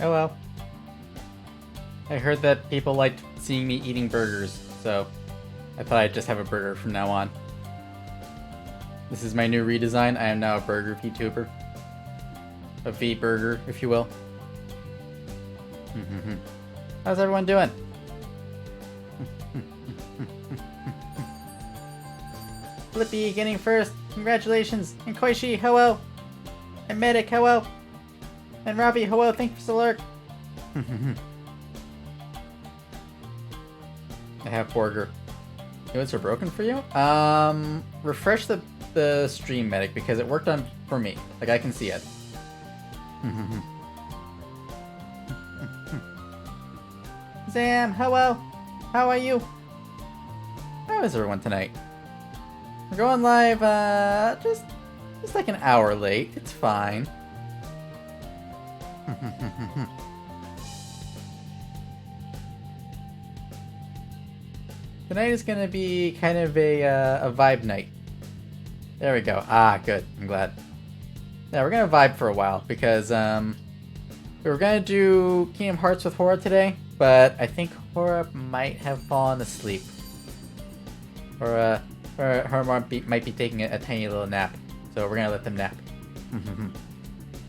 Oh well. I heard that people liked seeing me eating burgers, so I thought I'd just have a burger from now on. This is my new redesign. I am now a burger VTuber. A V-burger, if you will. How's everyone doing? Flippy getting first. Congratulations. And Koishi, hello. And Medic, hello. And Robbie, hello. Thanks for the lurk. I have burger. Units are broken for you? Refresh the stream, Medic, because it worked on for me. Like, I can see it. Zam, hello. How are you? How is everyone tonight? We're going live, just like an hour late. It's fine. Tonight is gonna be kind of a vibe night. There we go. Ah, good. I'm glad. Yeah, we're gonna vibe for a while because we were gonna do Kingdom Hearts with Hora today, but I think Hora might have fallen asleep, or her mom might be taking a tiny little nap, so we're gonna let them nap.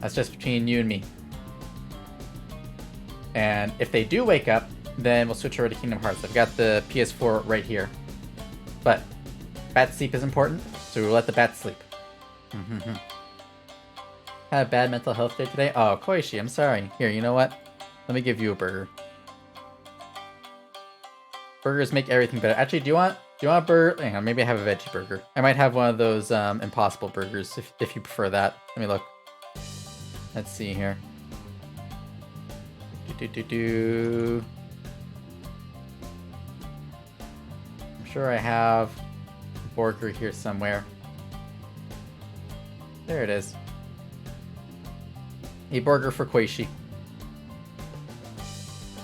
That's just between you and me. And if they do wake up, then we'll switch over to Kingdom Hearts. I've got the PS4 right here. But bat sleep is important, so we'll let the bat sleep. Had a bad mental health day today? Oh, Koishi, I'm sorry. Here, you know what? Let me give you a burger. Burgers make everything better. Actually, do you want a burger? Hang on, maybe I have a veggie burger. I might have one of those Impossible burgers if you prefer that. Let me look. Let's see here. I'm sure I have a burger here somewhere. There it is. A burger for Koishi.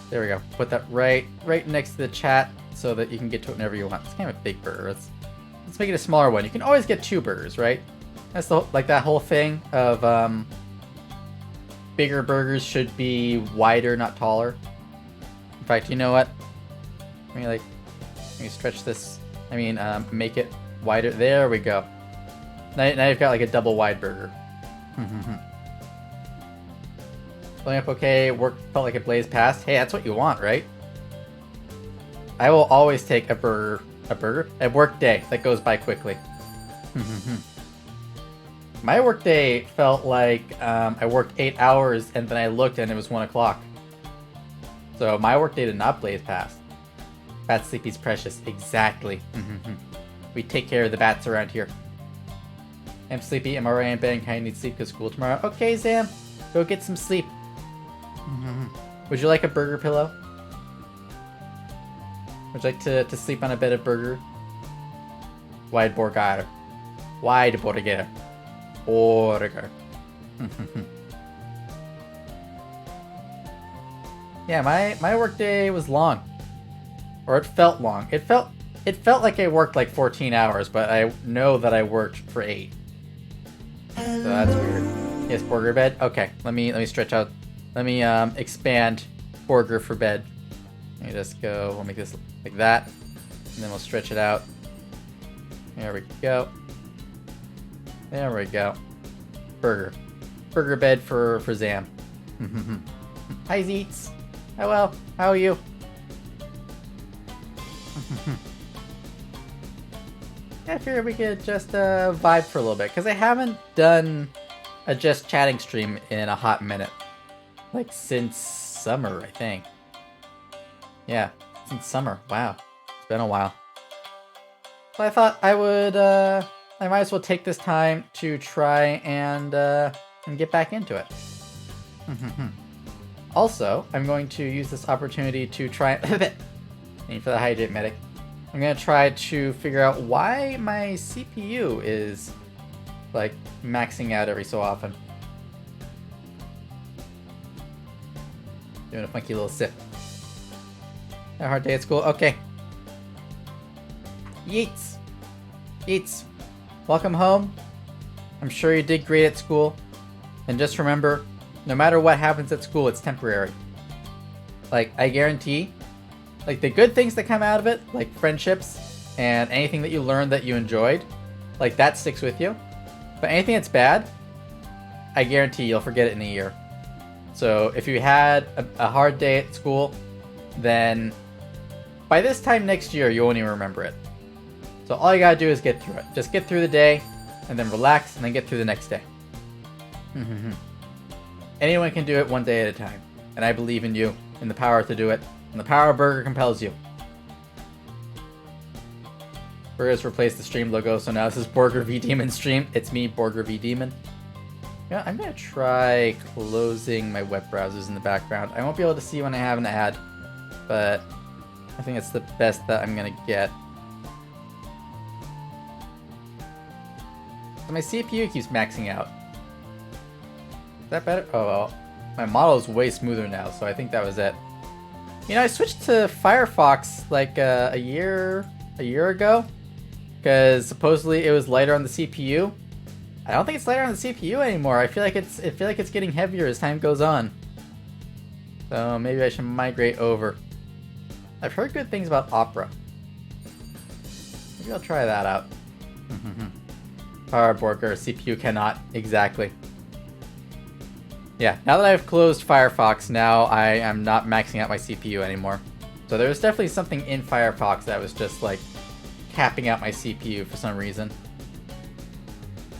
There we go. Put that right next to the chat so that you can get to it whenever you want. It's kind of a big burger. Let's make it a smaller one. You can always get 2 burgers, right? That's like that whole thing of bigger burgers should be wider, not taller. In fact, you know what? Let me stretch this. Make it wider. There we go. Now you've got like a double wide burger. Blowing up okay. Work felt like it blazed past. Hey, that's what you want, right? I will always take a work day that goes by quickly. My work day felt like I worked 8 hours and then I looked and it was 1 o'clock. So my work day did not blaze past. Bat sleepy's precious. Exactly. We take care of the bats around here. I'm sleepy. I'm already in bed and kind of need sleep because school tomorrow. Okay, Zam. Go get some sleep. Would you like a burger pillow? Would you like to sleep on a bed of burger? Wide burger. Wide burger. Burger. Yeah, my work day was long. Or it felt long. It felt like I worked like 14 hours, but I know that I worked for 8. So that's weird. Yes, burger bed. Okay, let me stretch out. Let me expand burger for bed. Let me just go. We'll make this like that, and then we'll stretch it out. There we go. There we go. Burger bed for Zam. Hi Zeets. Hello. How are you? I figured we could just vibe for a little bit, because I haven't done a just chatting stream in a hot minute. Like since summer, I think. Yeah, since summer. Wow. It's been a while. So I thought I would, I might as well take this time to try and get back into it. Also, I'm going to use this opportunity to try and for the hydrate medic. I'm gonna try to figure out why my CPU is like maxing out every so often. Doing a funky little sip. A hard day at school. Okay. Yeets. Yeets. Welcome home. I'm sure you did great at school. And just remember, No matter what happens at school, it's temporary. Like, I guarantee, like, the good things that come out of it, like friendships and anything that you learned that you enjoyed, like, that sticks with you. But anything that's bad, I guarantee you'll forget it in a year. So if you had a hard day at school, then by this time next year, you won't even remember it. So all you gotta do is get through it. Just get through the day, and then relax, and then get through the next day. Anyone can do it one day at a time. And I believe in you, in the power to do it. And the power of burger compels you. Burgers replaced the stream logo, so now this is Burger V Demon stream. It's me, Burger V Demon. Yeah, I'm gonna try closing my web browsers in the background. I won't be able to see when I have an ad, but I think it's the best that I'm gonna get. So my CPU keeps maxing out. Is that better? Oh well, my model is way smoother now, so I think that was it. You know, I switched to Firefox like a year ago, because supposedly it was lighter on the CPU. I don't think it's lighter on the CPU anymore. I feel like it's getting heavier as time goes on. So maybe I should migrate over. I've heard good things about Opera. Maybe I'll try that out. Power Burger, CPU cannot. Exactly. Yeah, now that I've closed Firefox, now I am not maxing out my CPU anymore. So there was definitely something in Firefox that was just like capping out my CPU for some reason.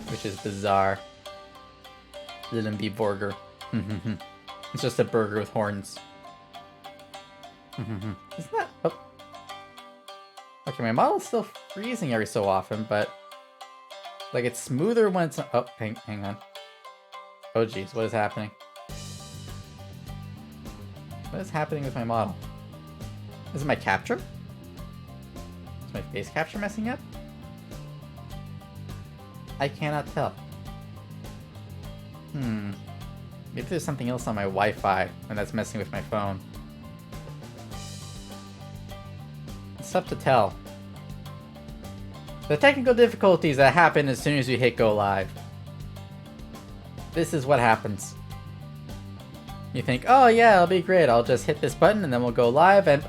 Which is bizarre. Lilin burger. It's just a burger with horns. Isn't that... Oh. Okay, my model's still freezing every so often, but... like, it's smoother when it's... Oh, hang on. Oh geez, what is happening? What is happening with my model? Is it my capture? Is my face capture messing up? I cannot tell. Maybe there's something else on my Wi-Fi and that's messing with my phone. It's tough to tell. The technical difficulties that happen as soon as you hit go live. This is what happens. You think, oh yeah, it'll be great. I'll just hit this button and then we'll go live and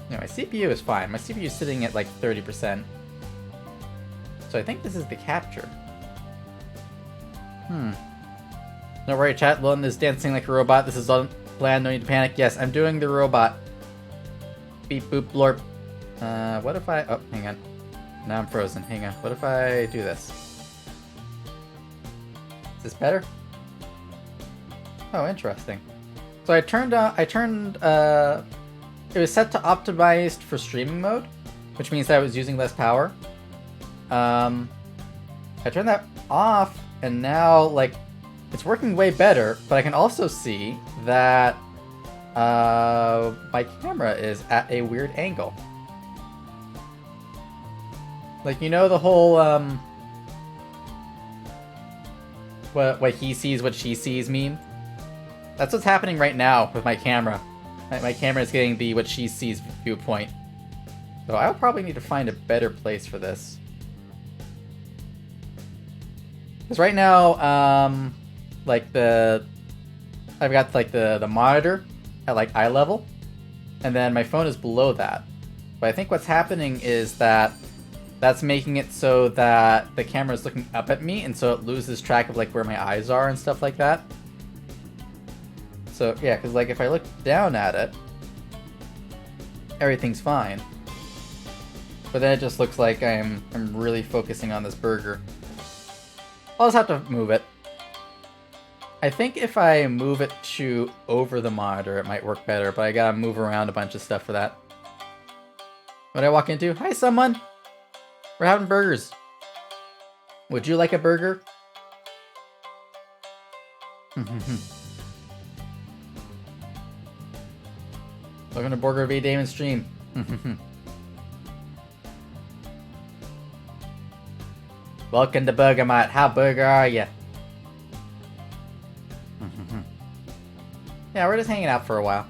You know, my CPU is fine. My CPU is sitting at like 30%. So I think this is the capture. No worry, chat. Lilin is dancing like a robot. This is all planned. No need to panic. Yes, I'm doing the robot. Beep boop blorp. What if I... Oh, hang on. Now I'm frozen. Hang on. What if I do this? Is this better? Oh, interesting. So I turned... it was set to optimized for streaming mode, which means that I was using less power. I turned that off, and now, like, it's working way better, but I can also see that my camera is at a weird angle. Like, you know the whole, what he sees, what she sees meme? That's what's happening right now with my camera. My camera is getting the what she sees viewpoint. So I'll probably need to find a better place for this. Because right now, like I've got like the monitor at like eye level, and then my phone is below that. But I think what's happening is that that's making it so that the camera is looking up at me, and so it loses track of like where my eyes are and stuff like that. So yeah, because like if I look down at it, everything's fine. But then it just looks like I'm really focusing on this burger. I'll just have to move it. I think if I move it to over the monitor, it might work better, but I gotta move around a bunch of stuff for that. What did I walk into? Hi, someone! We're having burgers. Would you like a burger? Welcome to Burger V Damon stream. Welcome to Burger Mart. How burger are ya? Yeah, we're just hanging out for a while.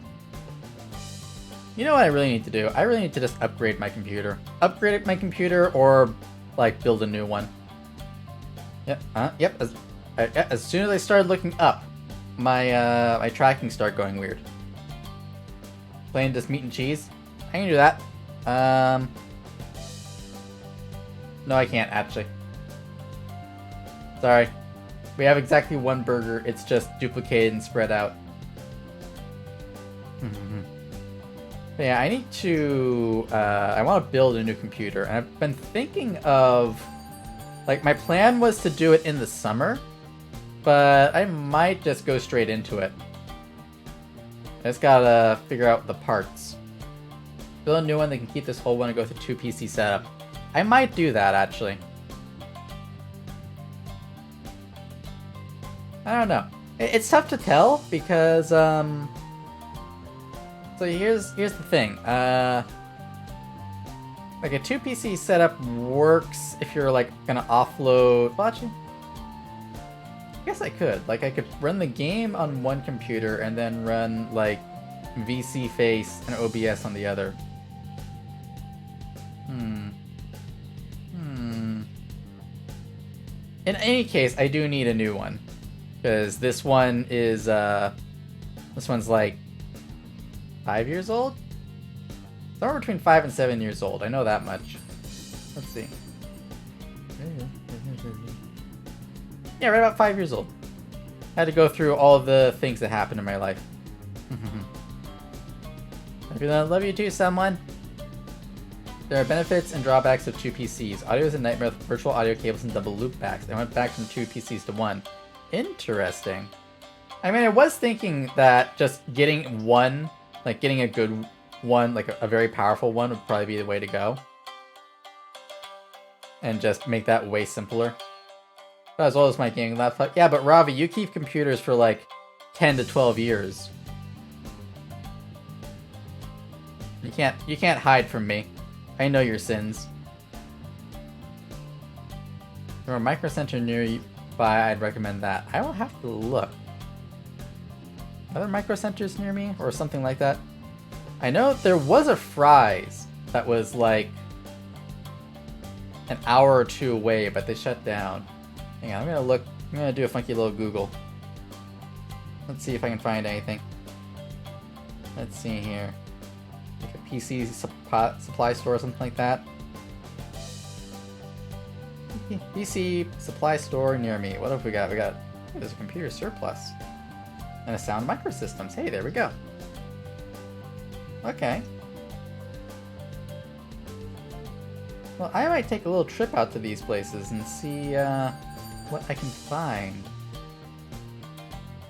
You know what I really need to do? I really need to just upgrade my computer. Upgrade my computer or, like, build a new one. Yep, yep. As soon as I started looking up, my my tracking started going weird. Playing just meat and cheese? I can do that. No, I can't, actually. Sorry. We have exactly one burger, it's just duplicated and spread out. But yeah, I need to... I want to build a new computer, and I've been thinking of... Like, my plan was to do it in the summer, but I might just go straight into it. I just gotta figure out the parts. Build a new one that can keep this whole one and go through 2 PC setup. I might do that, actually. I don't know. It's tough to tell because, so here's the thing. Like a 2 PC setup works if you're like gonna offload. Well, actually, I guess I could. Like I could run the game on one computer and then run like VC Face and OBS on the other. In any case, I do need a new one. Because this one is, this one's like 5 years old? Somewhere between 5 and 7 years old. I know that much. Let's see. Yeah, right about 5 years old. I had to go through all of the things that happened in my life. Love you too, someone. There are benefits and drawbacks of 2 PCs. Audio is a nightmare with virtual audio cables and double loopbacks. I went back from 2 PCs to 1. Interesting. I mean, I was thinking that just getting one, like getting a good one, like a very powerful one would probably be the way to go. And just make that way simpler. But as well as my gaming laptop. Yeah, but Ravi, you keep computers for like 10 to 12 years. You can't hide from me. I know your sins. There are a micro center near you. I'd recommend that. I will have to look. Are there micro centers near me or something like that? I know there was a Fry's that was like an hour or 2 away, but they shut down. Hang on, I'm gonna look. I'm gonna do a funky little Google. Let's see if I can find anything. Let's see here. Like a PC supply store or something like that. PC supply store near me. What have we got? There's a computer surplus. And a sound microsystems. Hey, there we go. Okay. Well, I might take a little trip out to these places and see what I can find.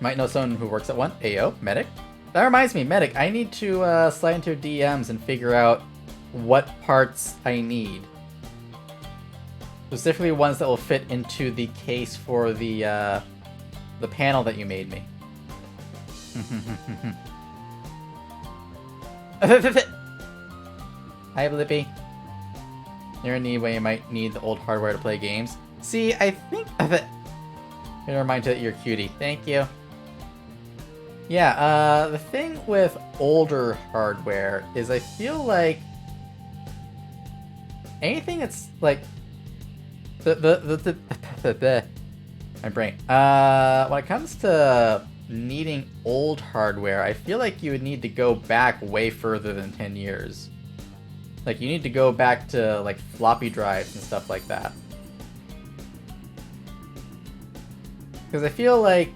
Might know someone who works at one. Ayo, medic. That reminds me, medic, I need to slide into DMs and figure out what parts I need. Specifically ones that will fit into the case for the panel that you made me. Hi, Blippi. You're in need when you might need the old hardware to play games. See, I think of it. I'm gonna remind you that you're a cutie. Thank you. Yeah, the thing with older hardware is I feel like anything that's like my brain. When it comes to needing old hardware, I feel like you would need to go back way further than 10 years. Like, you need to go back to, like, floppy drives and stuff like that. Because I feel like,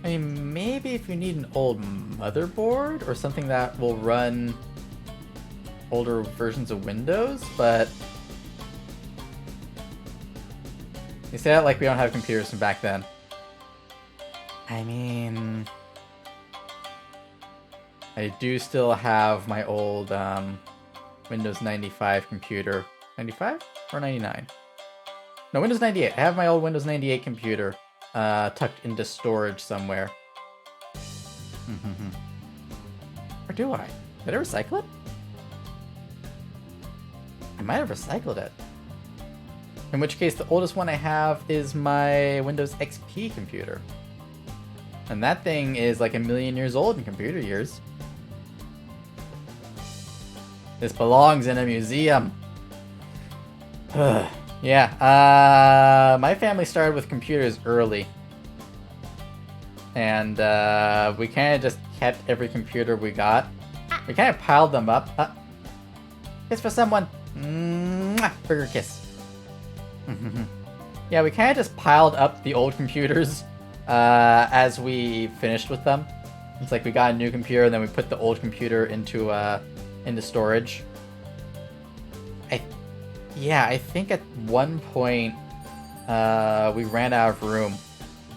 I mean, maybe if you need an old motherboard or something that will run older versions of Windows, but you say that like we don't have computers from back then. I mean, I do still have my old Windows 95 computer. 95 or 99? No, Windows 98. I have my old Windows 98 computer tucked into storage somewhere. Or do I? Did I recycle it? I might have recycled it. In which case, the oldest one I have is my Windows XP computer. And that thing is like 1,000,000 years old in computer years. This belongs in a museum. Yeah, my family started with computers early. And we kind of just kept every computer we got. We kind of piled them up. Kiss for someone. Mwah! Burger kiss. Yeah, we kind of just piled up the old computers as we finished with them. It's like we got a new computer and then we put the old computer into storage. I think at one point we ran out of room.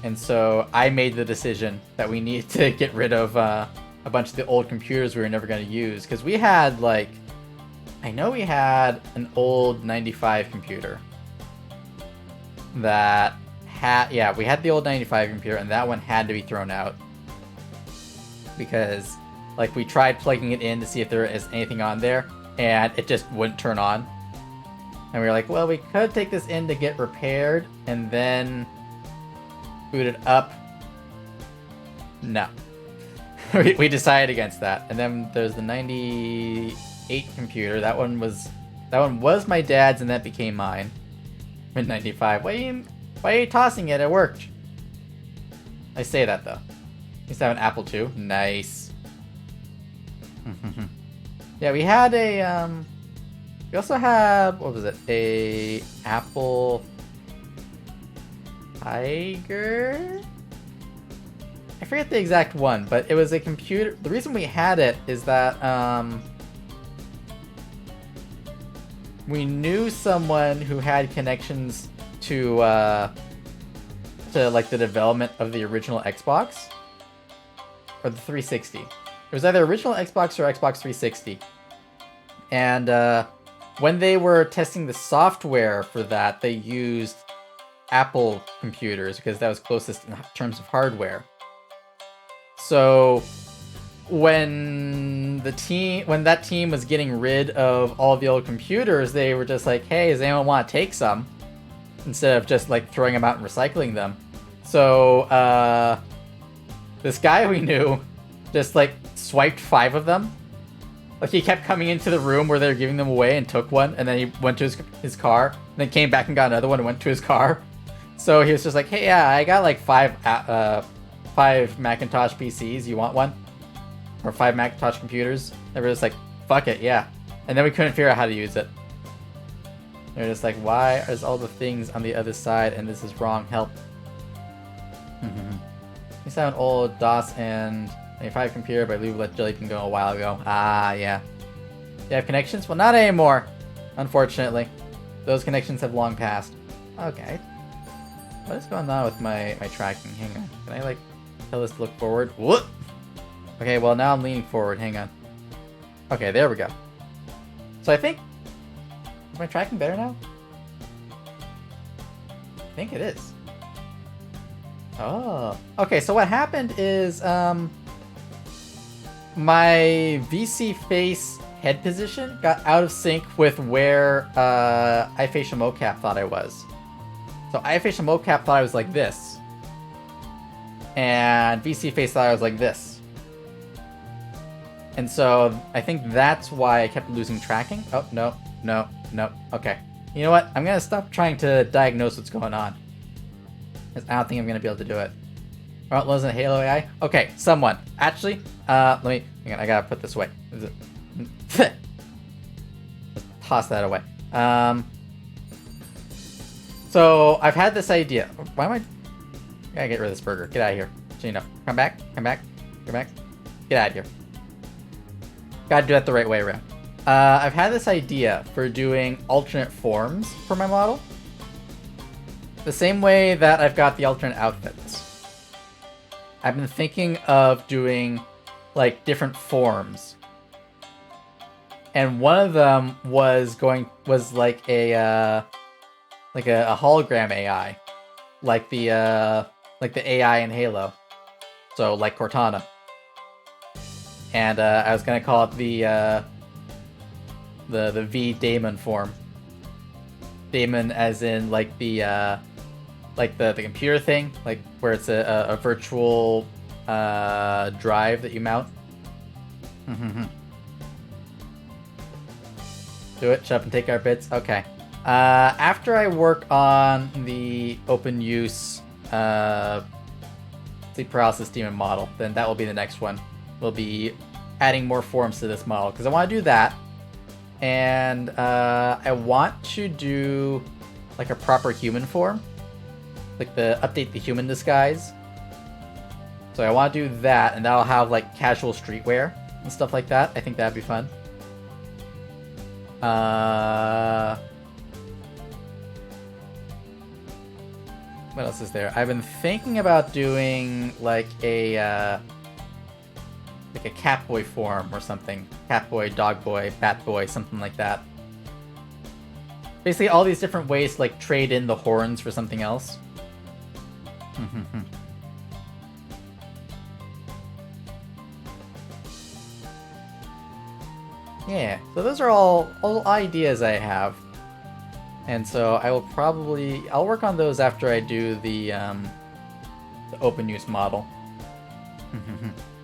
And so I made the decision that we needed to get rid of a bunch of the old computers we were never going to use. Because we had, like, I know we had an old 95 computer that had, yeah, we had the old 95 computer and that one had to be thrown out. Because, like, we tried plugging it in to see if there is anything on there and it just wouldn't turn on. And we were like, well, we could take this in to get repaired and then boot it up. No. we decided against that. And then there's the 98 computer. That one was my dad's and that became mine. In 95. Why are you tossing it? It worked. I say that though. Used to have an Apple II. Nice. Yeah, we had a we also had, what was it? A Apple Tiger? I forget the exact one, but it was a computer. The reason we had it is that we knew someone who had connections to like the development of the original Xbox or the 360. It was either original Xbox or Xbox 360. And when they were testing the software for that, they used Apple computers because that was closest in terms of hardware. So when that team was getting rid of all the old computers, they were just like, hey, does anyone want to take some? Instead of just like throwing them out and recycling them. So this guy we knew just like swiped 5 of them. Like he kept coming into the room where they were giving them away and took one, and then he went to his car, and then came back and got another one and went to his car. So he was just like, hey, yeah, I got like 5 Macintosh PCs. You want one? Or 5 Macintosh computers? They were just like, fuck it, yeah. And then we couldn't figure out how to use it. They're just like, why is all the things on the other side and this is wrong? Help. We saw an old DOS and 95 computer, but I believe we let Jellybean go a while ago. Ah, yeah. Do you have connections? Well, not anymore. Unfortunately. Those connections have long passed. Okay. What is going on with my tracking? Hang on. Can I, like, tell this to look forward? Whoop! Okay, well, now I'm leaning forward. Hang on. Okay, there we go. So I think... Is my tracking better now? I think it is. Oh. Okay, so what happened is, my VC face head position got out of sync with where iFacial mocap thought I was. So iFacial mocap thought I was like this. And VC face thought I was like this. And so I think that's why I kept losing tracking. Oh, no. Okay. You know what? I'm going to stop trying to diagnose what's going on. Because I don't think I'm going to be able to do it. Aren't those in Halo AI? Okay, someone. Actually, let me... Hang on, I gotta put this away. Just toss that away. So, I've had this idea. Why am I... I gotta get rid of this burger. Get out of here. Gino, come back. Get out of here. Gotta do that the right way around. I've had this idea for doing alternate forms for my model. The same way that I've got the alternate outfits. I've been thinking of doing, like, different forms. And one of them was like a hologram AI. Like the AI in Halo. So, like Cortana. And, I was gonna call it the V Daemon form. Daemon as in, like, the computer thing, like where it's a virtual drive that you mount. Do it. Shut up and take our bits. Okay. After I work on the open use sleep paralysis demon model, then that will be the next one. We'll be adding more forms to this model because I want to do that, and I want to do like a proper human form, like the update the human disguise. So I want to do that, and that'll have like casual streetwear and stuff like that. I think that'd be fun. What else is there? I've been thinking about doing like a Catboy form or something. Catboy, Dogboy, Batboy, something like that. Basically all these different ways to like trade in the horns for something else. Yeah, so those are all ideas I have. And so I will I'll work on those after I do the open use model.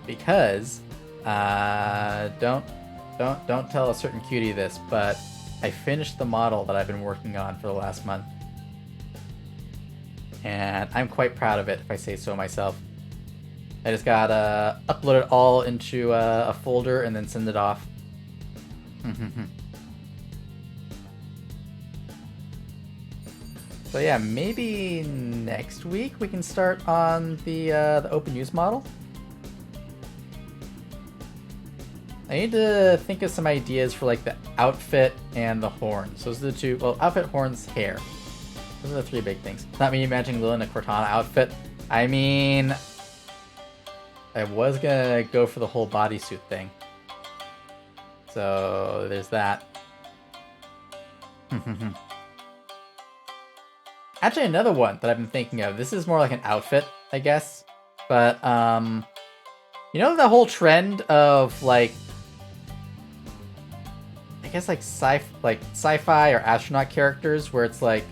Because don't tell a certain cutie this, but I finished the model that I've been working on for the last month. And I'm quite proud of it, if I say so myself. I just gotta upload it all into a folder and then send it off. So yeah, maybe next week we can start on the open use model. I need to think of some ideas for like the outfit and the horns. Those are the two. Well, outfit, horns, hair. Those are the three big things. Not me imagining Lilin in a Cortana outfit. I mean, I was gonna go for the whole bodysuit thing. So there's that. Actually, another one that I've been thinking of. This is more like an outfit, I guess. But, you know the whole trend of, like, I guess, like, sci-fi or astronaut characters where it's, like,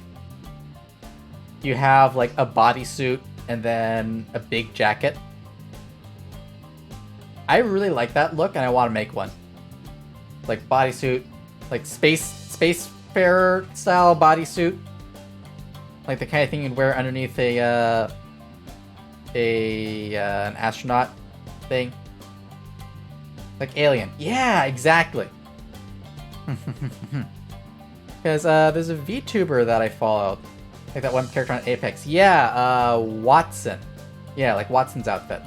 you have, like, a bodysuit and then a big jacket. I really like that look, and I want to make one. Like, bodysuit, like, spacefarer style bodysuit. Like the kind of thing you'd wear underneath an astronaut thing. Like Alien. Yeah, exactly. Because there's a VTuber that I followed. Like that one character on Apex. Yeah, Watson. Yeah, like Watson's outfit.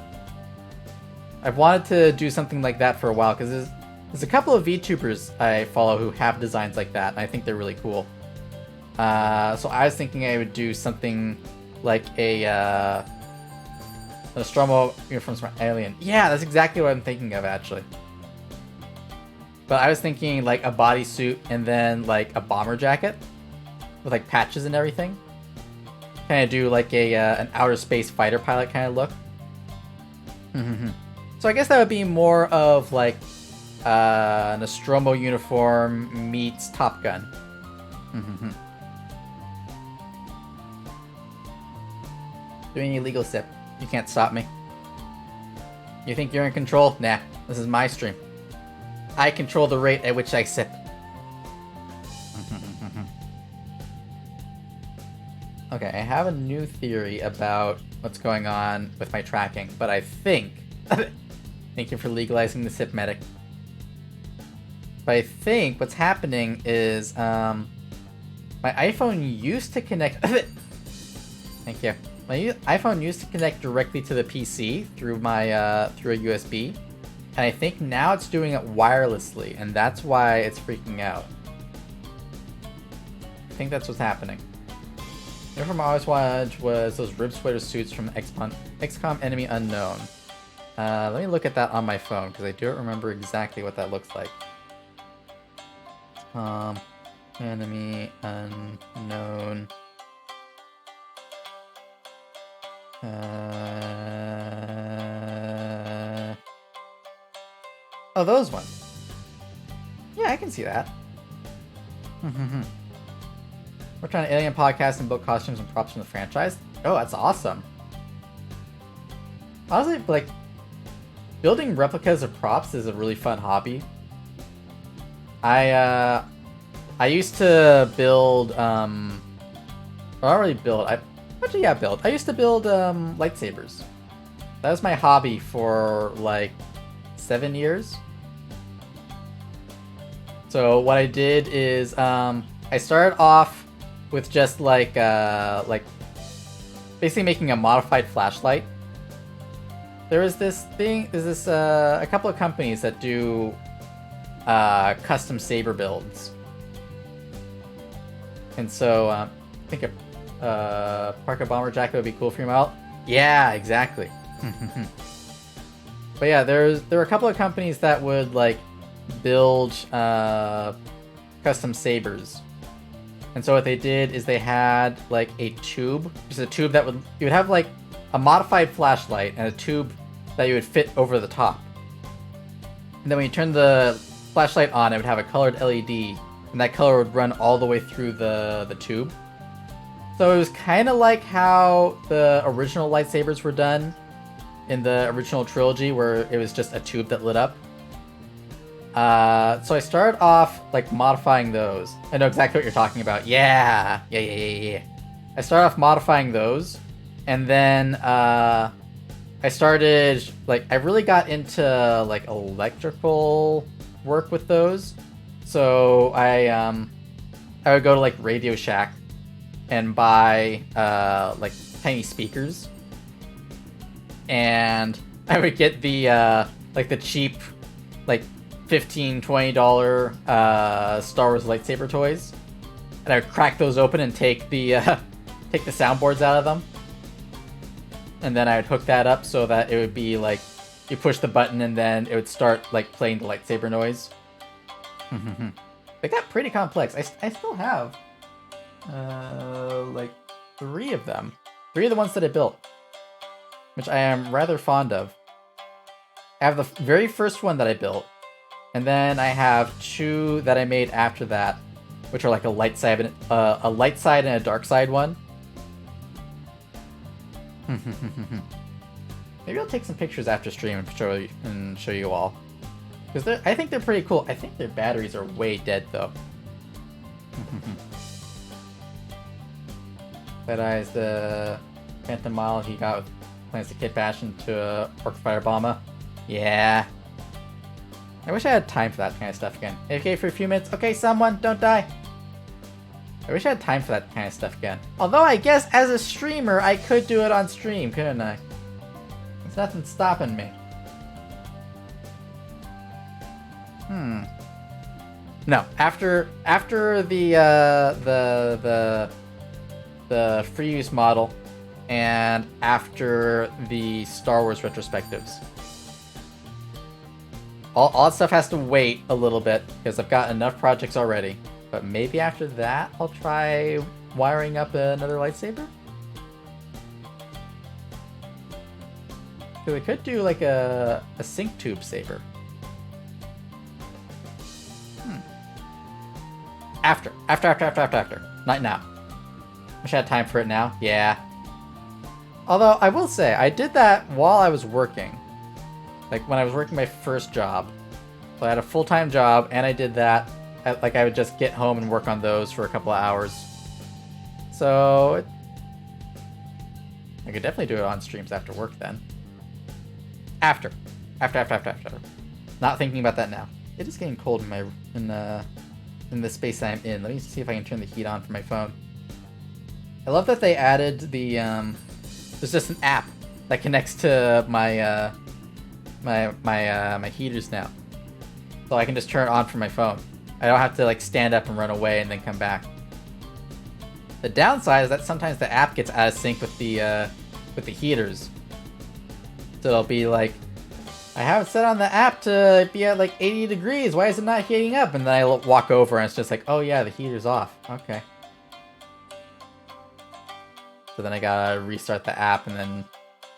I've wanted to do something like that for a while because there's a couple of VTubers I follow who have designs like that, and I think they're really cool. So I was thinking I would do something like a Nostromo uniforms from Alien. Yeah, that's exactly what I'm thinking of, actually. But I was thinking like a bodysuit and then like a bomber jacket with like patches and everything. Kind of do like an outer space fighter pilot kind of look. So I guess that would be more of like Nostromo uniform meets Top Gun. Doing illegal sip. You can't stop me. You think you're in control? Nah, this is my stream. I control the rate at which I sip. Okay, I have a new theory about what's going on with my tracking, but I think... Thank you for legalizing the sip medic. But I think what's happening is my iPhone used to connect... Thank you. My iPhone used to connect directly to the PC through my through a USB, and I think now it's doing it wirelessly, and that's why it's freaking out. I think that's what's happening. The uniform I always wanted was those rib sweater suits from XCOM Enemy Unknown. Let me look at that on my phone because I don't remember exactly what that looks like. Enemy Unknown. Oh, those ones. Yeah, I can see that. We're trying to alien podcast and build costumes and props from the franchise. Oh, that's awesome. Honestly, like, building replicas of props is a really fun hobby. I I used to build, well, not really build, actually, yeah, build. I used to build, lightsabers. That was my hobby for, like, 7 years. So what I did is, I started off with just, like, basically making a modified flashlight. There was this thing, a couple of companies that do, custom saber builds. And so, I think a Parka Bomber Jacket would be cool for your model. Yeah, exactly. But yeah, there were a couple of companies that would like build custom sabers. And so what they did is they had like a tube, just a tube that you would have like a modified flashlight and a tube that you would fit over the top. And then when you turn the flashlight on, it would have a colored LED. And that color would run all the way through the tube. So it was kind of like how the original lightsabers were done in the original trilogy, where it was just a tube that lit up. So I started off like modifying those. I know exactly what you're talking about. Yeah. I started off modifying those, and then I started like I really got into like electrical work with those. So I would go to like Radio Shack and buy like tiny speakers, and I would get the like the cheap like $15-$20 Star Wars lightsaber toys, and I would crack those open and take the soundboards out of them, and then I would hook that up so that it would be like you push the button and then it would start like playing the lightsaber noise. They got pretty complex. I still have like 3 of them. 3 of the ones that I built, which I am rather fond of. I have the very first one that I built, and then I have 2 that I made after that, which are like a light side and a dark side one. Maybe I'll take some pictures after stream and show you all. Because I think they're pretty cool. I think their batteries are way dead, though. That Eye's the Phantom Model he got with plans to kit bash into a Orc Fire Bomber. Yeah. I wish I had time for that kind of stuff again. AFK for a few minutes. Okay, someone, don't die. I wish I had time for that kind of stuff again. Although I guess as a streamer, I could do it on stream, couldn't I? There's nothing stopping me. No, after the free use model and after the Star Wars retrospectives. All that stuff has to wait a little bit because I've got enough projects already. But maybe after that I'll try wiring up another lightsaber? Because I could do like a sync tube saber. After. Not now. Wish I had time for it now. Yeah. Although, I will say, I did that while I was working. Like, when I was working my first job. So I had a full-time job, and I did that. Like, I would just get home and work on those for a couple of hours. So, I could definitely do it on streams after work then. After. Not thinking about that now. It is getting cold in the space I'm in. Let me see if I can turn the heat on for my phone. I love that they added the there's just an app that connects to my my heaters now, so I can just turn it on from my phone. I don't have to like stand up and run away and then come back. The downside is that sometimes the app gets out of sync with the heaters, so it'll be like, I have it set on the app to be at like 80 degrees. Why is it not heating up? And then I walk over and it's just like, oh yeah, the heater's off. Okay. So then I gotta restart the app and then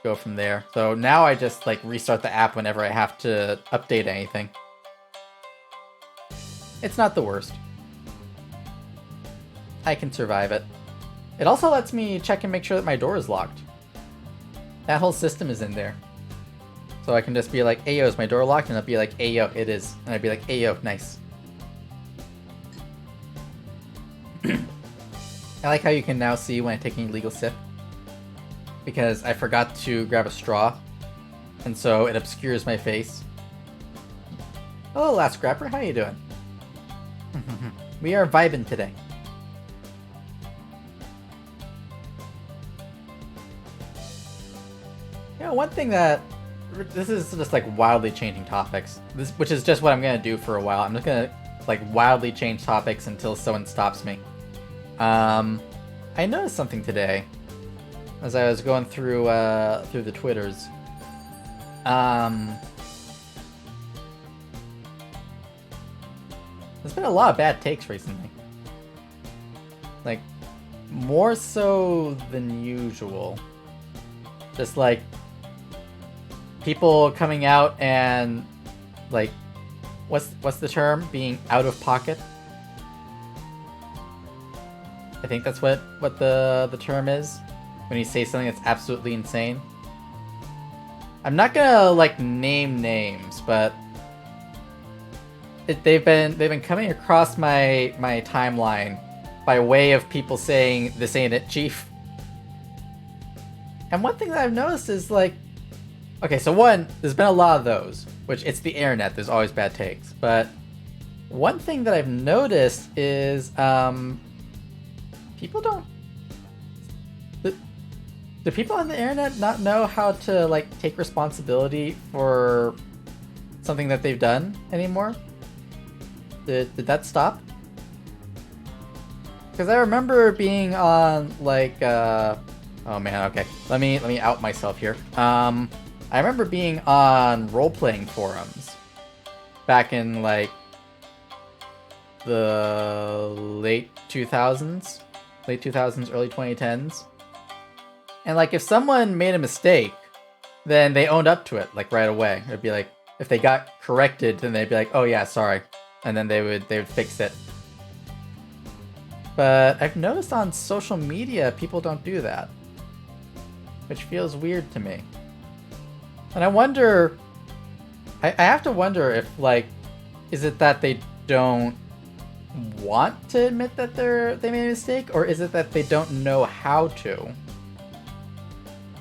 go from there. So now I just like restart the app whenever I have to update anything. It's not the worst. I can survive it. It also lets me check and make sure that my door is locked. That whole system is in there. So I can just be like, ayo, is my door locked? And it'll be like, ayo, it is. And I'd be like, ayo, nice. I like how you can now see when I'm taking a legal sip. Because I forgot to grab a straw. And so it obscures my face. Hello, Last Scrapper. How you doing? We are vibin today. You know, one thing that... This is just like wildly changing topics. Which is just what I'm going to do for a while. I'm just going to like wildly change topics until someone stops me. I noticed something today as I was going through the Twitters. There's been a lot of bad takes recently. Like, more so than usual. Just like people coming out and like, what's the term? Being out of pocket. I think that's what the term is when you say something that's absolutely insane. I'm not gonna like name names, but they've been coming across my timeline by way of people saying, "This ain't it, Chief." And one thing that I've noticed is like, okay, so one, there's been a lot of those, which it's the internet. There's always bad takes, but one thing that I've noticed is people don't. Do people on the internet not know how to like take responsibility for something that they've done anymore? Did that stop? Because I remember being on like oh man, okay. Let me out myself here. I remember being on role-playing forums back in like the late 2000s, early 2010s. And like if someone made a mistake, then they owned up to it like right away. It'd be like if they got corrected, then they'd be like, "Oh yeah, sorry." And then they would fix it. But I've noticed on social media people don't do that, which feels weird to me. And I wonder, I have to wonder if like, is it that they don't want to admit that they made a mistake, or is it that they don't know how to?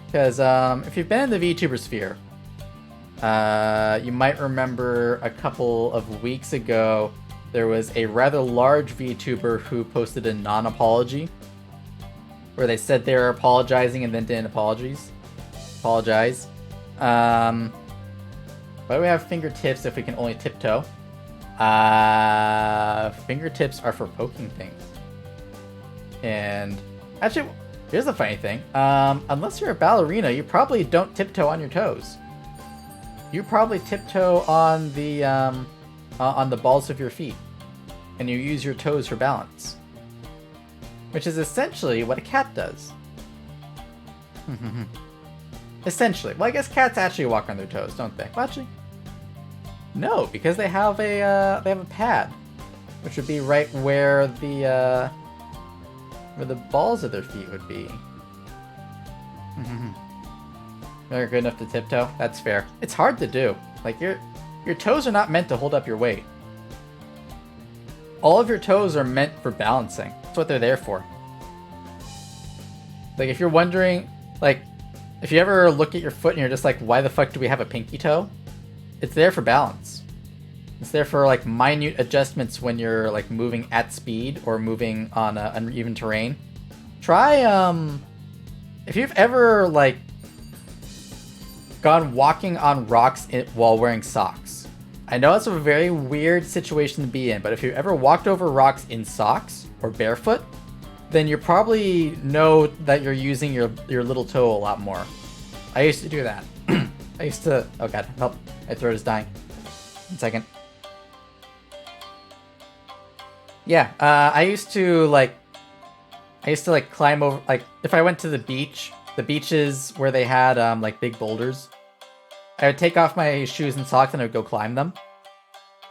Because if you've been in the VTuber sphere, you might remember a couple of weeks ago there was a rather large VTuber who posted a non-apology where they said they were apologizing and then didn't apologize. Why do we have fingertips if we can only tiptoe? Fingertips are for poking things. And actually, here's the funny thing. Unless you're a ballerina, you probably don't tiptoe on your toes. You probably tiptoe on the balls of your feet, and you use your toes for balance, which is essentially what a cat does. Essentially. Well, I guess cats actually walk on their toes, don't they? Well, actually, no, because they have a pad, which would be right where the balls of their feet would be. They're good enough to tiptoe. That's fair. It's hard to do. Like your toes are not meant to hold up your weight. All of your toes are meant for balancing. That's what they're there for. Like if you're wondering, like if you ever look at your foot and you're just like, why the fuck do we have a pinky toe? It's there for balance. It's there for like minute adjustments when you're like moving at speed or moving on uneven terrain. Try if you've ever like gone walking on rocks while wearing socks. I know it's a very weird situation to be in, but if you've ever walked over rocks in socks or barefoot, then you probably know that you're using your little toe a lot more. I used to do that. I used to... Oh god, help. My throat is dying. 1 second. Yeah, I used to climb over... Like, if I went to the beach, the beaches where they had, like, big boulders, I would take off my shoes and socks and I would go climb them.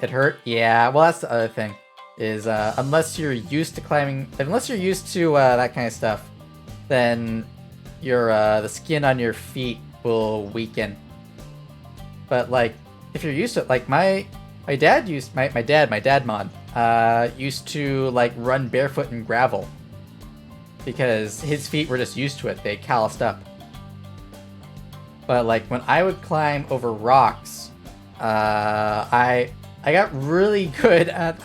It hurt? Yeah, well, that's the other thing. Is, unless you're used to climbing... Unless you're used to, that kind of stuff, then the skin on your feet will weaken. But, like, if you're used to it, like, my dad used... My dad mod, used to, like, run barefoot in gravel. because his feet were just used to it. They calloused up. But like when I would climb over rocks, I got really good at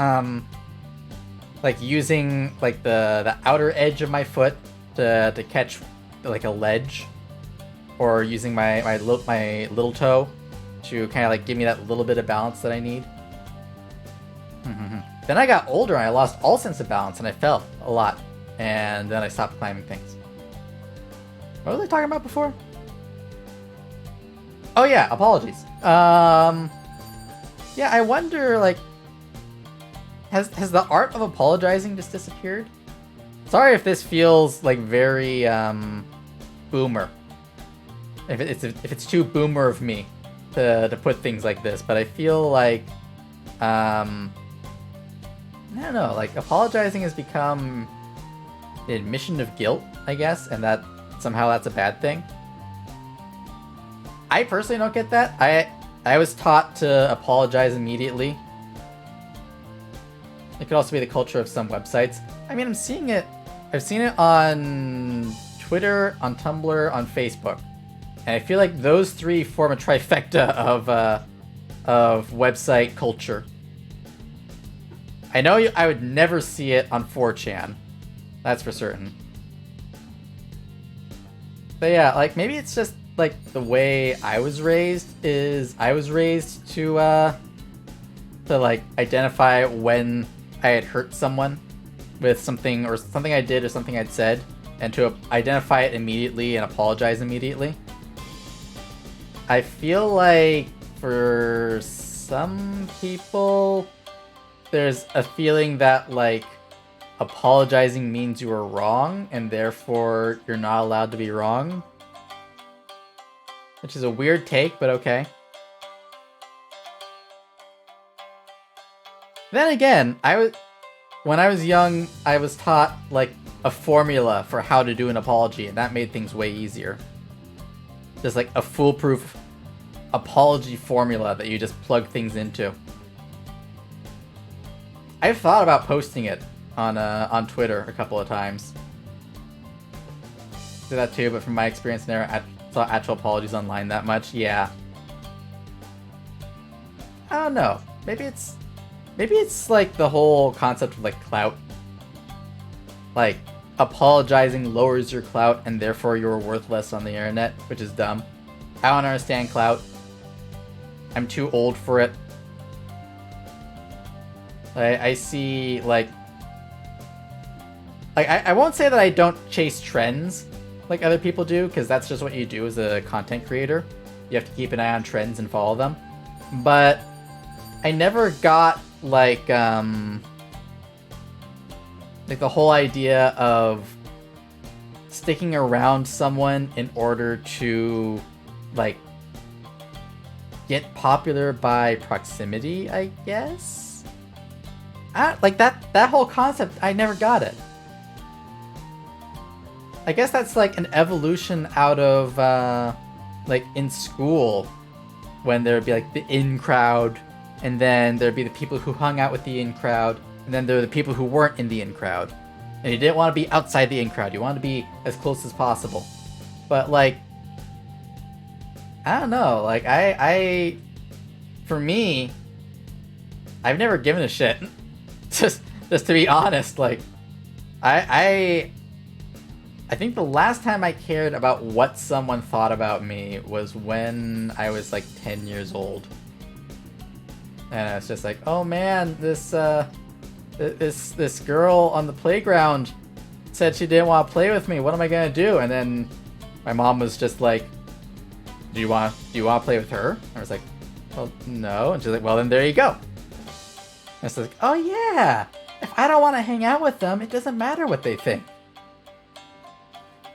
like using like the outer edge of my foot to catch like a ledge, or using my little toe to kind of like give me that little bit of balance that I need. Then I got older and I lost all sense of balance and I fell a lot, and then I stopped climbing things. What was I talking about before? Oh yeah, apologies. Yeah, I wonder, like, has the art of apologizing just disappeared? Sorry if this feels like very boomer. If it's too boomer of me to put things like this, but I feel like I don't know, like apologizing has become an admission of guilt, I guess, and that somehow that's a bad thing. I personally don't get that. I was taught to apologize immediately. It could also be the culture of some websites. I mean, I'm seeing it. I've seen it on Twitter, on Tumblr, on Facebook, and I feel like those three form a trifecta of website culture. I know I would never see it on 4chan. That's for certain. But yeah, like maybe it's just like the way I was raised to like identify when I had hurt someone with something I did or something I'd said, and to identify it immediately and apologize immediately. I feel like for some people there's a feeling that like apologizing means you were wrong and therefore you're not allowed to be wrong. Which is a weird take, but okay. Then again, when I was young, I was taught like a formula for how to do an apology, and that made things way easier. Just like a foolproof apology formula that you just plug things into. I've thought about posting it on Twitter a couple of times. Did that too, but from my experience, never saw actual apologies online that much. Yeah. I don't know. Maybe it's like the whole concept of like clout. Like apologizing lowers your clout and therefore you're worthless on the internet, which is dumb. I don't understand clout. I'm too old for it. I see like I won't say that I don't chase trends like other people do, because that's just what you do as a content creator. You have to keep an eye on trends and follow them. But I never got like the whole idea of sticking around someone in order to like get popular by proximity, I guess. Like that whole concept, I never got it. I guess that's like an evolution out of like in school, when there would be like the in crowd, and then there'd be the people who hung out with the in crowd, and then there were the people who weren't in the in crowd. And you didn't want to be outside the in crowd, you wanted to be as close as possible. But like, I don't know, like I for me, I've never given a shit. just to be honest, like I think the last time I cared about what someone thought about me was when I was like 10 years old. And I was just like, oh man, this girl on the playground said she didn't want to play with me. What am I gonna do? And then my mom was just like, do you want to play with her? I was like, well, no. And she's like, well, then there you go. And I was like, oh yeah, if I don't want to hang out with them, it doesn't matter what they think.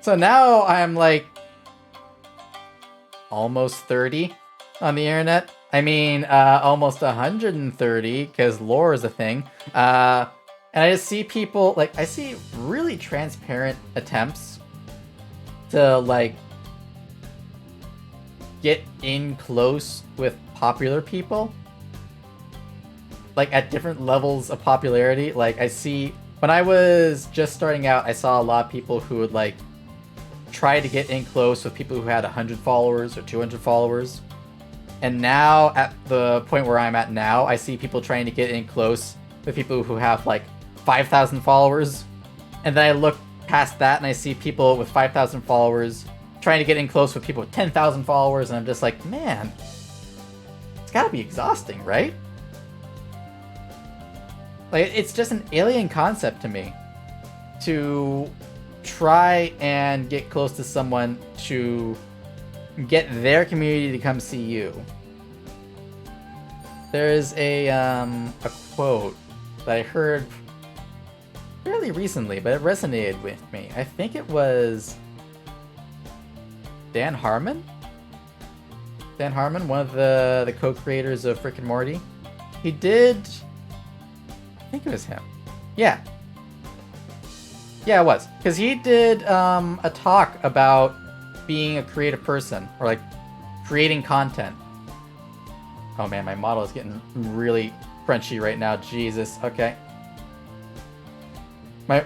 So now I'm like almost 30 on the internet. I mean, almost 130, because lore is a thing. And I just see people, like, I see really transparent attempts to, like, get in close with popular people. Like, at different levels of popularity. Like, I see when I was just starting out, I saw a lot of people who would like try to get in close with people who had 100 followers or 200 followers. And now, at the point where I'm at now, I see people trying to get in close with people who have like 5,000 followers. And then I look past that and I see people with 5,000 followers trying to get in close with people with 10,000 followers. And I'm just like, man, it's gotta be exhausting, right? Like, it's just an alien concept to me to try and get close to someone to get their community to come see you. There's a quote that I heard fairly recently, but it resonated with me. I think it was Dan Harmon? Dan Harmon, one of the co-creators of Rick and Morty. He did... I think it was him. Yeah. Yeah, it was. Because he did a talk about being a creative person, or like creating content. Oh man, my model is getting really crunchy right now. Jesus. Okay. My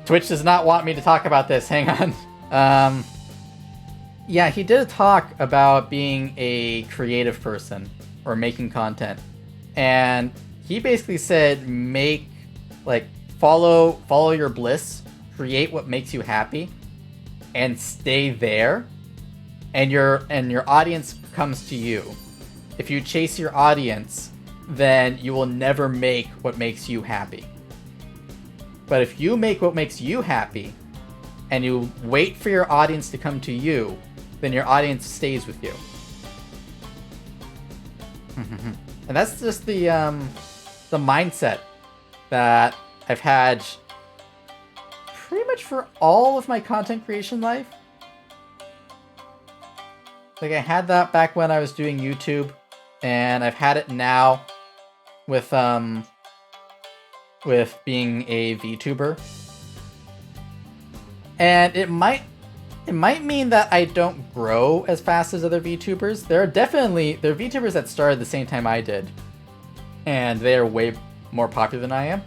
Twitch does not want me to talk about this. Hang on. Yeah, he did a talk about being a creative person or making content, and he basically said follow your bliss, create what makes you happy, and stay there, and your audience comes to you. If you chase your audience, then you will never make what makes you happy. But if you make what makes you happy, and you wait for your audience to come to you, then your audience stays with you. And that's just the mindset that I've had pretty much for all of my content creation life. Like, I had that back when I was doing YouTube, and I've had it now with being a VTuber. And it might mean that I don't grow as fast as other VTubers. There are VTubers that started the same time I did, and they are way more popular than I am.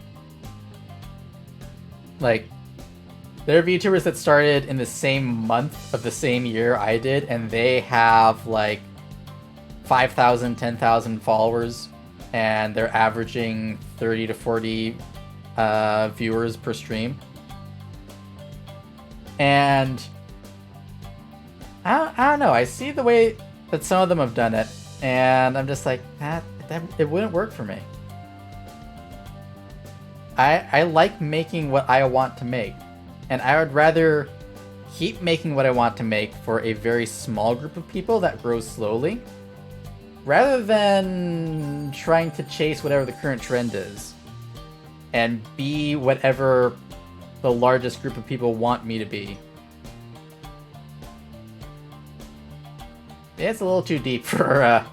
Like, there are VTubers that started in the same month of the same year I did, and they have like 5,000, 10,000 followers, and they're averaging 30 to 40 viewers per stream. And I don't know, I see the way that some of them have done it, and I'm just like, that it wouldn't work for me. I like making what I want to make, and I would rather keep making what I want to make for a very small group of people that grows slowly, rather than trying to chase whatever the current trend is and be whatever the largest group of people want me to be. Yeah, it's a little too deep for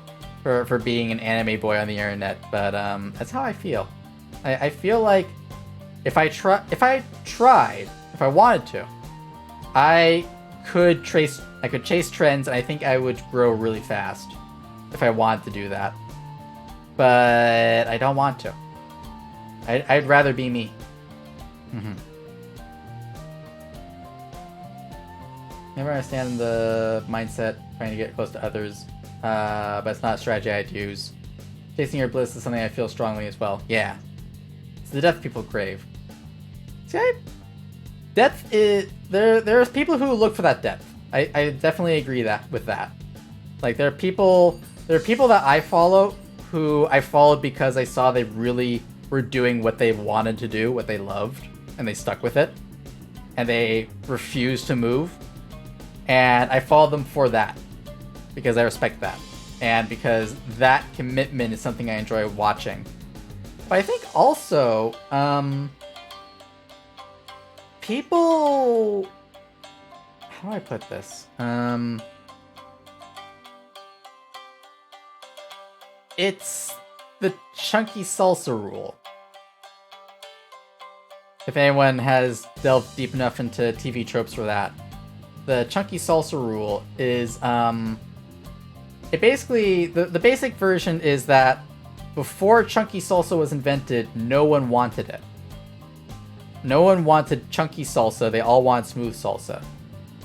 being an anime boy on the internet, but that's how I feel. I feel like if I wanted to, I could chase trends, and I think I would grow really fast if I wanted to do that. But I don't want to. I'd rather be me. Never understand the mindset trying to get close to others, but it's not a strategy I'd use. Chasing your bliss is something I feel strongly as well. Yeah. It's the depth people crave. See, depth is... There's people who look for that depth. I definitely agree with that. Like, there are people that I follow who I followed because I saw they really were doing what they wanted to do, what they loved, and they stuck with it. And they refused to move. And I followed them for that, because I respect that, and because that commitment is something I enjoy watching. But I think also, people... How do I put this? It's the chunky salsa rule. If anyone has delved deep enough into TV tropes for that. The chunky salsa rule is, it basically, the basic version is that before chunky salsa was invented, no one wanted it. No one wanted chunky salsa, they all want smooth salsa.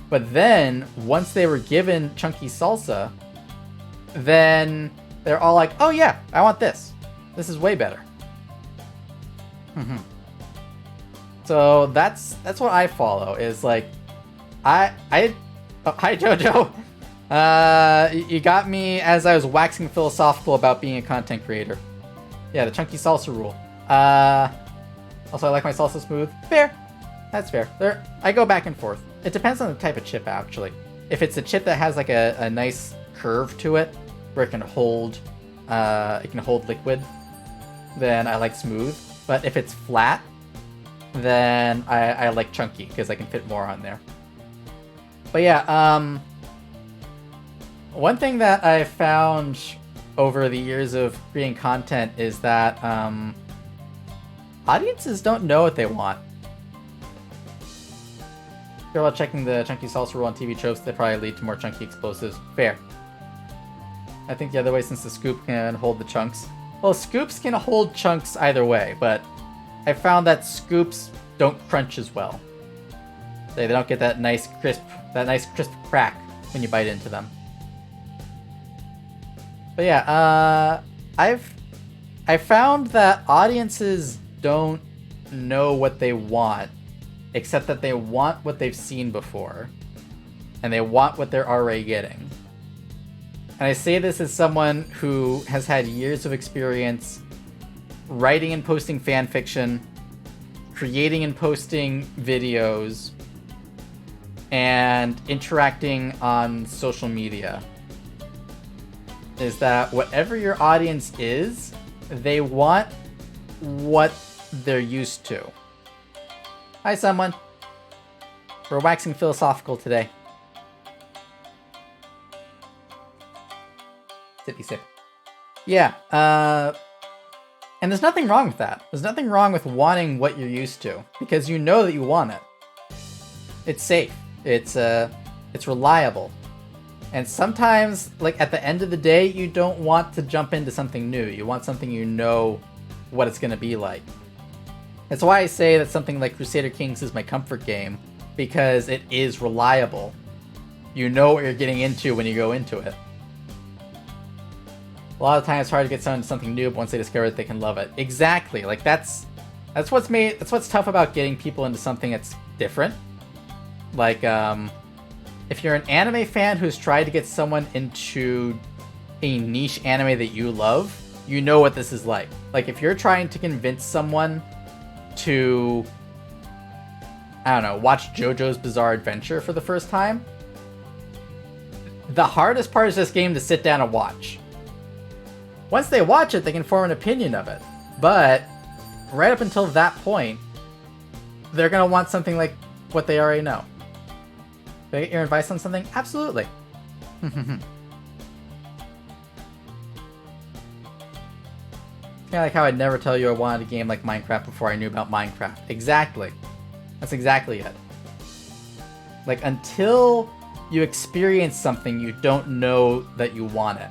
But then, once they were given chunky salsa, then they're all like, oh yeah, I want this. This is way better. So that's what I follow, is like, oh, hi Jojo! You got me as I was waxing philosophical about being a content creator. Yeah, the chunky salsa rule. Also, I like my salsa smooth. Fair. That's fair. I go back and forth. It depends on the type of chip, actually. If it's a chip that has like a nice curve to it, where it can hold liquid, then I like smooth. But if it's flat, then I like chunky, because I can fit more on there. But yeah, one thing that I found over the years of creating content is that audiences don't know what they want. If you're all checking the chunky salsa rule on TV tropes, they probably lead to more chunky explosives. Fair. I think the other way, since the scoop can hold the chunks. Well, scoops can hold chunks either way, but I found that scoops don't crunch as well. They don't get that nice crisp crack when you bite into them. But yeah, I found that audiences don't know what they want, except that they want what they've seen before, and they want what they're already getting. And I say this as someone who has had years of experience writing and posting fan fiction, creating and posting videos, and interacting on social media. Is that whatever your audience is, they want what they're used to. Hi, someone. We're waxing philosophical today. Sippy sip. Yeah, and there's nothing wrong with that. There's nothing wrong with wanting what you're used to, because you know that you want it. It's safe. It's reliable. And sometimes, like, at the end of the day, you don't want to jump into something new. You want something you know what it's going to be like. That's why I say that something like Crusader Kings is my comfort game, because it is reliable. You know what you're getting into when you go into it. A lot of times it's hard to get someone into something new, but once they discover it, they can love it. Exactly. Like, that's what's tough about getting people into something that's different. Like, if you're an anime fan who's tried to get someone into a niche anime that you love, you know what this is like. Like, if you're trying to convince someone to, I don't know, watch JoJo's Bizarre Adventure for the first time, the hardest part is this game to sit down and watch. Once they watch it, they can form an opinion of it. But right up until that point, they're going to want something like what they already know. Can I get your advice on something? Absolutely. Kind of like how I'd never tell you I wanted a game like Minecraft before I knew about Minecraft. Exactly. That's exactly it. Like, until you experience something, you don't know that you want it.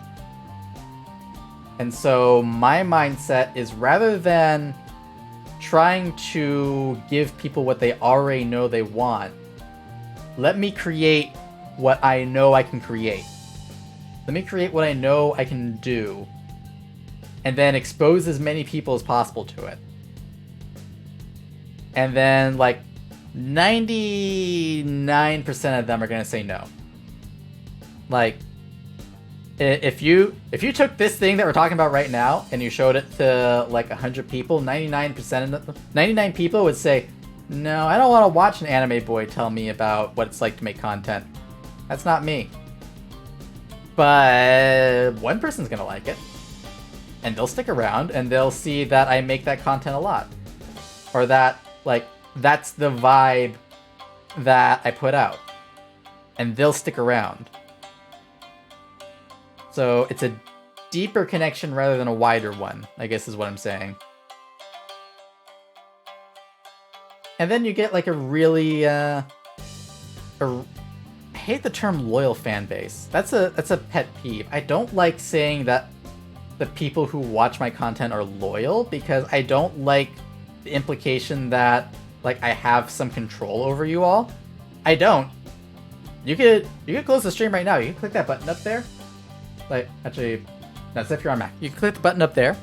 And so my mindset is, rather than trying to give people what they already know they want, let me create what I know I can create. Let me create what I know I can do, and then expose as many people as possible to it. And then, like, 99% of them are going to say no. Like, if you took this thing that we're talking about right now and you showed it to like 100 people, 99 people would say, no, I don't want to watch an anime boy tell me about what it's like to make content. That's not me. But one person's gonna like it, and they'll stick around, and they'll see that I make that content a lot, or that, like, that's the vibe that I put out, and they'll stick around. So it's a deeper connection rather than a wider one, I guess is what I'm saying. And then you get like a really, I hate the term loyal fan base. That's a pet peeve. I don't like saying that the people who watch my content are loyal, because I don't like the implication that like I have some control over you all. I don't. You could close the stream right now. You can click that button up there. Like, actually, that's if you're on Mac. You can click the button up there,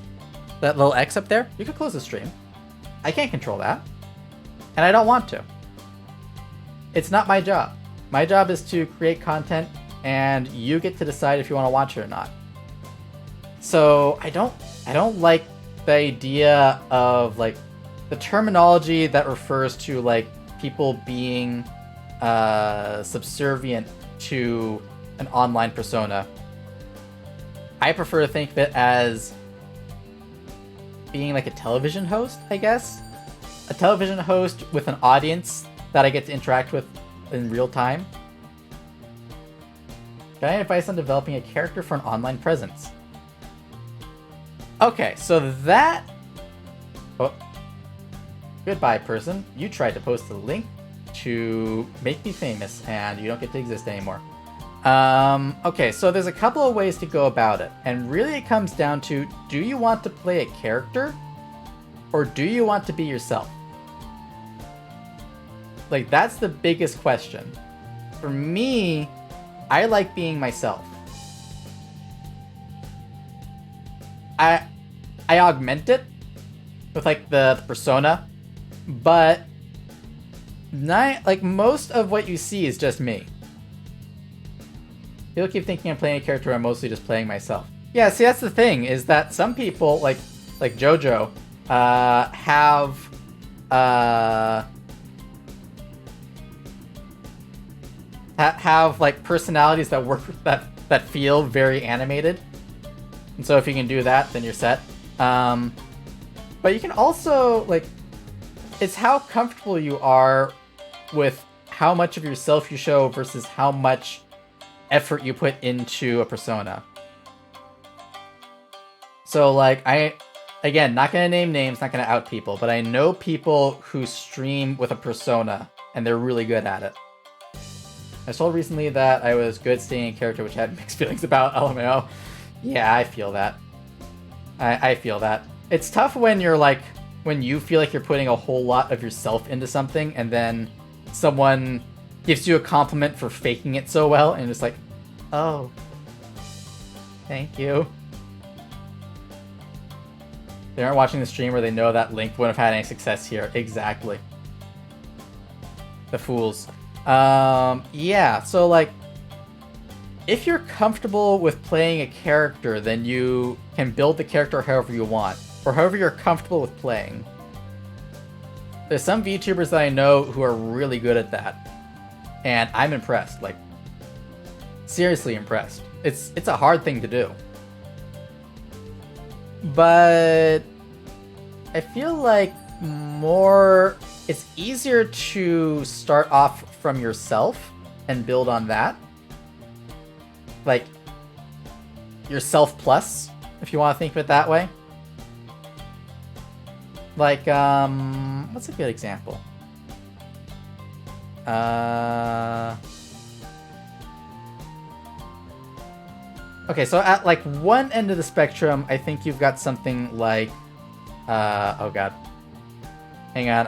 that little X up there. You can close the stream. I can't control that, and I don't want to. It's not my job. My job is to create content, and you get to decide if you want to watch it or not. So I don't like the idea of like the terminology that refers to like people being subservient to an online persona. I prefer to think of it as being like a television host, I guess. A television host with an audience that I get to interact with in real time. Can I advise on developing a character for an online presence? Okay, so that... Oh. Goodbye, person. You tried to post a link to make me famous, and you don't get to exist anymore. Okay, so there's a couple of ways to go about it, and really it comes down to, do you want to play a character, or do you want to be yourself? Like, that's the biggest question. For me, I like being myself. I augment it with like the persona, but like most of what you see is just me. People keep thinking I'm playing a character, I'm mostly just playing myself. Yeah, see, that's the thing, is that some people, like JoJo, have like personalities that work that feel very animated. And so if you can do that, then you're set. But you can also, like, it's how comfortable you are with how much of yourself you show versus how much effort you put into a persona. So, like, again, not gonna name names, not gonna out people, but I know people who stream with a persona, and they're really good at it. I was told recently that I was good staying in character, which I had mixed feelings about, LMAO. Yeah, I feel that. I feel that. It's tough when you're like, when you feel like you're putting a whole lot of yourself into something, and then someone gives you a compliment for faking it so well, and it's like, oh, thank you. They aren't watching the stream where they know that Link wouldn't have had any success here. Exactly. The fools. Yeah, so like, if you're comfortable with playing a character, then you can build the character however you want, or however you're comfortable with playing. There's some VTubers that I know who are really good at that, and I'm impressed, like, seriously impressed. It's a hard thing to do. But I feel like it's easier to start off from yourself and build on that. Like, yourself plus, if you want to think of it that way. Like, what's a good example? Okay, so at like one end of the spectrum, I think you've got something like, oh god. Hang on,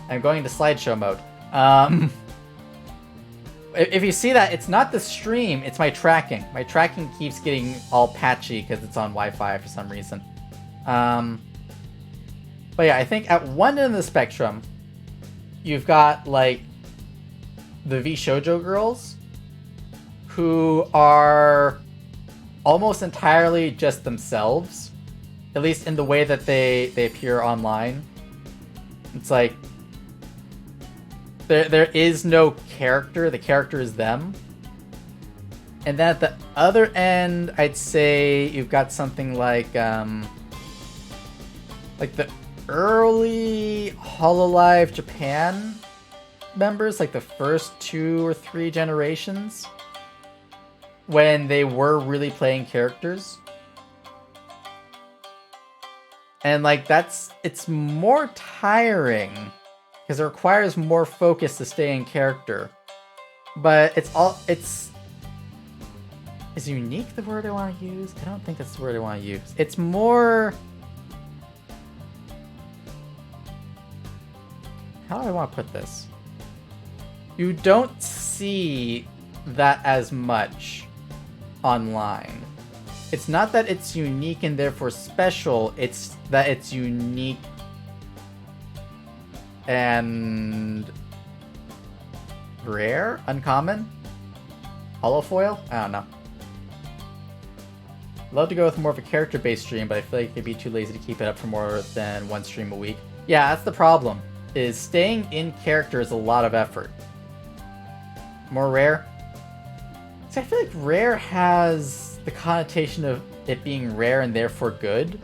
I'm going into slideshow mode. If you see that, it's not the stream, it's my tracking. My tracking keeps getting all patchy because it's on Wi-Fi for some reason. But yeah, I think at one end of the spectrum, you've got like the V-Shoujo girls who are almost entirely just themselves, at least in the way that they appear online. It's like there is no character, the character is them. And then at the other end, I'd say you've got something like the early Hololive Japan members, like the first 2 or 3 generations, when they were really playing characters. And like it's more tiring because it requires more focus to stay in character. But is unique the word I want to use? I don't think that's the word I want to use. It's more... how do I want to put this? You don't see that as much online. It's not that it's unique and therefore special, it's that it's unique and rare? Uncommon? Holofoil? I don't know. Love to go with more of a character-based stream, but I feel like I'd be too lazy to keep it up for more than one stream a week. Yeah, that's the problem, is staying in character is a lot of effort. More rare? So I feel like rare has the connotation of it being rare and therefore good.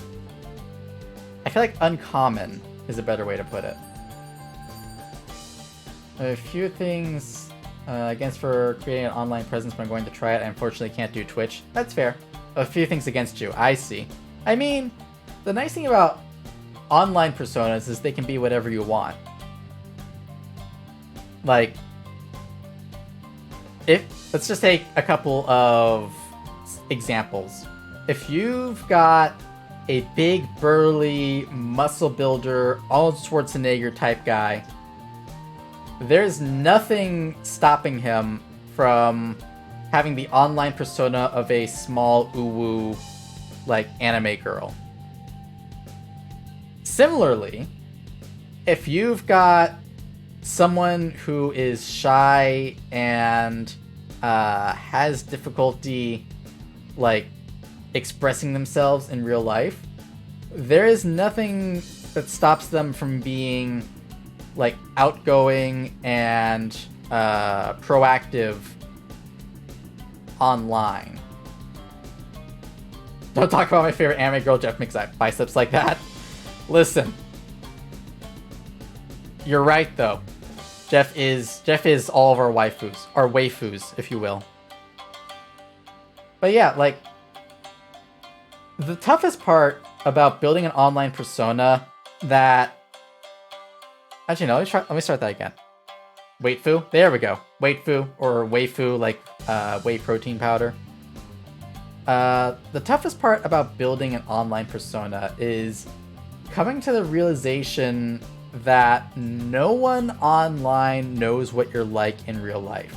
I feel like uncommon is a better way to put it. A few things against for creating an online presence, but I'm going to try it. I unfortunately can't do Twitch. That's fair. A few things against you. I see. I mean, the nice thing about online personas is they can be whatever you want. Like, let's just take a couple of examples. If you've got a big, burly, muscle builder, Arnold Schwarzenegger type guy, there's nothing stopping him from having the online persona of a small uwu, like, anime girl. Similarly, if you've got someone who is shy and has difficulty, like, expressing themselves in real life, there is nothing that stops them from being, like, outgoing and proactive online. Don't talk about my favorite anime girl, Jeff makes biceps like that. Listen. You're right, though. Jeff is all of our waifus, if you will. But yeah, like, the toughest part about building an online persona that... Actually, no, let me start that again. Waifu? There we go. Waifu, or waifu, like whey protein powder. The toughest part about building an online persona is coming to the realization that no one online knows what you're like in real life.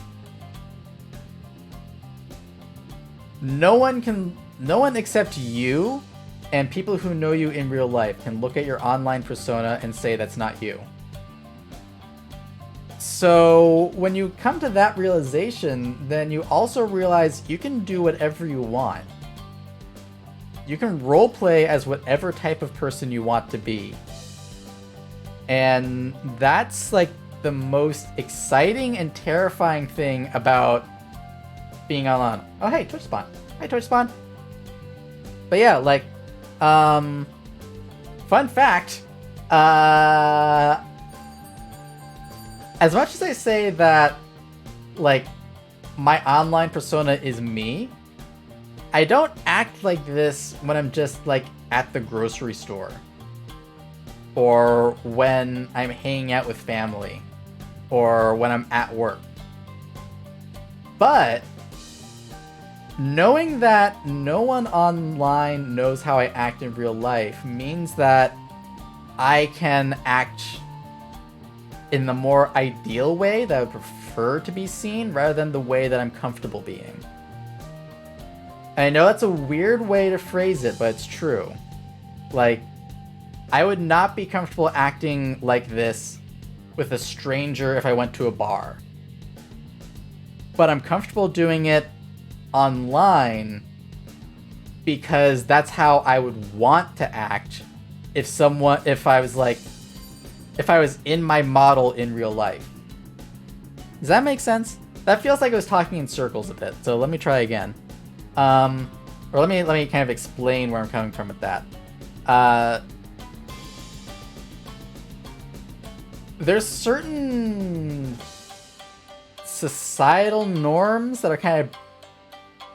No one except you and people who know you in real life can look at your online persona and say that's not you. So when you come to that realization, then you also realize you can do whatever you want. You can roleplay as whatever type of person you want to be. And that's like the most exciting and terrifying thing about being online. Oh, hey, Twitch Spawn. Hi, Twitch Spawn. But yeah, like, fun fact, as much as I say that, like, my online persona is me, I don't act like this when I'm just, like, at the grocery store. Or when I'm hanging out with family. Or when I'm at work. But knowing that no one online knows how I act in real life means that I can act in the more ideal way that I would prefer to be seen rather than the way that I'm comfortable being. And I know that's a weird way to phrase it, but it's true. Like, I would not be comfortable acting like this with a stranger if I went to a bar. But I'm comfortable doing it online because that's how I would want to act if I was in my model in real life. Does that make sense? That feels like I was talking in circles a bit, so let me try again. Or let me kind of explain where I'm coming from with that. There's certain societal norms that are kind of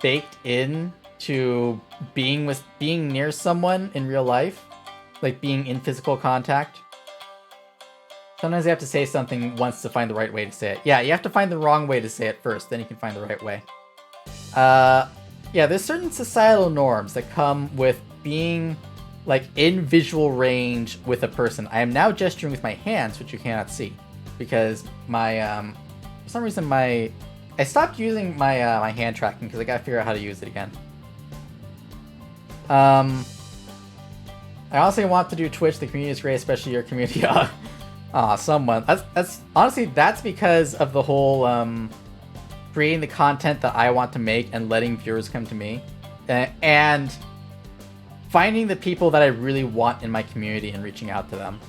baked in to being near someone in real life, like being in physical contact. Sometimes you have to say something once to find the right way to say it. Yeah, you have to find the wrong way to say it first, then you can find the right way. Yeah, there's certain societal norms that come with being like in visual range with a person. I am now gesturing with my hands, which you cannot see, because my for some reason I stopped using my my hand tracking because I gotta figure out how to use it again. I honestly want to do Twitch. The community is great, especially your community. Someone. That's honestly, that's because of the whole creating the content that I want to make and letting viewers come to me, and finding the people that I really want in my community and reaching out to them.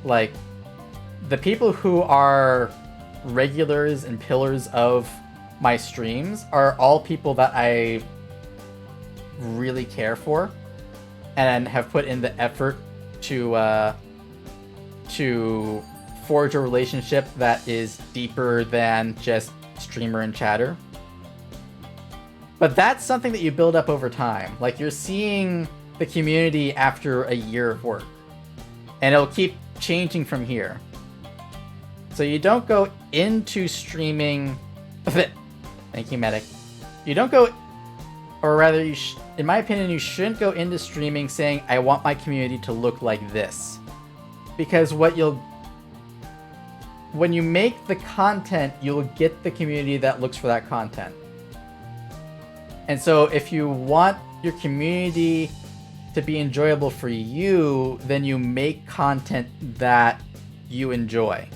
Like, the people who are regulars and pillars of my streams are all people that I really care for and have put in the effort to forge a relationship that is deeper than just streamer and chatter. But that's something that you build up over time. Like, you're seeing the community after a year of work, and it'll keep changing from here. So you don't go into streaming... Thank you, Medic. You don't go... Or rather, in my opinion, you shouldn't go into streaming saying, I want my community to look like this. Because when you make the content, you'll get the community that looks for that content. And so if you want your community to be enjoyable for you, then you make content that you enjoy.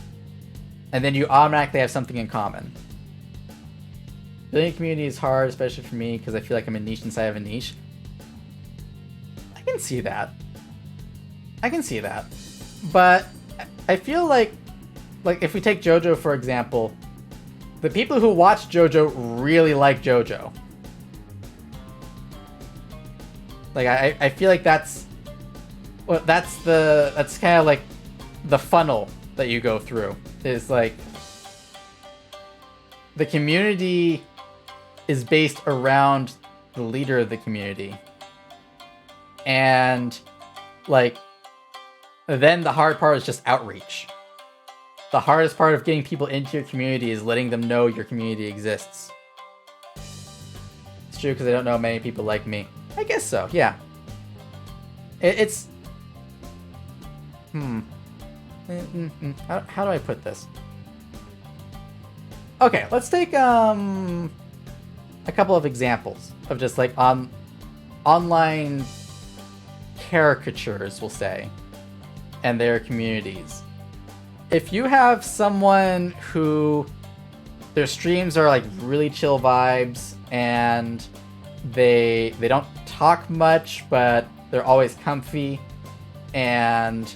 And then you automatically have something in common. Building a community is hard, especially for me, because I feel like I'm a niche inside of a niche. I can see that. I can see that. But I feel like if we take JoJo, for example, the people who watch JoJo really like JoJo. Like, I feel like that's kind of like the funnel that you go through. Is like, the community is based around the leader of the community. And like, then the hard part is just outreach. The hardest part of getting people into your community is letting them know your community exists. It's true, because I don't know many people like me. I guess so, yeah. It's... How do I put this? Okay, let's take a couple of examples of just like online caricatures, we'll say, and their communities. If you have someone who their streams are like really chill vibes and they don't talk much, but they're always comfy, and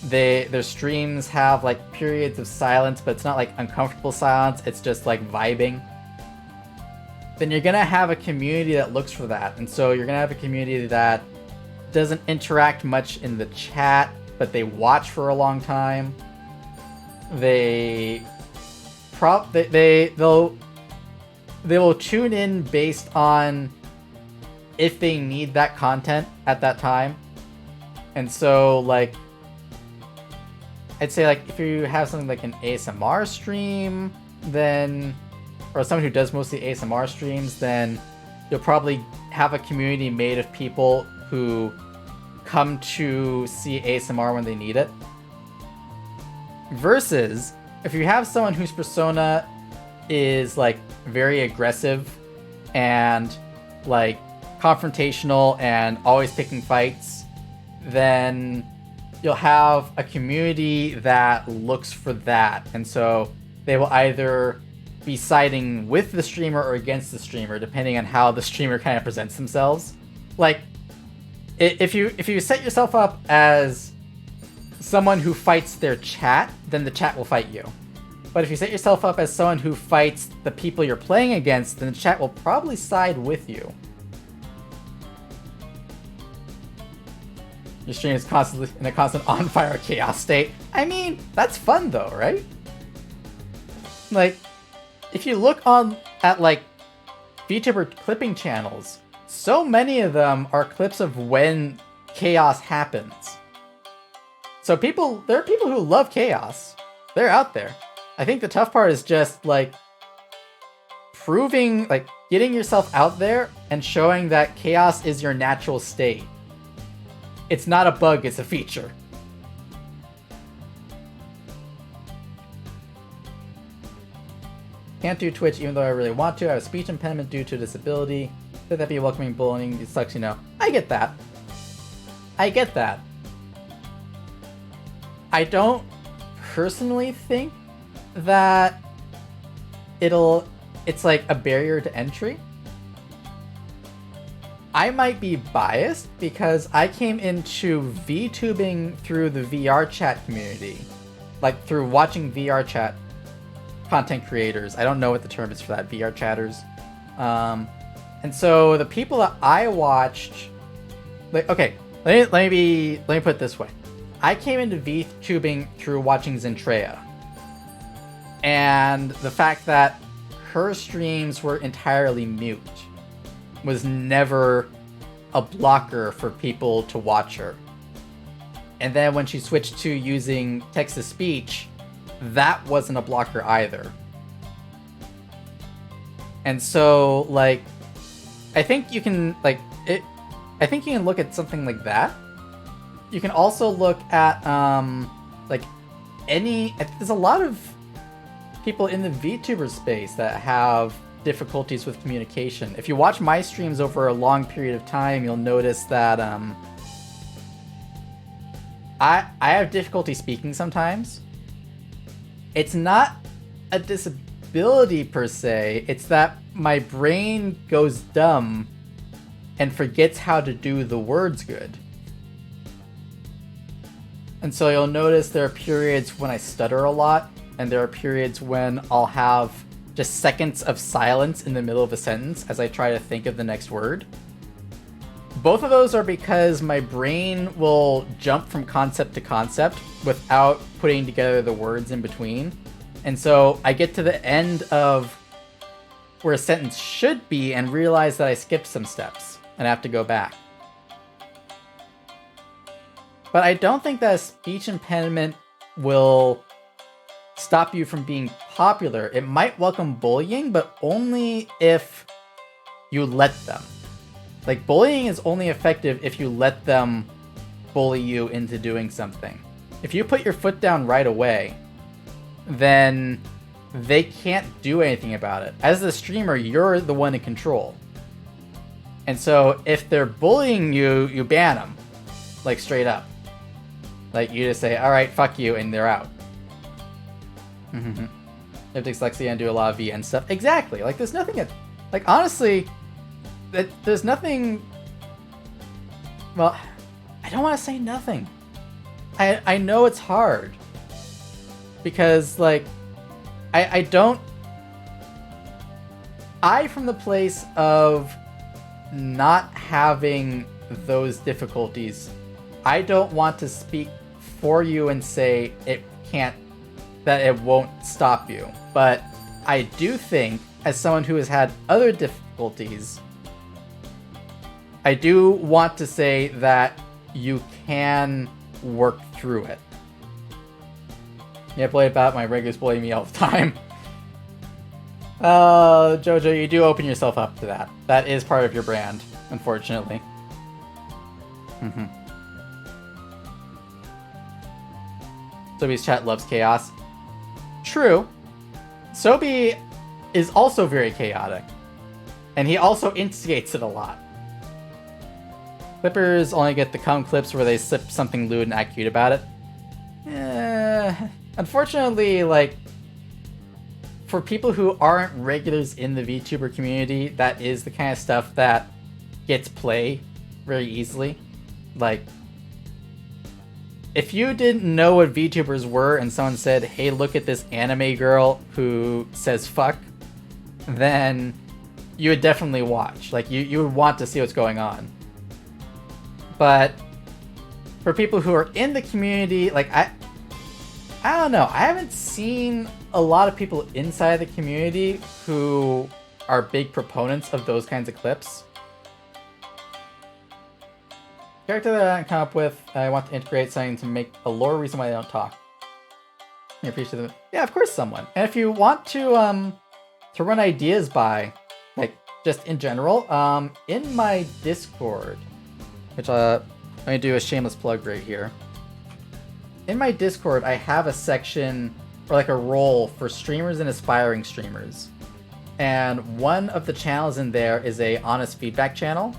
their streams have like periods of silence, but it's not like uncomfortable silence, it's just like vibing, then you're gonna have a community that looks for that. And so you're gonna have a community that doesn't interact much in the chat, but they watch for a long time. They will tune in based on if they need that content at that time. And so, like, I'd say, like, if you have something like an ASMR stream, then, or someone who does mostly ASMR streams, then you'll probably have a community made of people who come to see ASMR when they need it. Versus, if you have someone whose persona is, like, very aggressive and, like, confrontational and always picking fights, then you'll have a community that looks for that. And so they will either be siding with the streamer or against the streamer, depending on how the streamer kind of presents themselves. Like, if you set yourself up as someone who fights their chat, then the chat will fight you. But if you set yourself up as someone who fights the people you're playing against, then the chat will probably side with you. Your stream is constantly in a constant on-fire chaos state. I mean, that's fun though, right? Like, if you look at like VTuber clipping channels, so many of them are clips of when chaos happens. So there are people who love chaos. They're out there. I think the tough part is just like proving, like getting yourself out there and showing that chaos is your natural state. It's not a bug, it's a feature. Can't do Twitch even though I really want to. I have a speech impediment due to disability. Could that be welcoming bullying? It sucks, you know. I get that. I get that. I don't personally think that it's like a barrier to entry. I might be biased because I came into VTubing through the VR chat community. Like through watching VR chat content creators. I don't know what the term is for that, VR chatters. And so the people that I watched, like, okay, let me put it this way. I came into VTubing through watching Zentreya. And the fact that her streams were entirely mute was never a blocker for people to watch her. And then when she switched to using text-to-speech, that wasn't a blocker either. And so, like, I think you can, like, I think you can look at something like that. You can also look at, like, there's a lot of people in the VTuber space that have difficulties with communication. If you watch my streams over a long period of time, you'll notice that, I have difficulty speaking sometimes. It's not a disability per se, it's that my brain goes dumb and forgets how to do the words good. And so you'll notice there are periods when I stutter a lot, and there are periods when I'll have just seconds of silence in the middle of a sentence as I try to think of the next word. Both of those are because my brain will jump from concept to concept without putting together the words in between. And so I get to the end of where a sentence should be and realize that I skipped some steps and I have to go back. But I don't think that a speech impediment will stop you from being popular. It might welcome bullying, but only if you let them. Like, bullying is only effective if you let them bully you into doing something. If you put your foot down right away, then they can't do anything about it. As the streamer, you're the one in control. And so if they're bullying you, you ban them. Like, straight up. Like, you just say, alright, fuck you, and they're out. They have dyslexia and do a lot of VN stuff. Exactly. Like, there's nothing... Like, honestly... There's nothing... Well, I don't want to say nothing. I know it's hard. Because, like, I don't... from the place of not having those difficulties, I don't want to speak for you and say that it won't stop you. But I do think, as someone who has had other difficulties, I do want to say that you can work through it. Yeah, play about my regulars bully me all the time. Jojo, you do open yourself up to that. That is part of your brand, unfortunately. Sobi's chat loves chaos. True. Sobi is also very chaotic. And he also instigates it a lot. Clippers only get the cum clips where they slip something lewd and act cute about it. Unfortunately, like, for people who aren't regulars in the VTuber community, that is the kind of stuff that gets play very easily. Like, if you didn't know what VTubers were and someone said, hey, look at this anime girl who says fuck, then you would definitely watch. Like, you would want to see what's going on. But for people who are in the community, like, I don't know. I haven't seen a lot of people inside the community who are big proponents of those kinds of clips. Character that I come up with, I want to integrate something to make a lore reason why they don't talk. I appreciate them. Yeah, of course, someone. And if you want to run ideas by, like, just in general, in my Discord, which Let me do a shameless plug right here. In my Discord, I have a section, or like a role for streamers and aspiring streamers. And one of the channels in there is a honest feedback channel.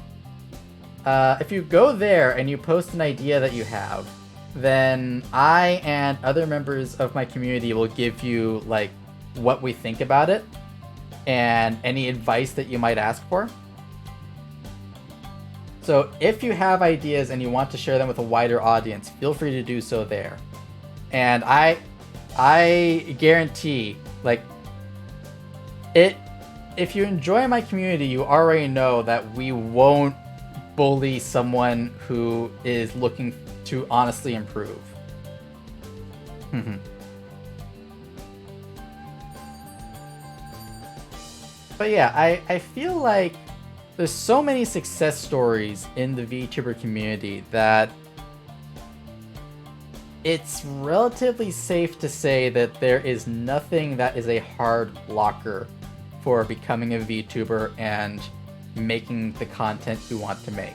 If you go there and you post an idea that you have, then I and other members of my community will give you like what we think about it and any advice that you might ask for. So if you have ideas and you want to share them with a wider audience, feel free to do so there. And I guarantee, like, if you enjoy my community, you already know that we won't bully someone who is looking to honestly improve. But yeah, I feel like there's so many success stories in the VTuber community that it's relatively safe to say that there is nothing that is a hard blocker for becoming a VTuber and making the content you want to make.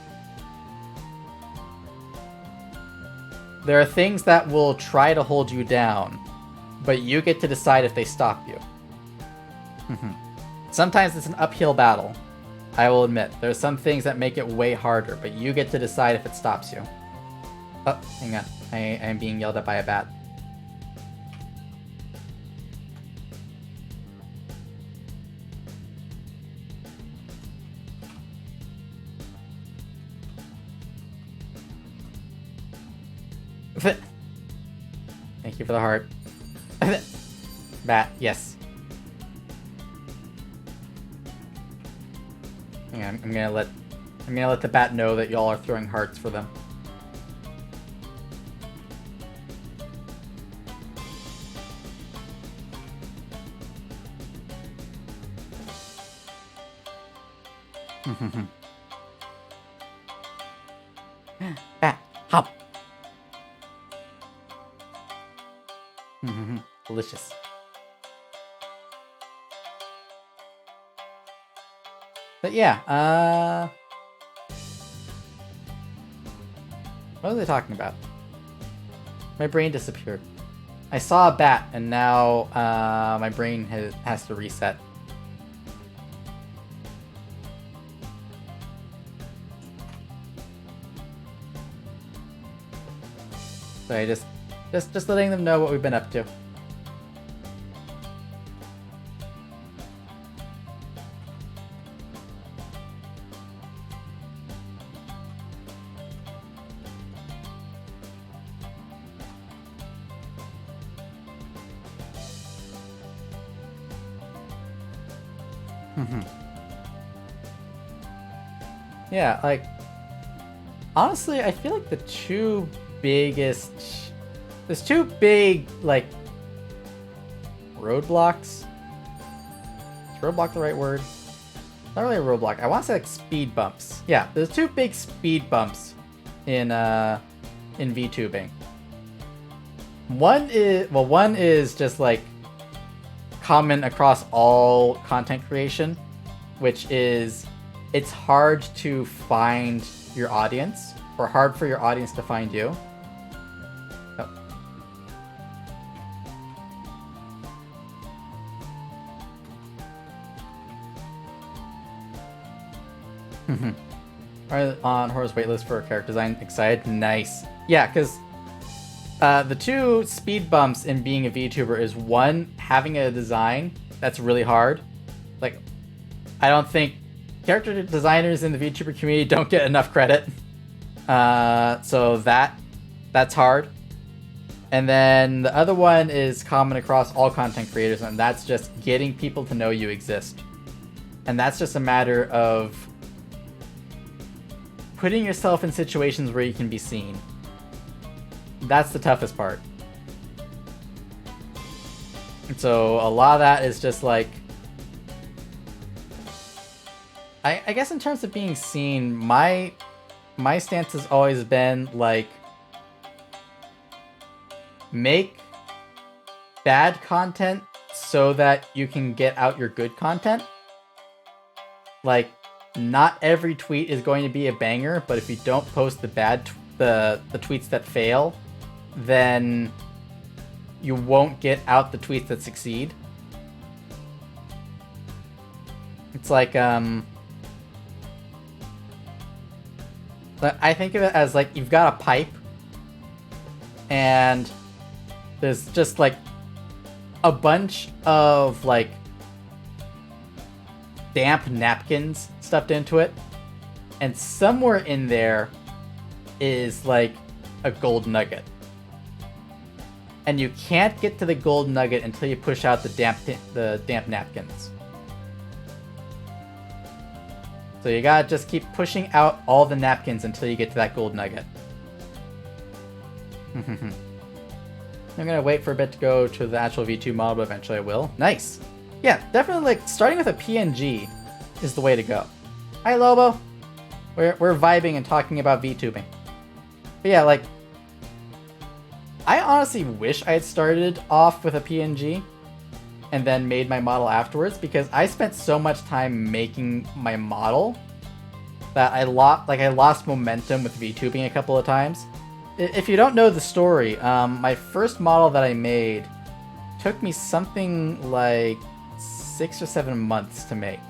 There are things that will try to hold you down, but you get to decide if they stop you. Sometimes it's an uphill battle. I will admit, there are some things that make it way harder, but you get to decide if it stops you. Oh, hang on. I am being yelled at by a bat. Thank you for the heart. Bat, yes. Hang on, I'm gonna let the bat know that y'all are throwing hearts for them. Bat, hop. Delicious. But yeah, what was I talking about? My brain disappeared. I saw a bat, and now my brain has to reset. So I just letting them know what we've been up to. Yeah, like, honestly, I feel like there's two big, like, roadblocks. Is roadblock the right word? Not really a roadblock. I want to say, like, speed bumps. Yeah, there's two big speed bumps in VTubing. One is just, like, common across all content creation, which is it's hard to find your audience, or hard for your audience to find you. Oh. On Horror's waitlist for character design. Excited? Nice. Yeah, because the two speed bumps in being a VTuber is one, having a design that's really hard. Like, I don't think character designers in the VTuber community don't get enough credit. So that's hard. And then the other one is common across all content creators, and that's just getting people to know you exist. And that's just a matter of putting yourself in situations where you can be seen. That's the toughest part. And so a lot of that is just like, I guess in terms of being seen, my stance has always been like, make bad content so that you can get out your good content. Like, not every tweet is going to be a banger, but if you don't post the bad the tweets that fail, then you won't get out the tweets that succeed. It's like, I think of it as like you've got a pipe and there's just like a bunch of like damp napkins stuffed into it, and somewhere in there is like a gold nugget. And you can't get to the gold nugget until you push out the damp napkins. So you gotta just keep pushing out all the napkins until you get to that gold nugget. I'm gonna wait for a bit to go to the actual V2 model, but eventually I will. Nice! Yeah, definitely like starting with a PNG is the way to go. Hi Lobo! We're vibing and talking about VTubing. But yeah, like, I honestly wish I had started off with a PNG and then made my model afterwards, because I spent so much time making my model that I lost momentum with VTubing a couple of times. If you don't know the story, my first model that I made took me something like 6 or 7 months to make.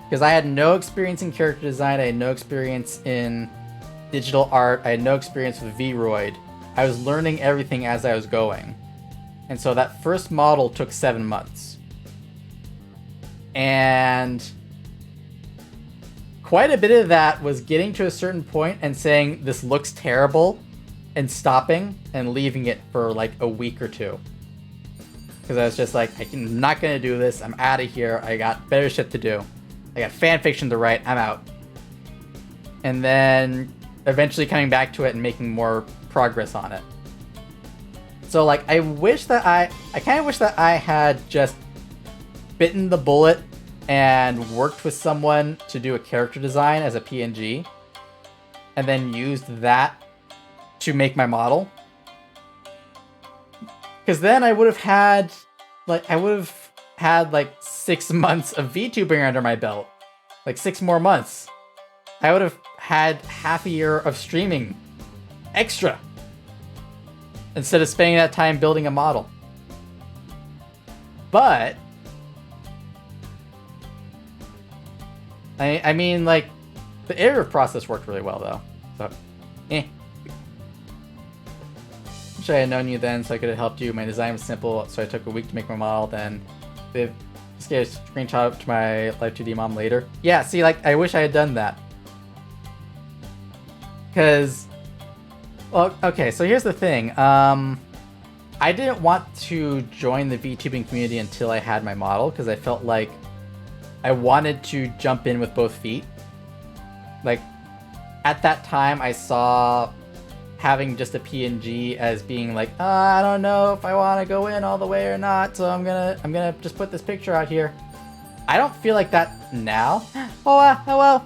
Because I had no experience in character design, I had no experience in digital art, I had no experience with VRoid. I was learning everything as I was going. And so that first model took 7 months. And quite a bit of that was getting to a certain point and saying, this looks terrible, and stopping and leaving it for like a week or two. Because I was just like, I'm not going to do this, I'm out of here, I got better shit to do. I got fan fiction to write, I'm out. And then eventually coming back to it and making more progress on it. So like, I kind of wish that I had just bitten the bullet and worked with someone to do a character design as a PNG, and then used that to make my model. Because then I would have had like 6 months of VTubing under my belt, like 6 more months. I would have had half a year of streaming extra, instead of spending that time building a model. But I mean, like, the iterative process worked really well though. So, Wish I had known you then so I could have helped you. My design was simple, so I took a week to make my model, then just get a screenshot to my Live 2D mom later. Yeah, see, like, I wish I had done that. Because, well, okay, so here's the thing. I didn't want to join the VTubing community until I had my model, because I felt like I wanted to jump in with both feet. Like, at that time, I saw having just a PNG as being like, I don't know if I want to go in all the way or not, so I'm gonna just put this picture out here. I don't feel like that now. Hello.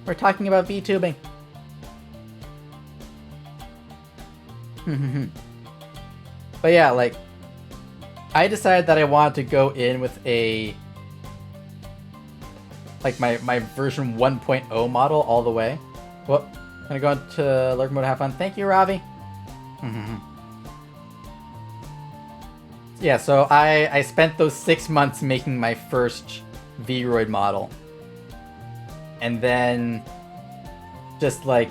We're talking about VTubing. But yeah, like, I decided that I wanted to go in with a, like, my version 1.0 model all the way. Well, I'm gonna go into lurk mode to have fun. Thank you, Ravi. Yeah, so I spent those 6 months making my first VRoid model. And then just like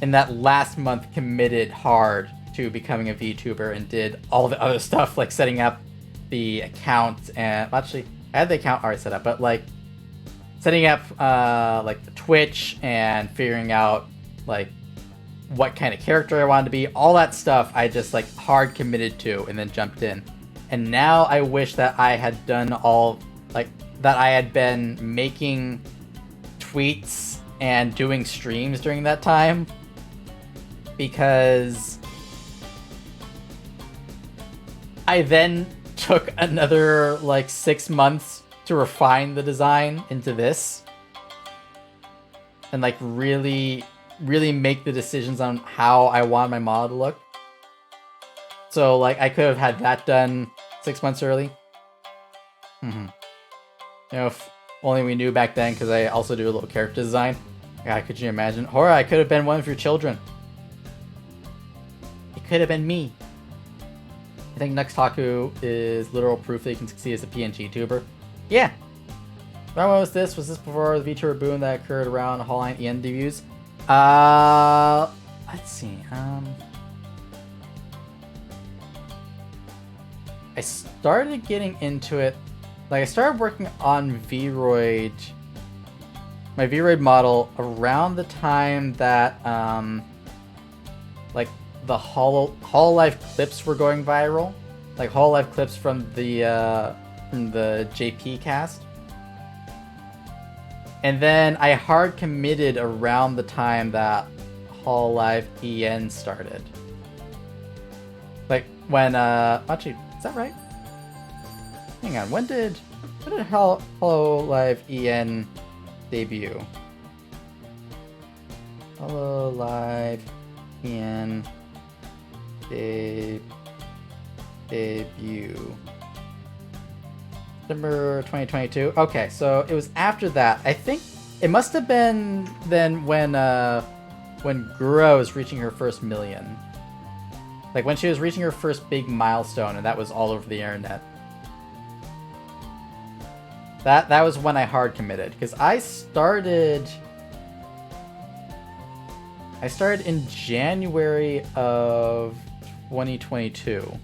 in that last month committed hard to becoming a VTuber and did all the other stuff like setting up the account, and actually I had the account already set up, but like setting up like the Twitch and figuring out like what kind of character I wanted to be, all that stuff I just like hard committed to and then jumped in. And now I wish that I had done all, like, that I had been making tweets and doing streams during that time, because I then took another like 6 months to refine the design into this and like really make the decisions on how I want my model to look. So like I could have had that done 6 months early. You know, Only we knew back then because I also do a little character design. God, could you imagine? Hora, I could have been one of your children. It could have been me. I think Nuxtaku is literal proof that you can succeed as a PNG tuber. Yeah. When was this? Was this before the VTuber boom that occurred around Hotline EN debuts? Let's see. I started getting into it. Like, I started working on Vroid, my Vroid model, around the time that, like, the Hololive clips were going viral. Like, Hololive clips from the JP cast. And then I hard committed around the time that Hololive EN started. Like, when, actually, is that right? Hang on, when did Hololive EN debut? Hololive EN debut. December 2022. Okay, so it was after that. I think it must have been then when Gura was reaching her first million. Like when she was reaching her first big milestone, and that was all over the internet. That was when I hard committed, because I started in January of 2022.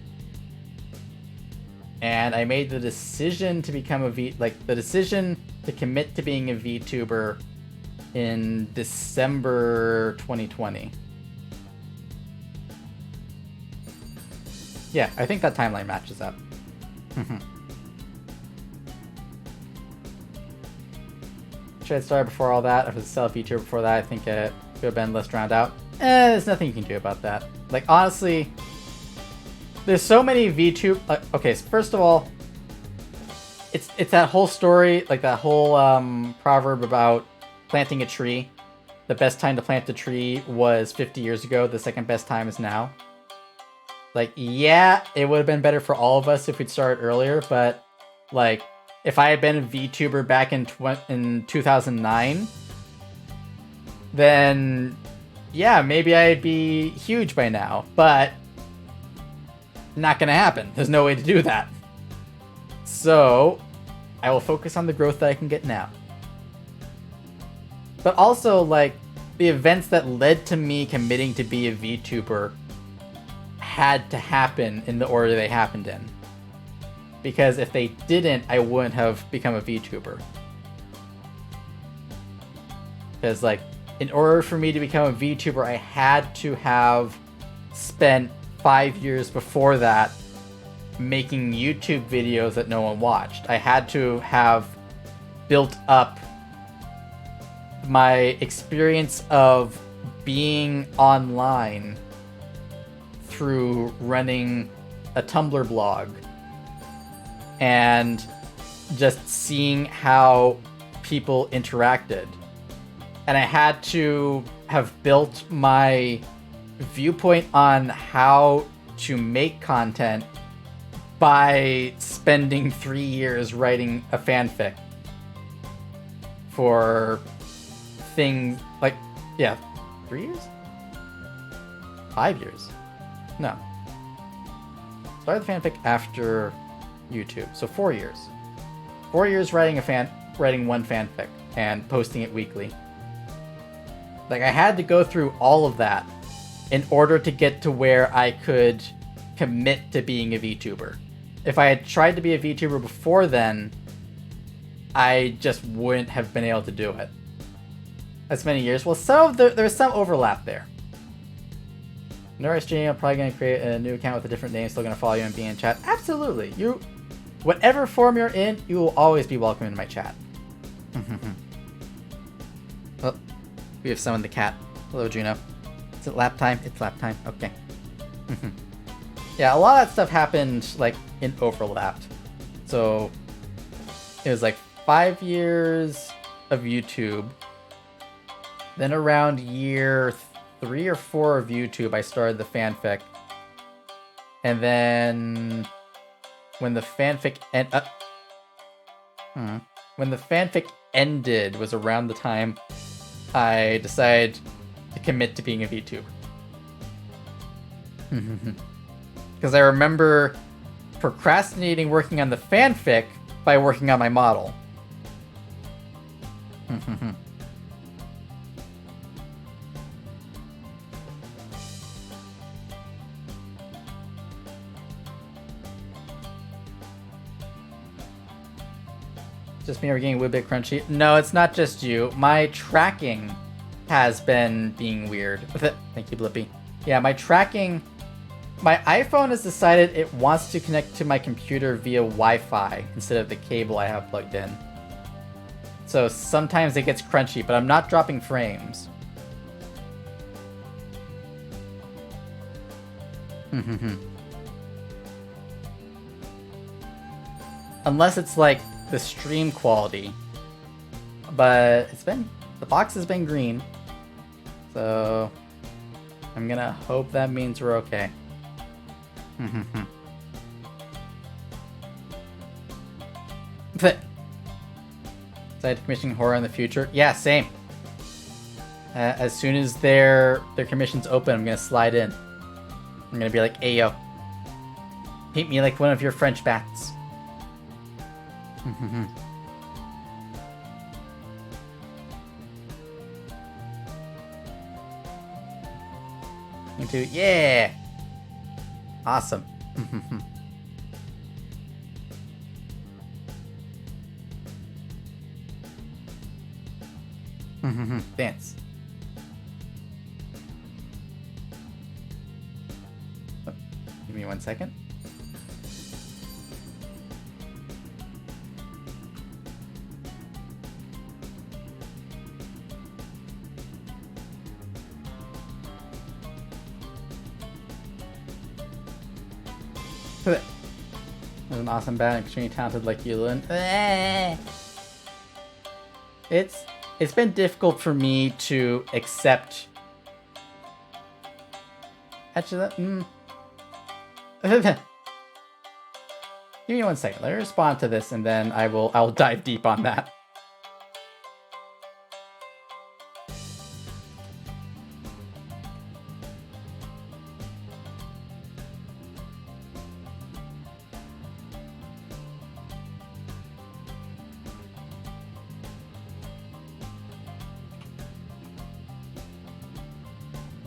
And I made the decision to become the decision to commit to being a VTuber in December 2020. Yeah, I think that timeline matches up. Should I start before all that? If it's a VTuber before that, I think it could have been less drowned out. There's nothing you can do about that. Like, honestly, there's so many VTuber. Okay, so first of all, it's that whole story, like that whole proverb about planting a tree. The best time to plant a tree was 50 years ago. The second best time is now. Like, yeah, it would have been better for all of us if we'd started earlier, but like, if I had been a VTuber back in 2009, then yeah, maybe I'd be huge by now, but not gonna happen. There's no way to do that. So I will focus on the growth that I can get now. But also, like, the events that led to me committing to be a VTuber had to happen in the order they happened in. Because if they didn't, I wouldn't have become a VTuber. Because, like, in order for me to become a VTuber, I had to have spent 5 years before that making YouTube videos that no one watched. I had to have built up my experience of being online through running a Tumblr blog and just seeing how people interacted. And I had to have built my viewpoint on how to make content by spending 3 years writing a fanfic for things like, yeah, 3 years? 5 years? No. Started the fanfic after YouTube, so 4 years. 4 years writing one fanfic and posting it weekly. Like, I had to go through all of that in order to get to where I could commit to being a VTuber. If I had tried to be a VTuber before then, I just wouldn't have been able to do it. As many years. Well, there's some overlap there. NourishG, I'm probably going to create a new account with a different name, still going to follow you and be in chat. Absolutely. Whatever form you're in, you will always be welcome in my chat. Oh, we have summoned the cat. Hello, Juno. Is it lap time? It's lap time. Okay. Yeah, a lot of that stuff happened, like, in overlap. So, it was like 5 years of YouTube. Then around year 3 or 4 of YouTube, I started the fanfic. And then when the fanfic when the fanfic ended was around the time I decided to commit to being a VTuber. Because I remember procrastinating working on the fanfic by working on my model. Just me, we're getting a little bit crunchy. No, it's not just you. My tracking has been being weird. Thank you, Blippi. Yeah, my tracking... My iPhone has decided it wants to connect to my computer via Wi-Fi instead of the cable I have plugged in. So sometimes it gets crunchy, but I'm not dropping frames. Unless it's like the stream quality. But the box has been green. So I'm gonna hope that means we're okay. Decided commissioning horror in the future? Yeah, same. As soon as their commission's open, I'm gonna slide in. I'm gonna be like, "Hey yo, paint me like one of your French bats." Into yeah, awesome. Dance. Oh, give me 1 second. There's an awesome bat, extremely talented like you, Lilin. It's been difficult for me to accept. Actually, give me 1 second. Let me respond to this, and then I'll dive deep on that.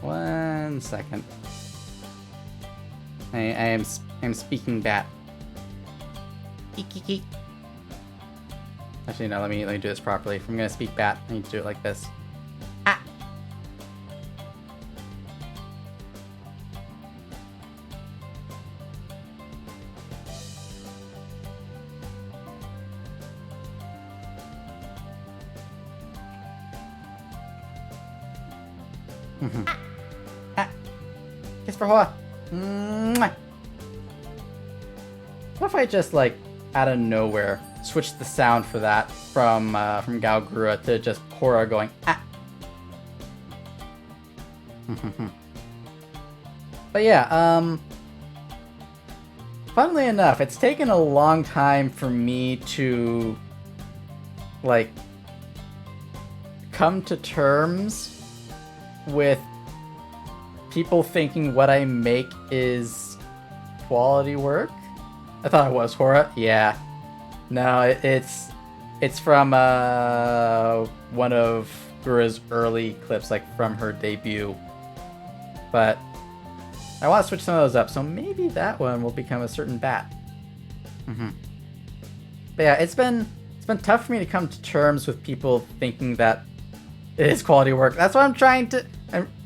One second. I am speaking bat. Actually, no. Let me do this properly. If I'm gonna speak bat, I need to do it like this. Ah. Kiss for Hoa. Mwah. What if I just, like, out of nowhere, switched the sound for that from Galgrua to just Hora going, ah. But yeah, funnily enough, it's taken a long time for me to, like, come to terms with people thinking what I make is quality work. I thought it was Hora. Yeah. No, it's from one of Gura's early clips, like from her debut. But I want to switch some of those up, so maybe that one will become a certain bat. But yeah, it's been tough for me to come to terms with people thinking that it is quality work. That's what I'm trying to.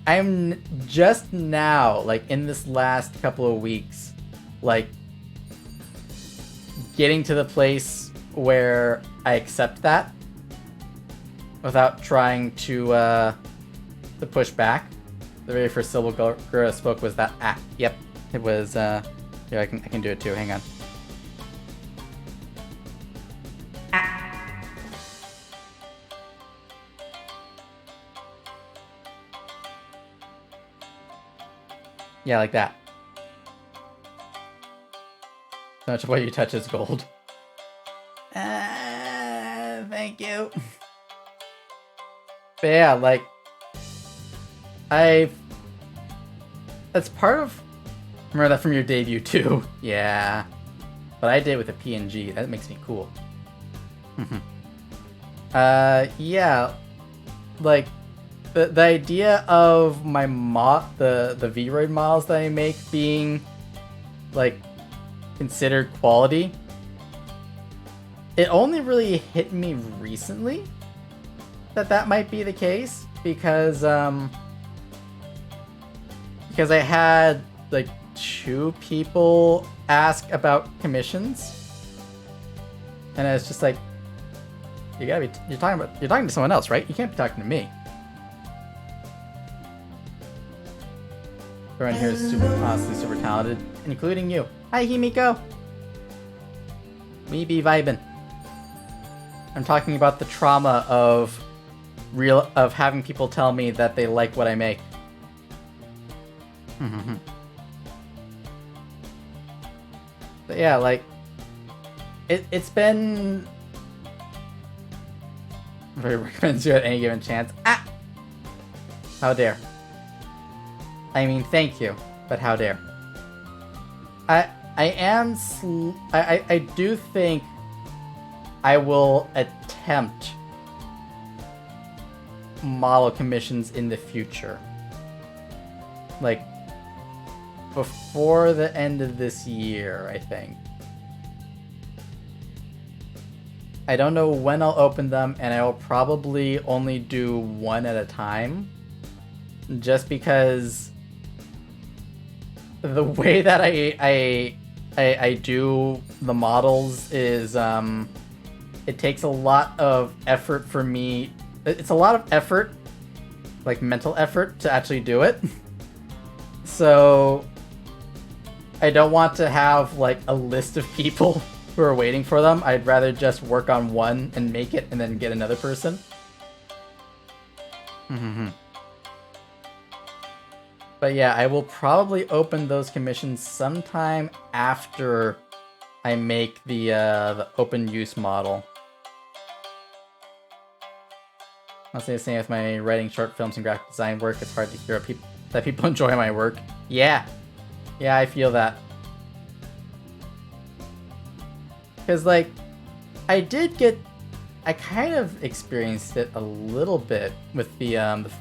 I'm just now, like in this last couple of weeks, like getting to the place where I accept that without trying to push back. The very first syllable Gura spoke was that ah. Yep, it was. Here, I can do it too. Hang on. Yeah, like that. So much of what you touch is gold. Thank you. But yeah, like, that's part of... Remember that from your debut too? Yeah. But I did with a PNG. That makes me cool. Yeah. Like, the idea of my the Vroid models that I make being, like, considered quality, it only really hit me recently that might be the case, because I had, like, 2 people ask about commissions, and it's just like, you're talking to someone else, right? You can't be talking to me. Everyone here is honestly super talented, including you. Hi, Himiko. Me be vibin. I'm talking about the trauma of having people tell me that they like what I make. But yeah, like, it's been very recommends you at any given chance. Ah! How dare. I mean, thank you, but how dare. I do think I will attempt model commissions in the future. Like, before the end of this year, I think. I don't know when I'll open them, and I will probably only do one at a time. Just because the way that I do the models is, it takes a lot of effort for me. It's a lot of effort, like mental effort, to actually do it. So I don't want to have, like, a list of people who are waiting for them. I'd rather just work on one and make it and then get another person. But yeah, I will probably open those commissions sometime after I make the open use model. I'll say the same with my writing, short films, and graphic design work. It's hard to hear that people enjoy my work. Yeah, I feel that. Because, like, I kind of experienced it a little bit with the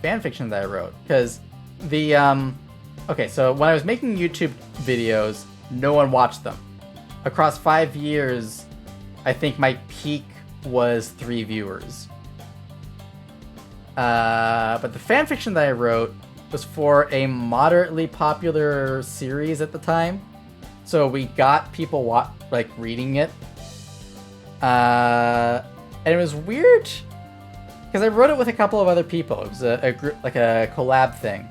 fanfiction that I wrote. Because okay, so when I was making YouTube videos, no one watched them. Across 5 years, I think my peak was 3 viewers. But the fanfiction that I wrote was for a moderately popular series at the time. So we got people reading it. And it was weird because I wrote it with a couple of other people. It was a group, like a collab thing.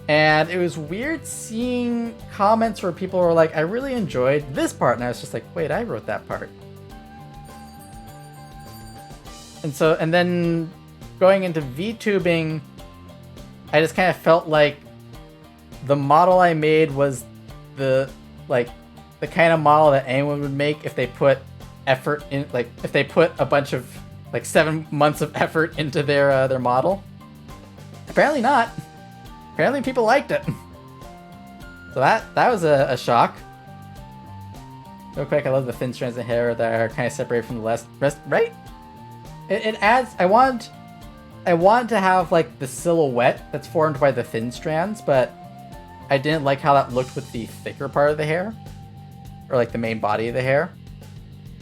And it was weird seeing comments where people were like, I really enjoyed this part. And I was just like, wait, I wrote that part. And then going into VTubing, I just kind of felt like the model I made was the kind of model that anyone would make if they put effort in, like, if they put a bunch of, like, 7 months of effort into their model. Apparently not. Apparently people liked it. So that was a shock. Real quick, I love the thin strands of hair that are kind of separated from the rest, right? It adds, I want to have, like, the silhouette that's formed by the thin strands, but I didn't like how that looked with the thicker part of the hair. Or, like, the main body of the hair.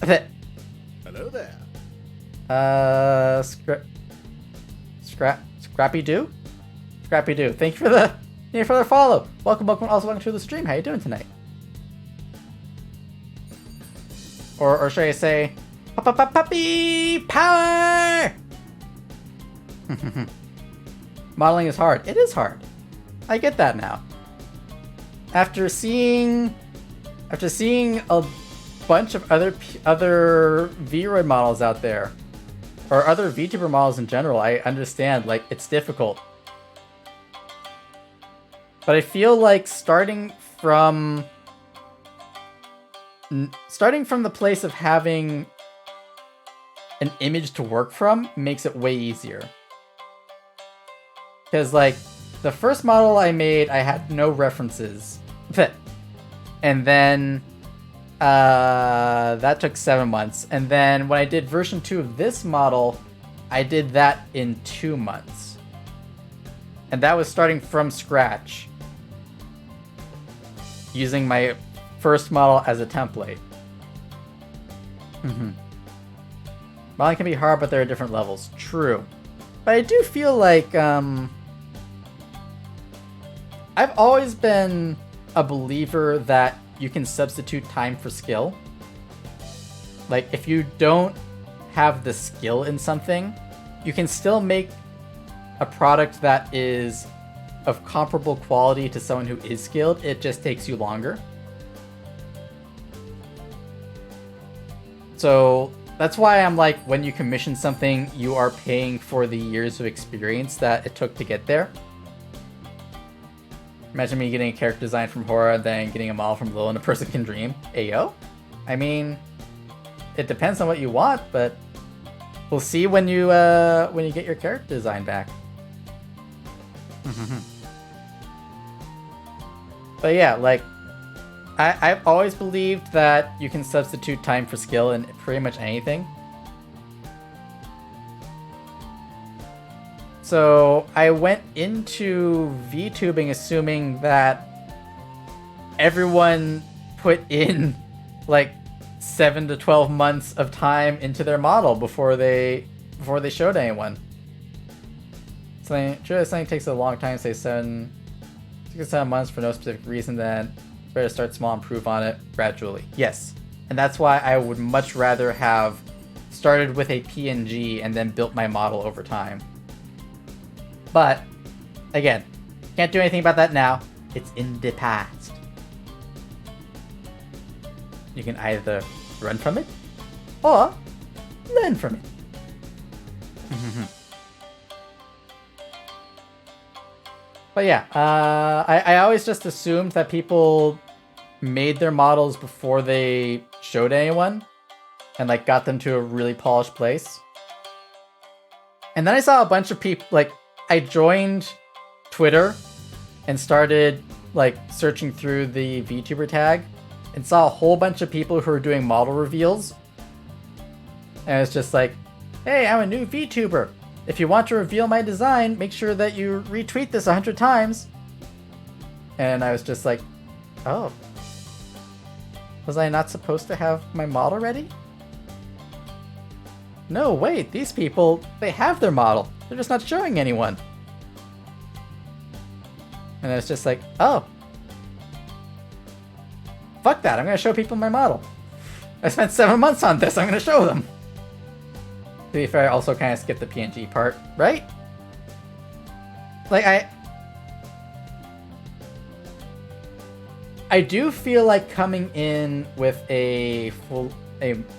Hello there. Scrappy Doo? Scrappy Doo. Thank you for the follow. Welcome, also welcome to the stream. How you doing tonight? Or should I say, puppy power? Modeling is hard. It is hard. I get that now. After seeing a bunch of other Vroid models out there, or other VTuber models in general, I understand, like, it's difficult. But I feel like starting from the place of having an image to work from makes it way easier. Because, like, the first model I made, I had no references. And then that took 7 months. And then when I did version 2 of this model, I did that in 2 months. And that was starting from scratch, using my first model as a template. Modeling can be hard, but there are different levels. True. But I do feel like I've always been a believer that you can substitute time for skill. Like, if you don't have the skill in something, you can still make a product that is of comparable quality to someone who is skilled. It just takes you longer. So that's why I'm like, when you commission something, you are paying for the years of experience that it took to get there. Imagine me getting a character design from Hora, then getting a model from Lilin. A person can dream. Ayo? I mean, it depends on what you want, but we'll see when you get your character design back. But yeah, like, I've always believed that you can substitute time for skill in pretty much anything. So I went into VTubing assuming that everyone put in like 7 to 12 months of time into their model before they showed anyone. Something takes a long time, say 7 months for no specific reason, then better start small and improve on it gradually. Yes. And that's why I would much rather have started with a PNG and then built my model over time. But, again, can't do anything about that now. It's in the past. You can either run from it, or learn from it. But yeah, I always just assumed that people made their models before they showed anyone, and like got them to a really polished place. And then I saw a bunch of people, like, I joined Twitter and started like searching through the VTuber tag and saw a whole bunch of people who were doing model reveals. And it's just like, hey, I'm a new VTuber. If you want to reveal my design, make sure that you retweet this 100 times. And I was just like, oh. Was I not supposed to have my model ready? No, wait, these people, they have their model. They're just not showing anyone. And it's just like, oh. Fuck that, I'm gonna show people my model. I spent 7 months on this, I'm gonna show them. To be fair, I also kind of skipped the PNG part, right? Like, I do feel like coming in with a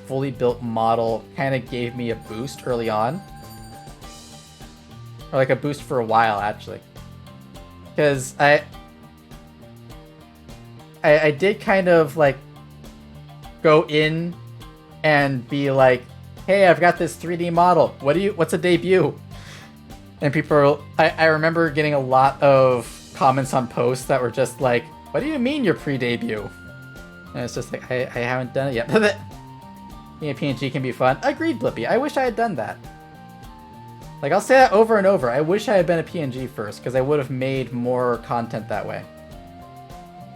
fully built model kind of gave me a boost early on. Or like a boost for a while, actually. Because I did kind of like go in and be like, hey, I've got this 3D model. What's a debut? And people, I remember getting a lot of comments on posts that were just like, what do you mean you're pre-debut? And it's just like, I haven't done it yet. Being a PNG can be fun. Agreed, Blippi. I wish I had done that. Like, I'll say that over and over. I wish I had been a PNG first, because I would have made more content that way.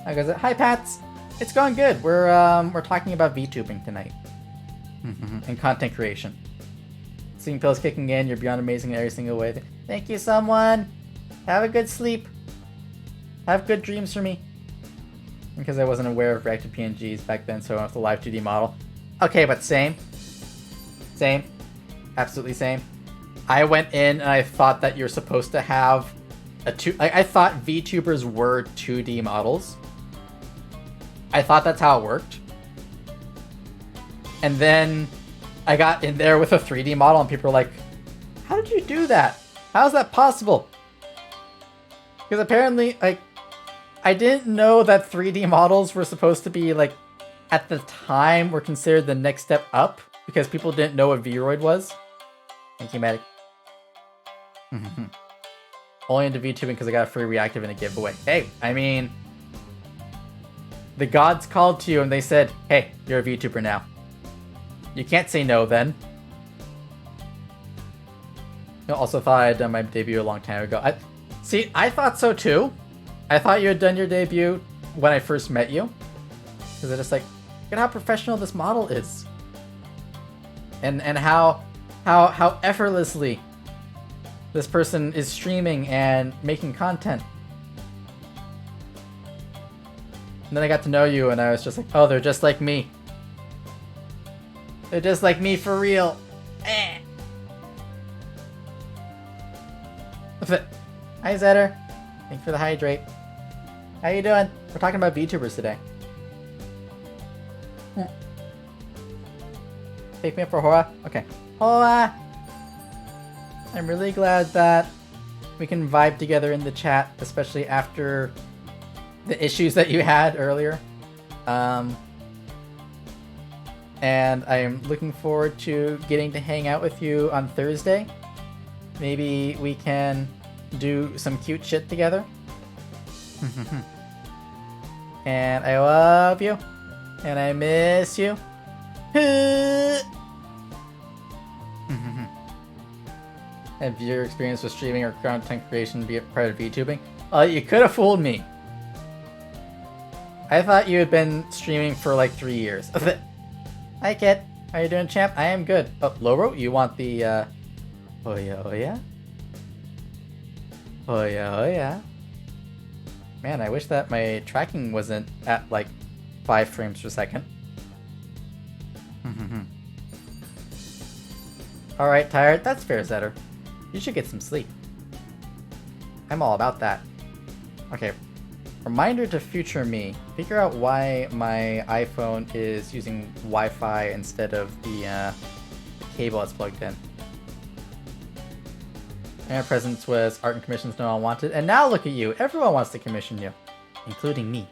I goes, hi, Pats. It's going good. We're talking about VTubing tonight. And content creation. Seeing pills kicking in, you're beyond amazing in every single way. Thank you, someone. Have a good sleep. Have good dreams for me. Because I wasn't aware of reactive PNGs back then, so I went with the live 2D model. Okay, but same. Same. Absolutely same. I went in and I thought that you're supposed to have I thought VTubers were 2D models. I thought that's how it worked. And then I got in there with a 3D model and people were like, how did you do that? How is that possible? Because apparently, like, I didn't know that 3D models were supposed to be, like, at the time were considered the next step up because people didn't know what Vroid was. Thank you, Medic. Only into VTubing because I got a free reactive in a giveaway. Hey, I mean, the gods called to you and they said, hey, you're a VTuber now. You can't say no then. I also thought I had done my debut a long time ago. I thought so too. I thought you had done your debut when I first met you. Because I'm just like, look at how professional this model is. And how effortlessly this person is streaming and making content. And then I got to know you and I was just like, oh, they're just like me. They're just like me for real. Eh. Hi, Zetter. Thanks for the hydrate. How you doing? We're talking about VTubers today. Take me up for Hora? Okay. Hora! I'm really glad that we can vibe together in the chat, especially after the issues that you had earlier. And I am looking forward to getting to hang out with you on Thursday. Maybe we can do some cute shit together. And I love you. And I miss you. Have your experience with streaming or content creation be a part of VTubing? You could have fooled me. I thought you had been streaming for like 3 years. Hi, Kit. How you doing, champ? I am good. Oh, Loro, you want the, Oh yeah, oh yeah? Oh yeah, oh yeah? Man, I wish that my tracking wasn't at like 5 frames per second. Alright, tired? That's fair, Zetter. You should get some sleep. I'm all about that. Okay. Reminder to future me. Figure out why my iPhone is using Wi-Fi instead of the cable it's plugged in. And our presence was art and commissions no one wanted. And now look at you. Everyone wants to commission you. Including me.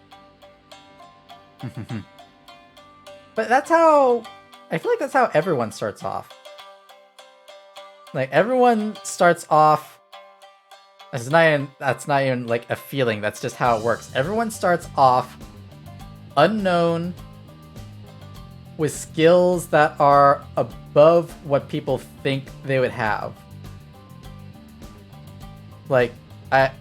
But that's how... I feel like that's how everyone starts off. Like, everyone starts off... That's not even like a feeling, that's just how it works. Everyone starts off unknown with skills that are above what people think they would have. Like, I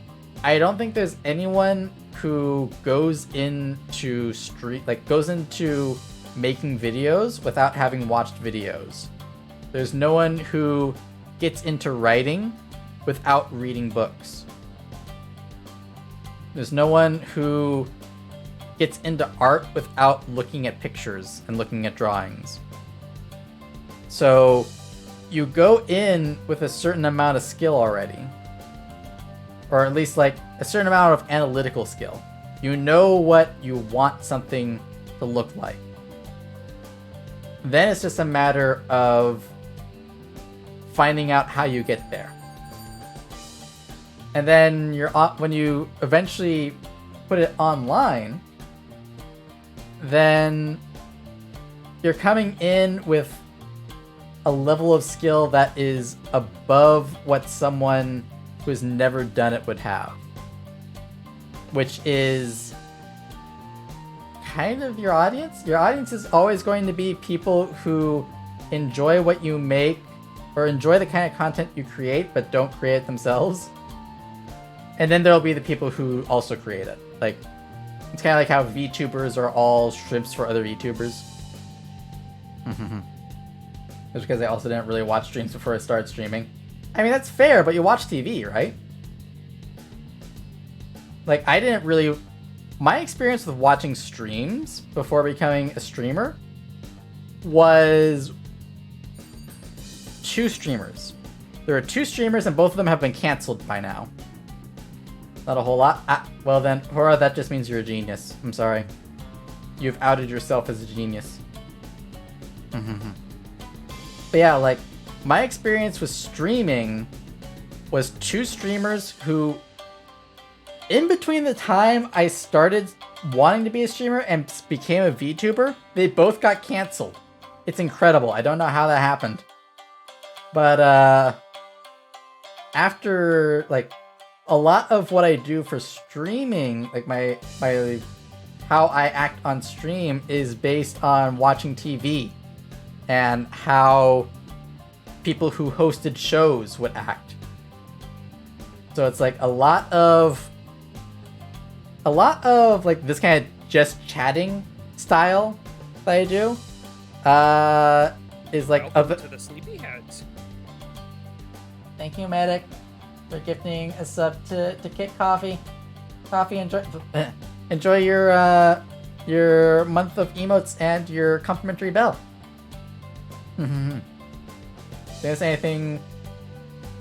don't think there's anyone who goes into making videos without having watched videos. There's no one who gets into writing without reading books. There's no one who gets into art without looking at pictures and looking at drawings. So you go in with a certain amount of skill already. Or at least like a certain amount of analytical skill. You know what you want something to look like. Then it's just a matter of finding out how you get there. And then when you eventually put it online, then you're coming in with a level of skill that is above what someone who's never done it would have. Which is kind of your audience. Your audience is always going to be people who enjoy what you make or enjoy the kind of content you create but don't create it themselves. And then there'll be the people who also create it. Like, it's kind of like how VTubers are all shrimps for other VTubers. It's because I also didn't really watch streams before I started streaming. I mean, that's fair, but you watch TV, right? Like, I didn't really... My experience with watching streams before becoming a streamer was 2 streamers. There are 2 streamers and both of them have been canceled by now. Not a whole lot. Well then, Hora, that just means you're a genius. I'm sorry. You've outed yourself as a genius. But yeah, like, my experience with streaming was 2 streamers who, in between the time I started wanting to be a streamer and became a VTuber, they both got canceled It's incredible. I don't know how that happened. But after like a lot of what I do for streaming, like my how I act on stream is based on watching TV and how people who hosted shows would act. So it's like a lot of like this kind of just chatting style that I do is like Welcome to the sleepyheads. Thank you, Medic, for gifting a sub to Kit Coffee. Enjoy your month of emotes and your complimentary bell. Did I say anything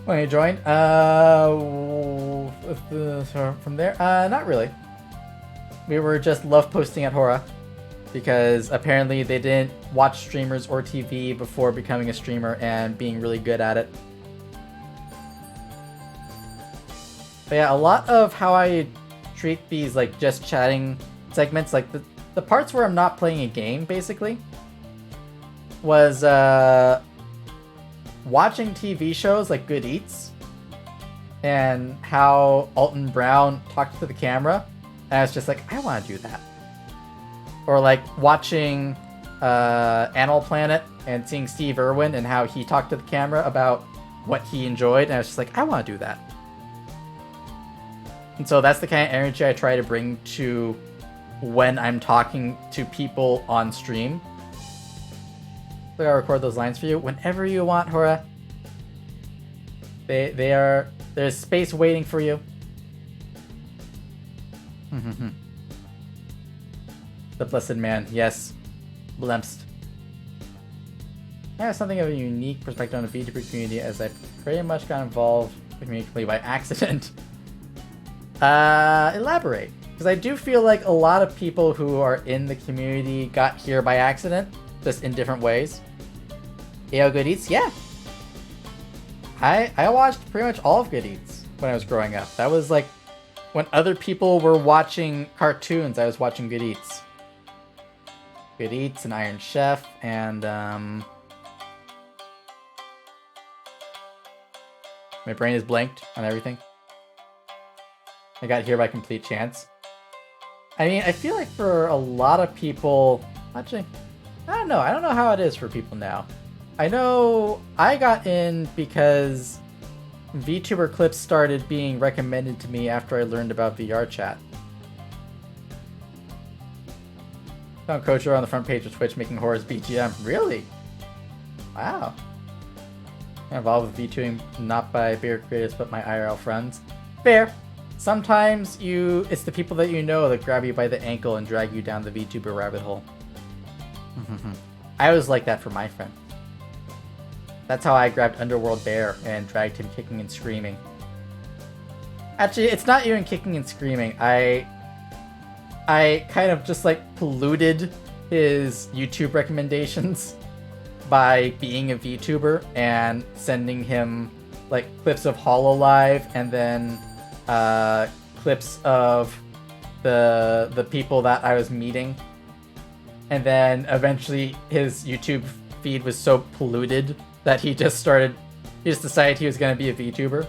when you joined? From there? Not really. We were just love posting at Hora because apparently they didn't watch streamers or TV before becoming a streamer and being really good at it. But yeah, a lot of how I treat these like just chatting segments, like the parts where I'm not playing a game basically, was watching TV shows like Good Eats and how Alton Brown talked to the camera, and I was just like, I want to do that. Or like watching Animal Planet and seeing Steve Irwin and how he talked to the camera about what he enjoyed, and I was just like, I want to do that. And so that's the kind of energy I try to bring to when I'm talking to people on stream. So I'll record those lines for you whenever you want, Hora. There's space waiting for you. The Blessed Man, yes. Blemst. I have something of a unique perspective on the VTuber community as I pretty much got involved with the community by accident. Elaborate. Because I do feel like a lot of people who are in the community got here by accident, just in different ways. AO Good Eats? Yeah. I watched pretty much all of Good Eats when I was growing up. That was like when other people were watching cartoons, I was watching Good Eats. Good Eats and Iron Chef and my brain is blanked on everything. I got here by complete chance. I mean, I feel like for a lot of people, actually, I don't know how it is for people now. I know I got in because VTuber clips started being recommended to me after I learned about VR chat. Found Kocho on the front page of Twitch making Hora's BGM. Really? Wow. I'm involved with VTubing not by bigger creators but my IRL friends. Fair. Sometimes it's the people that you know that grab you by the ankle and drag you down the VTuber rabbit hole. I was like that for my friend. That's how I grabbed Underworld Bear and dragged him kicking and screaming. Actually, it's not even kicking and screaming. I kind of just like polluted his YouTube recommendations by being a VTuber and sending him like clips of HoloLive and then clips of the people that I was meeting. And then eventually his YouTube feed was so polluted that he just decided he was going to be a VTuber.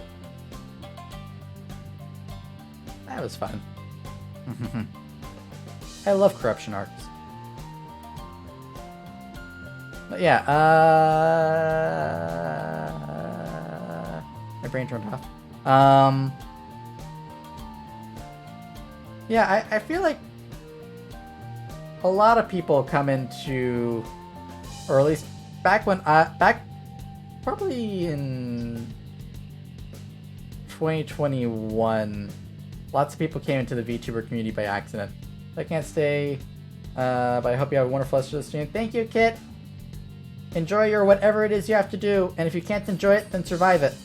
That was fun. I love corruption arcs. But yeah, my brain turned off. Yeah, I feel like a lot of people come into, or at least back probably in 2021, lots of people came into the VTuber community by accident. I can't stay, but I hope you have a wonderful rest of the stream. Thank you, Kit. Enjoy your whatever it is you have to do, and if you can't enjoy it, then survive it.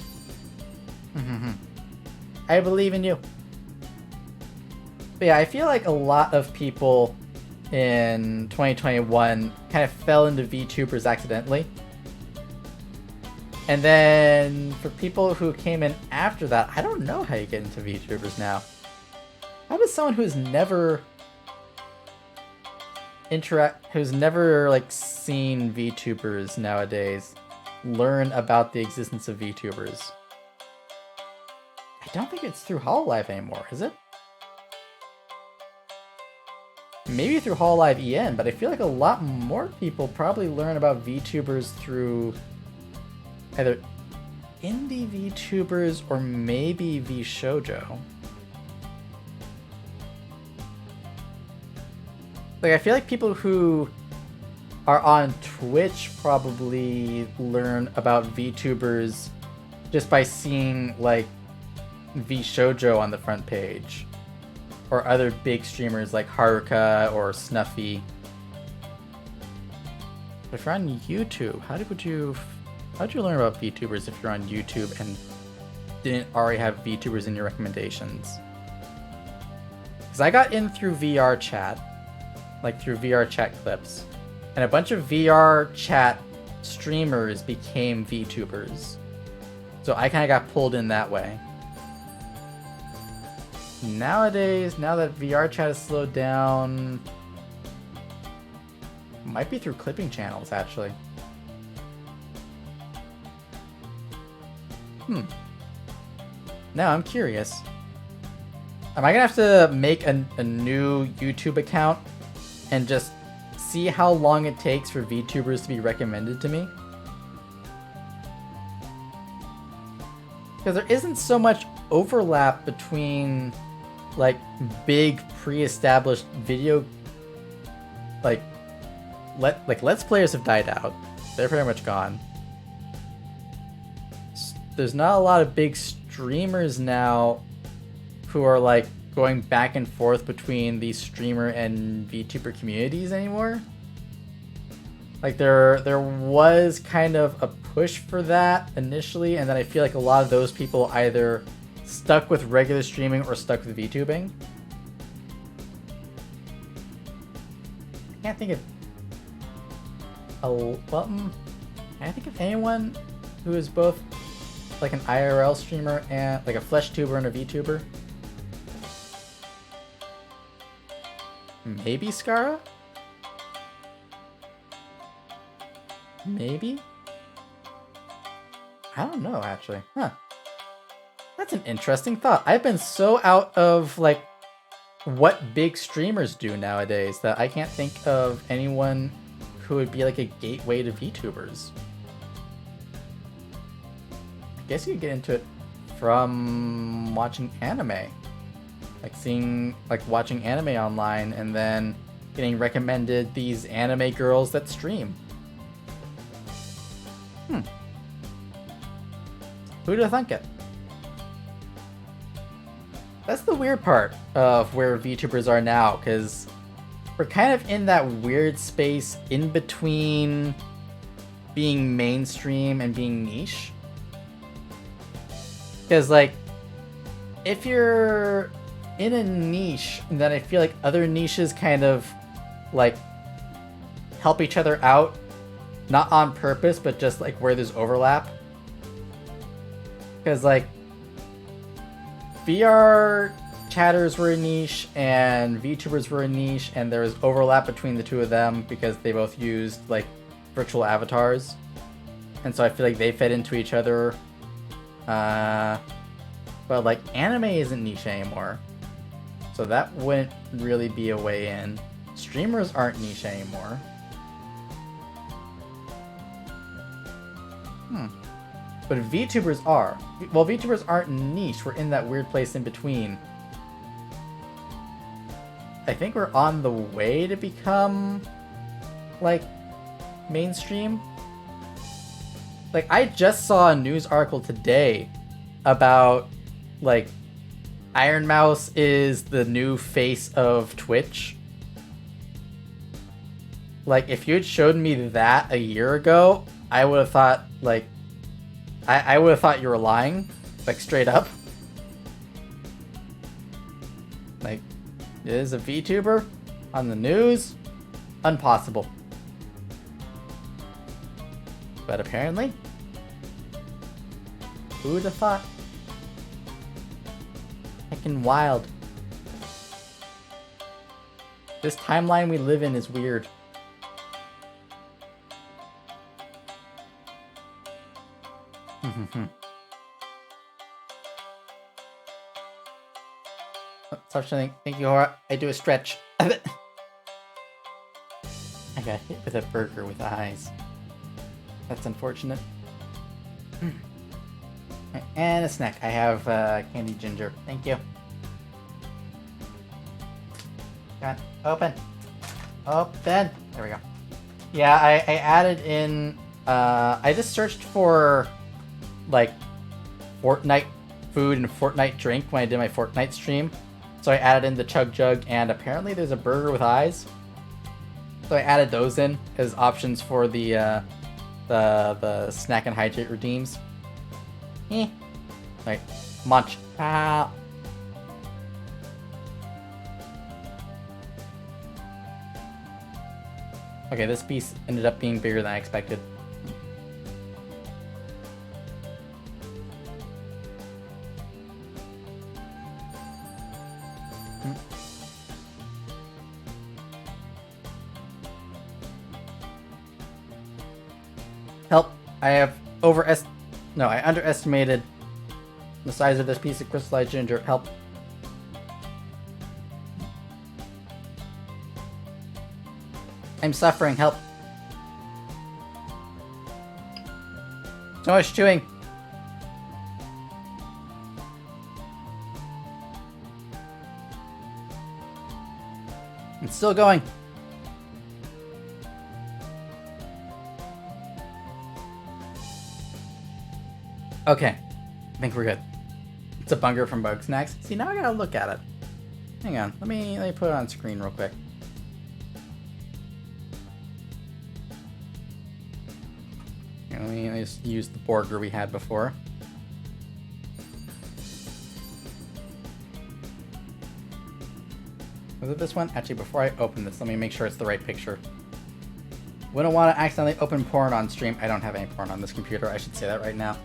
I believe in you. But yeah, I feel like a lot of people in 2021 kind of fell into VTubers accidentally. And then for people who came in after that, I don't know how you get into VTubers now. How does someone who's never who's never like seen VTubers nowadays learn about the existence of VTubers? I don't think it's through Hololive anymore, is it? Maybe through Hololive EN, but I feel like a lot more people probably learn about VTubers through either indie VTubers or maybe VShojo. Like, I feel like people who are on Twitch probably learn about VTubers just by seeing, like, VShojo on the front page. Or other big streamers like Haruka or Snuffy. But if you're on YouTube, how'd you learn about VTubers if you're on YouTube and didn't already have VTubers in your recommendations? Because I got in through VR chat, like through VR chat clips, and a bunch of VR chat streamers became VTubers. So I kind of got pulled in that way. Nowadays, now that VR chat has slowed down, might be through clipping channels, actually. Now I'm curious. Am I gonna have to make a new YouTube account and just see how long it takes for VTubers to be recommended to me? Because there isn't so much overlap between like big pre-established video let's players have died out. They're pretty much gone. There's not a lot of big streamers now who are like going back and forth between the streamer and VTuber communities anymore. Like there was kind of a push for that initially, and then I feel like a lot of those people either stuck with regular streaming or stuck with VTubing. I can't think of I think of anyone who is both like an IRL streamer and like a flesh tuber and a VTuber. Maybe Skara? Maybe? I don't know, actually. Huh. That's an interesting thought. I've been so out of, like, what big streamers do nowadays that I can't think of anyone who would be, like, a gateway to VTubers. I guess you could get into it from watching anime. Like, watching anime online and then getting recommended these anime girls that stream. Who'd have thunk it? That's the weird part of where VTubers are now, because we're kind of in that weird space in between being mainstream and being niche. Because, like, if you're in a niche, then I feel like other niches kind of, like, help each other out. Not on purpose, but just, like, where there's overlap. Because, like, VR chatters were a niche and VTubers were a niche, and there was overlap between the two of them because they both used, like, virtual avatars. And so I feel like they fed into each other. But, like, anime isn't niche anymore. So that wouldn't really be a way in. Streamers aren't niche anymore. But VTubers are. Well, VTubers aren't niche. We're in that weird place in between. I think we're on the way to become, like, mainstream. Like, I just saw a news article today about, like, Iron Mouse is the new face of Twitch. Like, if you had showed me that a year ago, I would have thought, like, I would have thought you were lying, like, straight up. Like, is a VTuber on the news? Impossible. But apparently, who would have thought? Heckin' wild. This timeline we live in is weird. Stop something. Thank you, Hora. I do a stretch. I got hit with a burger with eyes. That's unfortunate. And a snack. I have candy ginger. Thank you. Come on. Open. Open. There we go. Yeah, I added in... I just searched for, like, Fortnite food and Fortnite drink when I did my Fortnite stream. So I added in the Chug Jug, and apparently there's a burger with eyes. So I added those in as options for the snack and hydrate redeems. Right, munch. Ah. Okay, this piece ended up being bigger than I expected. Help! I underestimated the size of this piece of crystallized ginger. Help. I'm suffering. Help. So much chewing. It's still going. Okay, I think we're good. It's a bunger from Bug Snacks. See, now I gotta look at it. Hang on, let me put it on screen real quick. Here, let me just use the burger we had before. Was it this one? Actually, before I open this, let me make sure it's the right picture. Wouldn't want to accidentally open porn on stream. I don't have any porn on this computer. I should say that right now.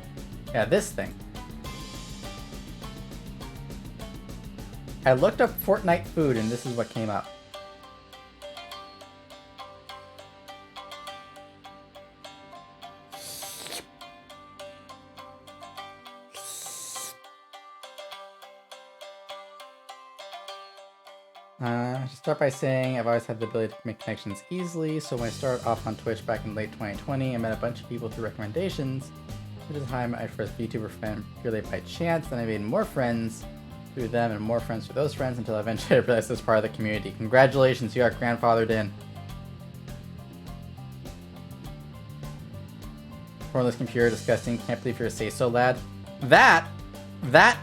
Yeah, this thing. I looked up Fortnite food and this is what came up. I should start by saying I've always had the ability to make connections easily, so when I started off on Twitch back in late 2020, I met a bunch of people through recommendations. Which is how I met my first VTuber friend purely by chance. Then I made more friends through them and more friends through those friends until eventually I realized I was part of the community. Congratulations, you are grandfathered in. For this computer, disgusting. Can't believe you're a say-so lad. That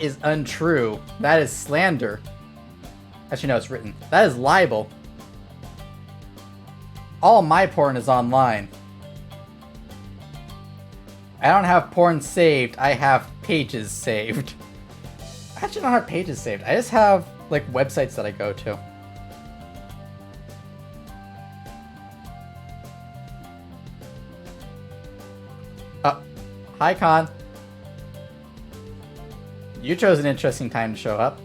is untrue. That is slander. Actually, no, it's written. That is libel. All my porn is online. I don't have porn saved, I have pages saved. I actually don't have pages saved. I just have, like, websites that I go to. Hi, Con. You chose an interesting time to show up.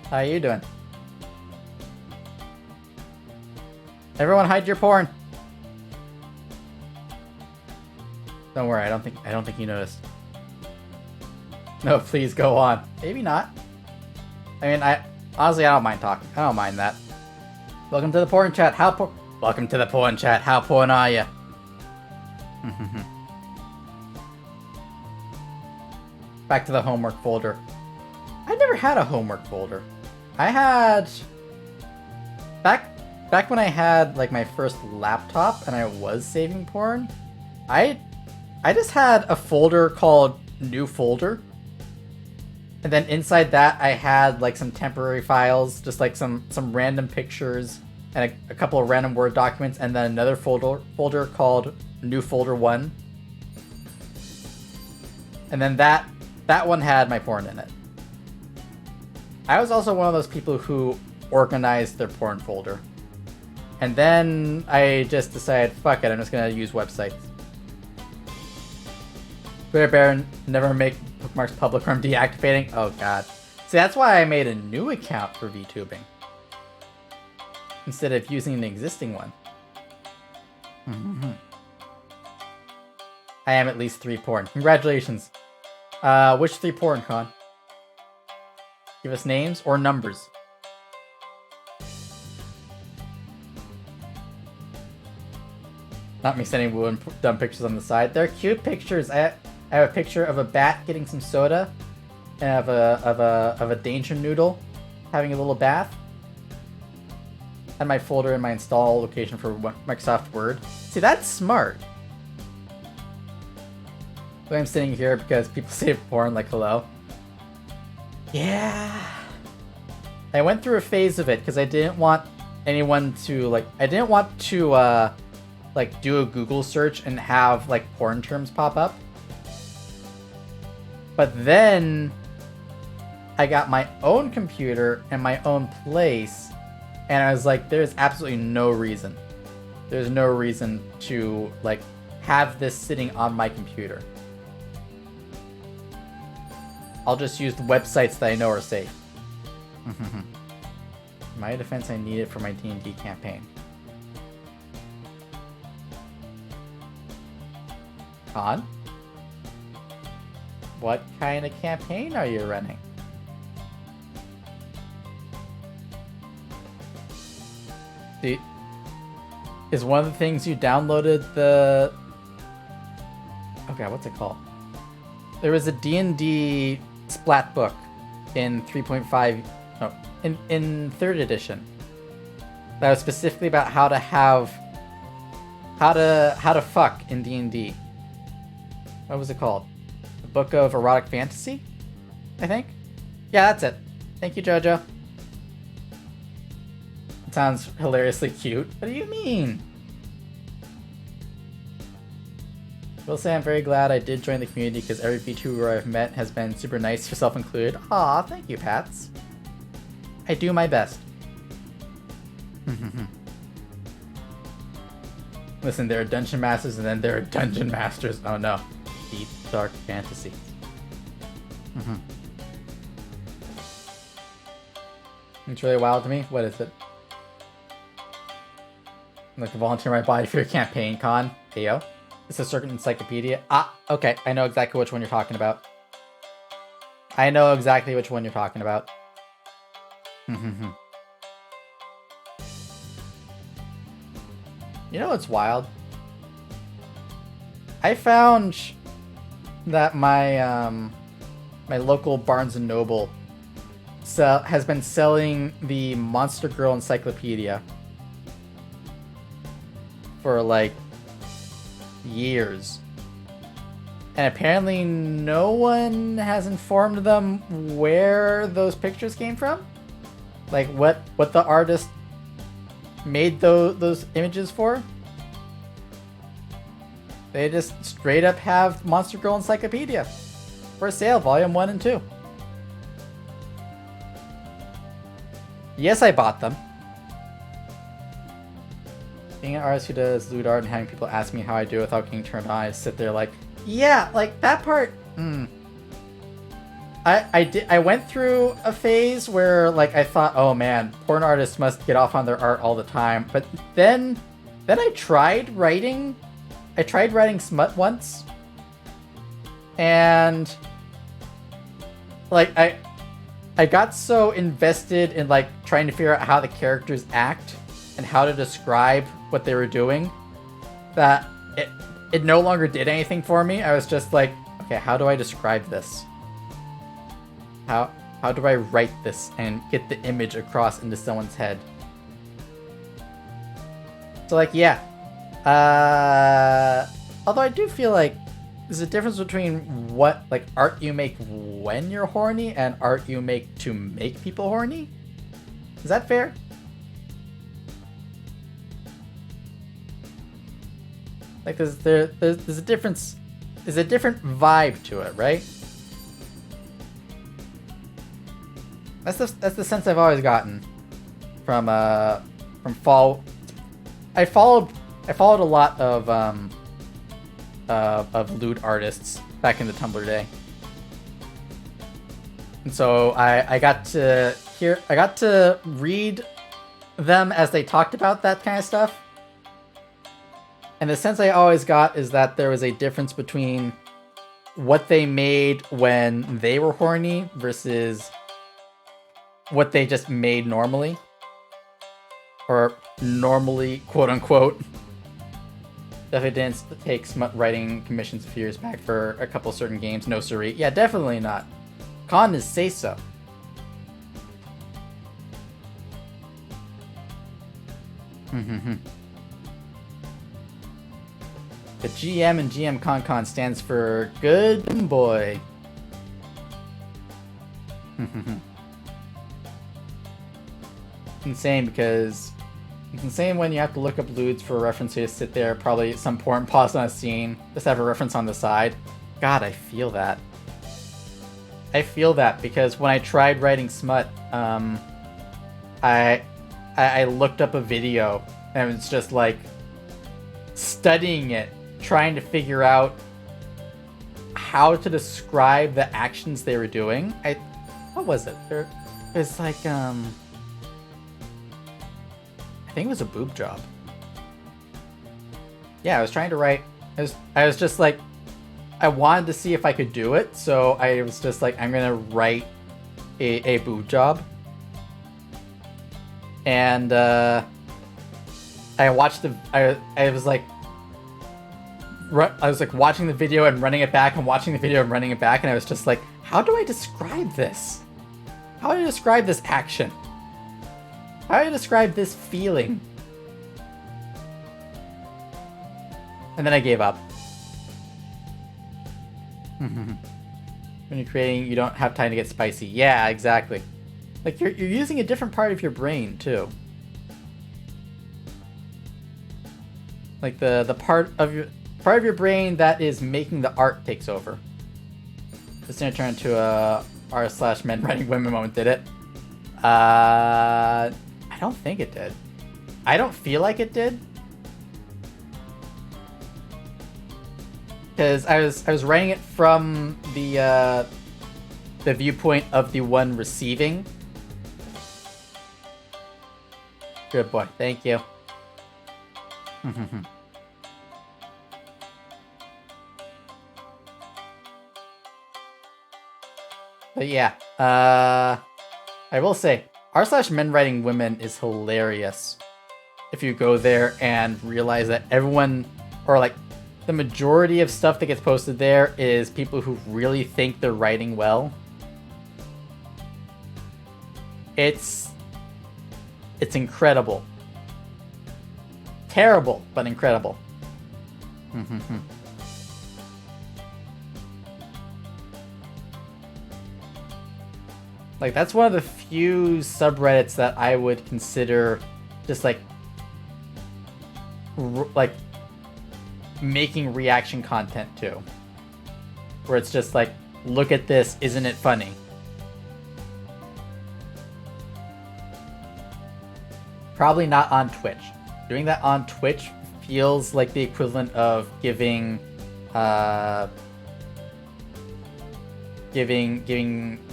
How you doing? Everyone hide your porn. Don't worry, I don't think you noticed. No, please go on. Maybe not. I mean, honestly I don't mind talking. I don't mind that. Welcome to the porn chat. Welcome to the porn chat. How porn are ya? Back to the homework folder. I never had a homework folder. I had back when I had like my first laptop and I was saving porn, I just had a folder called New Folder. And then inside that I had like some temporary files, just like some random pictures and a couple of random Word documents, and then another folder called New Folder 1. And then that one had my porn in it. I was also one of those people who organized their porn folder. And then I just decided, fuck it, I'm just gonna use websites. Bear, never make bookmarks public or I'm deactivating. Oh god. See, that's why I made a new account for VTubing instead of using the existing one. I am at least 3 porn. Congratulations. Which 3 porn, Con? Give us names or numbers. Not me sending dumb pictures on the side. They're cute pictures. I have a picture of a bat getting some soda, and of a danger noodle having a little bath. And my folder in my install location for Microsoft Word. See, that's smart. But I'm sitting here because people say porn like hello. Yeah. I went through a phase of it because I didn't want anyone to I didn't want to do a Google search and have porn terms pop up. But then I got my own computer and my own place, and I was like, there's absolutely no reason. There's no reason to have this sitting on my computer. I'll just use the websites that I know are safe. In my defense, I need it for my D&D campaign. Con? What kind of campaign are you running? Is one of the things you downloaded the... Okay, what's it called? There was a D&D splat book in 3.5... No, in 3rd edition. That was specifically about how to have... How to fuck in D&D. What was it called? The Book of Erotic Fantasy? I think? Yeah, that's it. Thank you, Jojo. It sounds hilariously cute. What do you mean? Will say I'm very glad I did join the community because every VTuber I've met has been super nice, yourself included. Aw, thank you, Pats. I do my best. Listen, there are dungeon masters and then there are dungeon masters. Oh no. Deep, dark fantasy. It's really wild to me. What is it? Like to volunteer my body for your campaign, Con. Ayo. It's a certain encyclopedia. Ah, okay. I know exactly which one you're talking about. I know exactly which one you're talking about. You know what's wild? I found that my my local Barnes & Noble has been selling the Monster Girl Encyclopedia for years. And apparently no one has informed them where those pictures came from. What the artist made those images for. They just straight up have Monster Girl Encyclopedia for sale, volume 1 and 2. Yes, I bought them. Being an artist who does lewd art and having people ask me how I do it without getting turned on, I sit there yeah, that part. I went through a phase where I thought, oh man, porn artists must get off on their art all the time. But then I tried writing. I tried writing smut once, and I got so invested in trying to figure out how the characters act and how to describe what they were doing that it no longer did anything for me. I was just okay, how do I describe this? How do I write this and get the image across into someone's head? So yeah. Although I do feel there's a difference between what art you make when you're horny and art you make to make people horny. Is that fair? There's a difference. There's a different vibe to it, right? That's the sense I've always gotten from Fall. I followed a lot of lewd artists back in the Tumblr day. And so I got to read them as they talked about that kind of stuff. And the sense I always got is that there was a difference between what they made when they were horny versus what they just made normally. Or normally, quote unquote. Definitely didn't take smut writing commissions a few years back for a couple certain games. No siree. Yeah, definitely not. Con is say so. The GM in GM Con stands for Good Boy. It's insane because it's insane when you have to look up lewds for a reference. So you sit there, probably at some point, pause on a scene, just have a reference on the side. God, I feel that. I feel that because when I tried writing smut, I looked up a video and it's just like studying it, trying to figure out how to describe the actions they were doing. What was it? It's like I think it was a boob job. Yeah, I was trying to write. I was just like, I wanted to see if I could do it, so I was just like, I'm gonna write a boob job. And I watched I was like watching the video and running it back and watching the video and running it back, and I was just like, how do I describe this? How do I describe this action? How do I describe this feeling? And then I gave up. When you're creating, you don't have time to get spicy. Yeah, exactly. Like you're using a different part of your brain too. Like the part of your brain that is making the art takes over. This didn't turn into a r/men writing women moment, did it? I don't think it did. I don't feel like it did. Because I was writing it from the viewpoint of the one receiving. Good boy, thank you. But yeah, I will say, r/men writing women is hilarious. If you go there and realize that everyone, or like the majority of stuff that gets posted there is people who really think they're writing well. It's incredible. Terrible, but incredible. Like, that's one of the few subreddits that I would consider just like making reaction content to. Where it's just like, look at this, isn't it funny? Probably not on Twitch. Doing that on Twitch feels like the equivalent of giving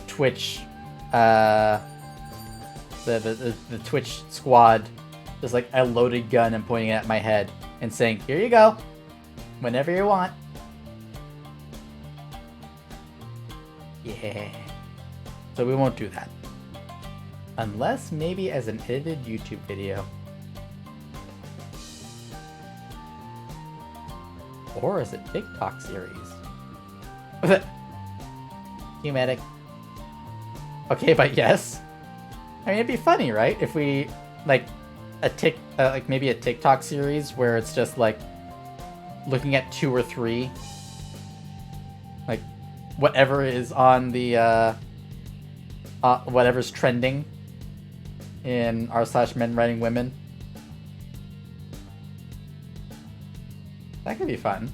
Twitch the Twitch squad just like a loaded gun and pointing it at my head and saying, here you go, whenever you want. Yeah. So we won't do that. Unless maybe as an edited YouTube video. Or as a TikTok series. Humatic. Okay, but yes. I mean, it'd be funny, right? If we, like, like maybe a TikTok series where it's just, like, looking at 2 or 3. Like, whatever is on the, whatever's trending in r/men writing women. That could be fun.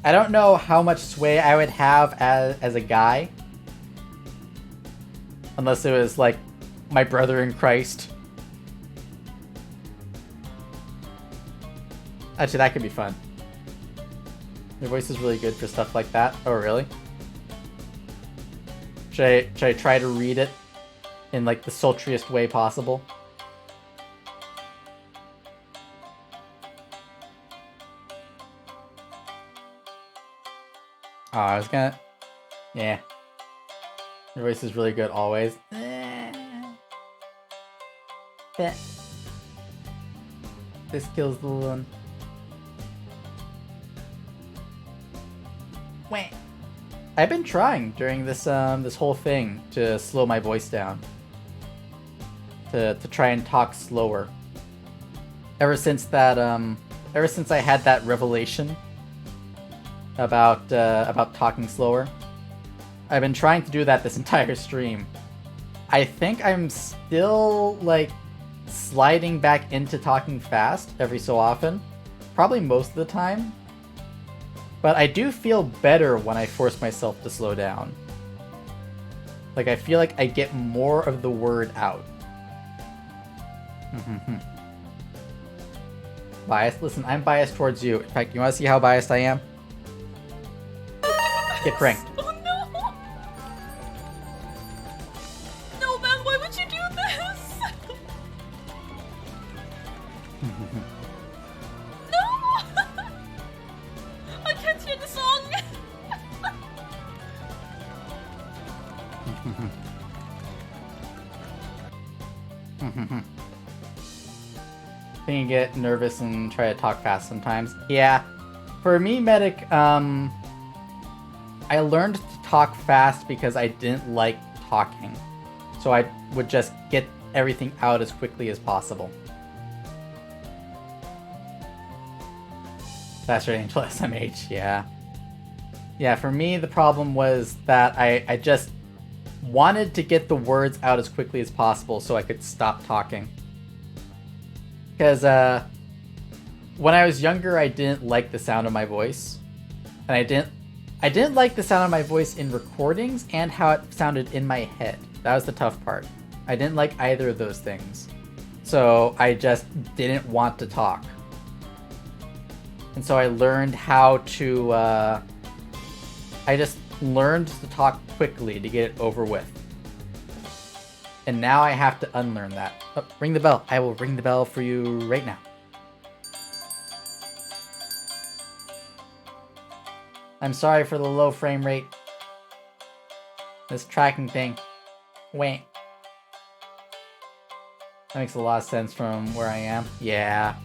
I don't know how much sway I would have as a guy. Unless it was like my brother in Christ. Actually, that could be fun. Your voice is really good for stuff like that. Oh, really? Should I try to read it in like the sultriest way possible? Oh, I was gonna... Yeah. Your voice is really good always. Bet. This kills the Lilin. Wah. I've been trying during this this whole thing to slow my voice down. To try and talk slower. Ever since I had that revelation about talking slower, I've been trying to do that this entire stream. I think I'm still like sliding back into talking fast every so often, probably most of the time. But I do feel better when I force myself to slow down. Like I feel like I get more of the word out. Biased? Listen, I'm biased towards you. In fact, you want to see how biased I am? Get pranked. Oh no! No, man, why would you do this? No! I can't hear the song! I think you get nervous and try to talk fast sometimes. Yeah. For me, Medic, I learned to talk fast because I didn't like talking. So I would just get everything out as quickly as possible. Faster Angel SMH, yeah. Yeah, for me, the problem was that I just wanted to get the words out as quickly as possible so I could stop talking. Because when I was younger, I didn't like the sound of my voice. And I didn't like the sound of my voice in recordings and how it sounded in my head. That was the tough part. I didn't like either of those things. So I just didn't want to talk. And so I learned how to... I just learned to talk quickly to get it over with. And now I have to unlearn that. Oh, ring the bell. I will ring the bell for you right now. I'm sorry for the low frame rate. This tracking thing. Wait. That makes a lot of sense from where I am. Yeah.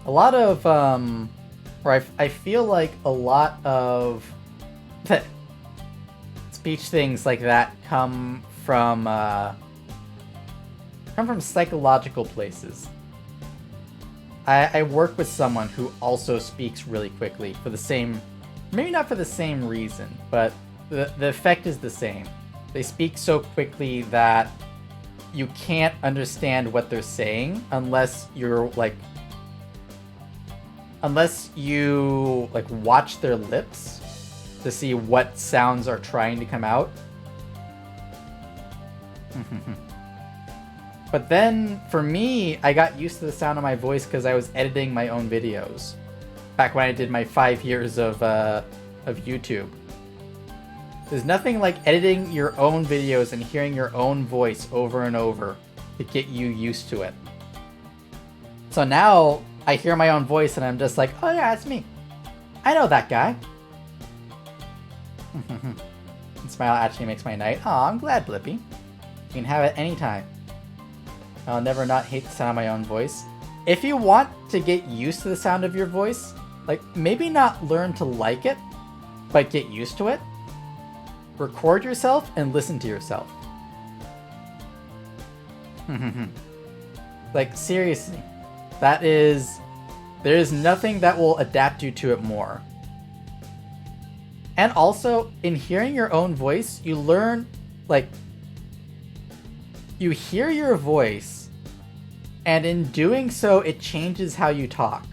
A lot of, or I feel like a lot of speech things like that come from psychological places. I work with someone who also speaks really quickly for the same, maybe not for the same reason, but the effect is the same. They speak so quickly that you can't understand what they're saying unless you watch their lips to see what sounds are trying to come out. But then, for me, I got used to the sound of my voice because I was editing my own videos. Back when I did my 5 years of YouTube. There's nothing like editing your own videos and hearing your own voice over and over to get you used to it. So now, I hear my own voice and I'm just like, oh yeah, it's me. I know that guy. And smile actually makes my night. Aw, I'm glad, Blippi. You can have it anytime. I'll never not hate the sound of my own voice. If you want to get used to the sound of your voice, like maybe not learn to like it, but get used to it, record yourself and listen to yourself. Like seriously, there is nothing that will adapt you to it more. And also, in hearing your own voice, you learn, like, you hear your voice, and in doing so, it changes how you talk.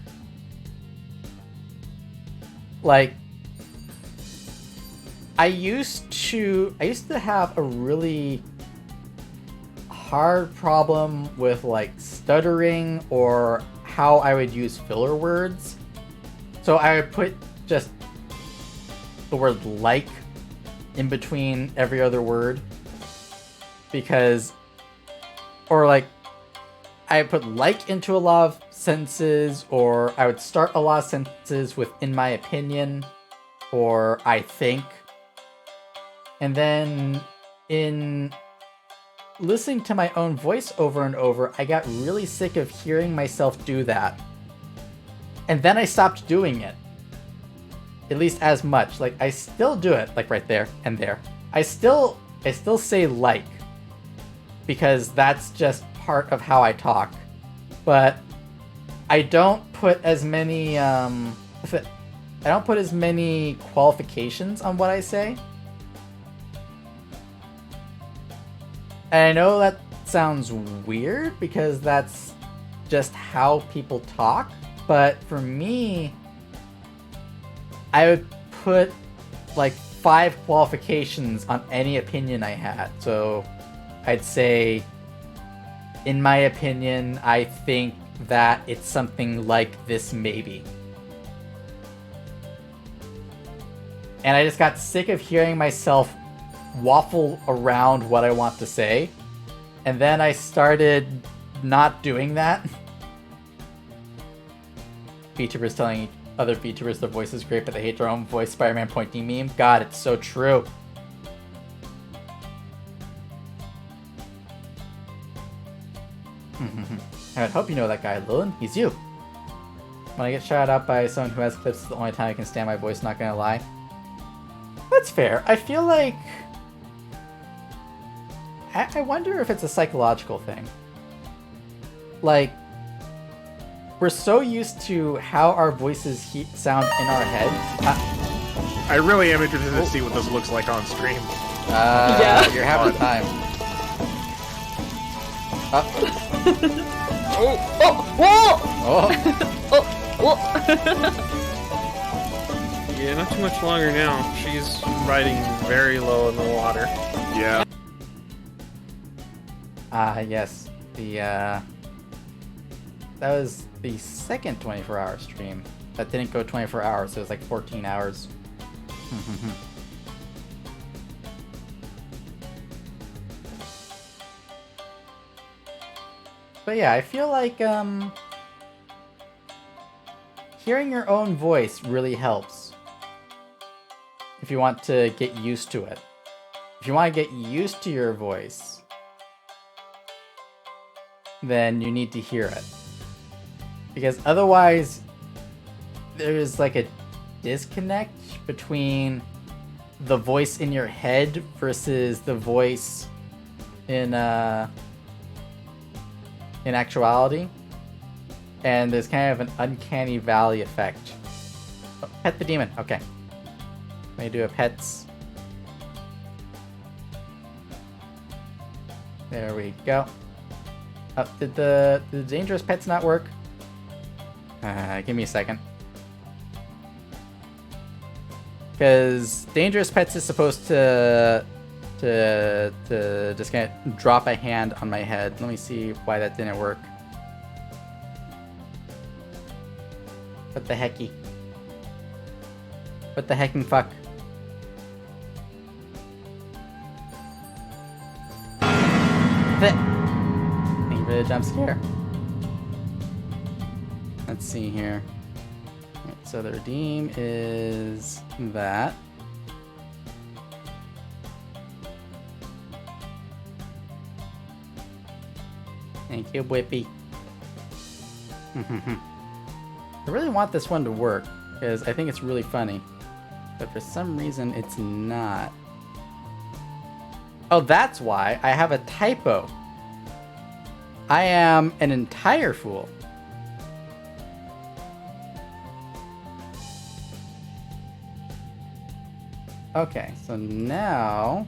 Like, I used to have a really hard problem with, like, stuttering or how I would use filler words. So I would put just the word like in between every other word. Because, or like, I put like into a lot of sentences, or I would start a lot of sentences with in my opinion, or I think. And then in listening to my own voice over and over, I got really sick of hearing myself do that. And then I stopped doing it. At least as much. Like, I still do it, like right there and there. I still say like, because that's just part of how I talk. But I don't put as many qualifications on what I say. And I know that sounds weird because that's just how people talk, but for me, I would put like 5 qualifications on any opinion I had. So I'd say, in my opinion, I think that it's something like this maybe. And I just got sick of hearing myself waffle around what I want to say. And then I started not doing that. VTubers telling other VTubers their voice is great, but they hate their own voice. Spider-Man pointing meme. God, it's so true. I would hope you know that guy, Lilin. He's you. When I get shouted out by someone who has clips, it's the only time I can stand my voice, not gonna lie. That's fair. I feel like... I wonder if it's a psychological thing. Like, we're so used to how our voices sound in our heads. I really am interested to see what this looks like on stream. Yeah. You're having time. Oh! Whoa! Oh! Yeah, not too much longer now. She's riding very low in the water. Yeah. Yes. That was the second 24-hour stream. That didn't go 24 hours, it was like 14 hours. But yeah, I feel like, hearing your own voice really helps. If you want to get used to it. If you want to get used to your voice, then you need to hear it. Because otherwise, there's like a disconnect between the voice in your head versus the voice in actuality. And there's kind of an uncanny valley effect. Oh, pet the demon. Okay. Let me do a pets. There we go. Oh, did the dangerous pets not work? Give me a second. Because dangerous pets is supposed to just kind of drop a hand on my head. Let me see why that didn't work. What the hecky? What the hecking fuck? Thank you for the jump scare. Let's see here. Right, so the redeem is that. Thank you, Whippy. I really want this one to work, because I think it's really funny. But for some reason, it's not. Oh, that's why I have a typo. I am an entire fool. Okay, so now...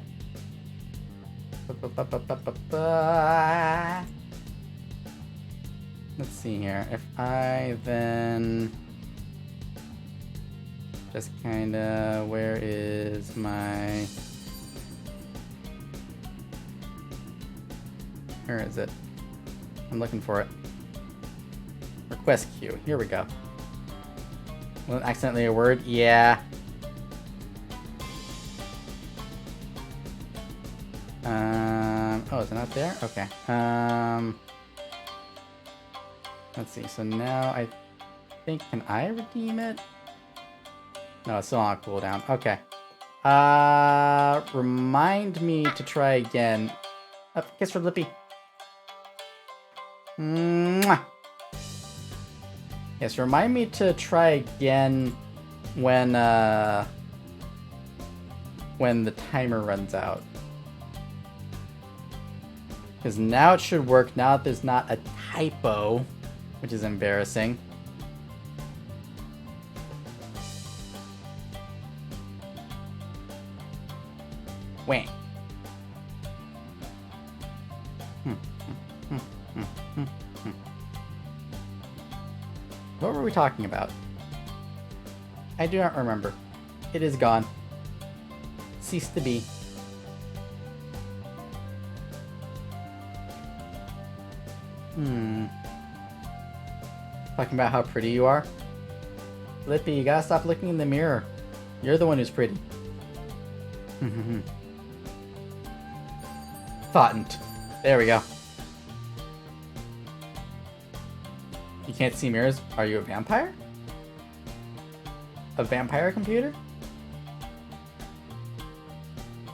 Let's see here. If I then... Just kinda... Where is my... Where is it? I'm looking for it. Request queue. Here we go. Well, accidentally a word? Yeah. Oh, is it not there? Okay. Let's see. So now I think, can I redeem it? No, it's still on cooldown. Okay. Remind me to try again. Oh, kiss for Lippy. Mwah! Yes, remind me to try again when the timer runs out. Because now it should work, now that there's not a typo, which is embarrassing. Wah. What were we talking about? I do not remember. It is gone. Ceased to be. Talking about how pretty you are? Lippy, you gotta stop looking in the mirror. You're the one who's pretty. Thoughtn't. There we go. You can't see mirrors? Are you a vampire? A vampire computer?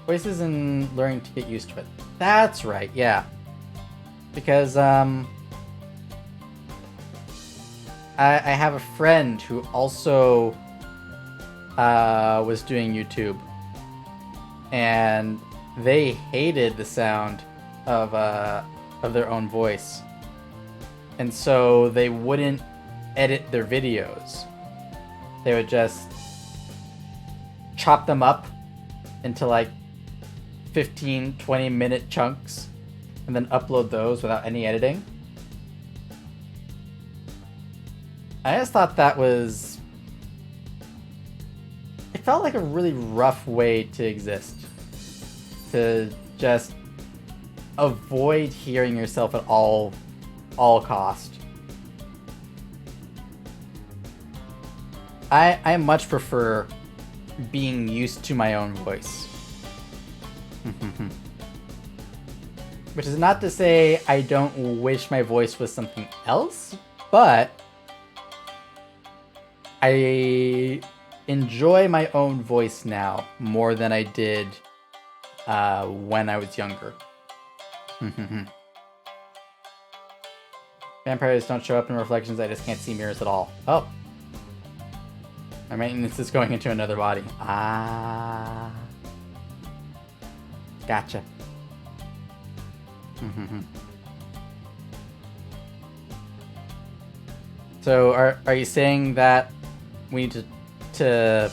Voices and learning to get used to it. That's right, yeah. Because, I have a friend who also was doing YouTube. And they hated the sound of their own voice. And so they wouldn't edit their videos. They would just chop them up into like 15-20 minute chunks and then upload those without any editing. I just thought that was... It felt like a really rough way to exist. To just avoid hearing yourself at all cost. I much prefer being used to my own voice. Which is not to say I don't wish my voice was something else, but I enjoy my own voice now more than I did when I was younger. Vampires don't show up in reflections, I just can't see mirrors at all. Oh. My maintenance is going into another body. Ah. Gotcha. So are you saying that we need to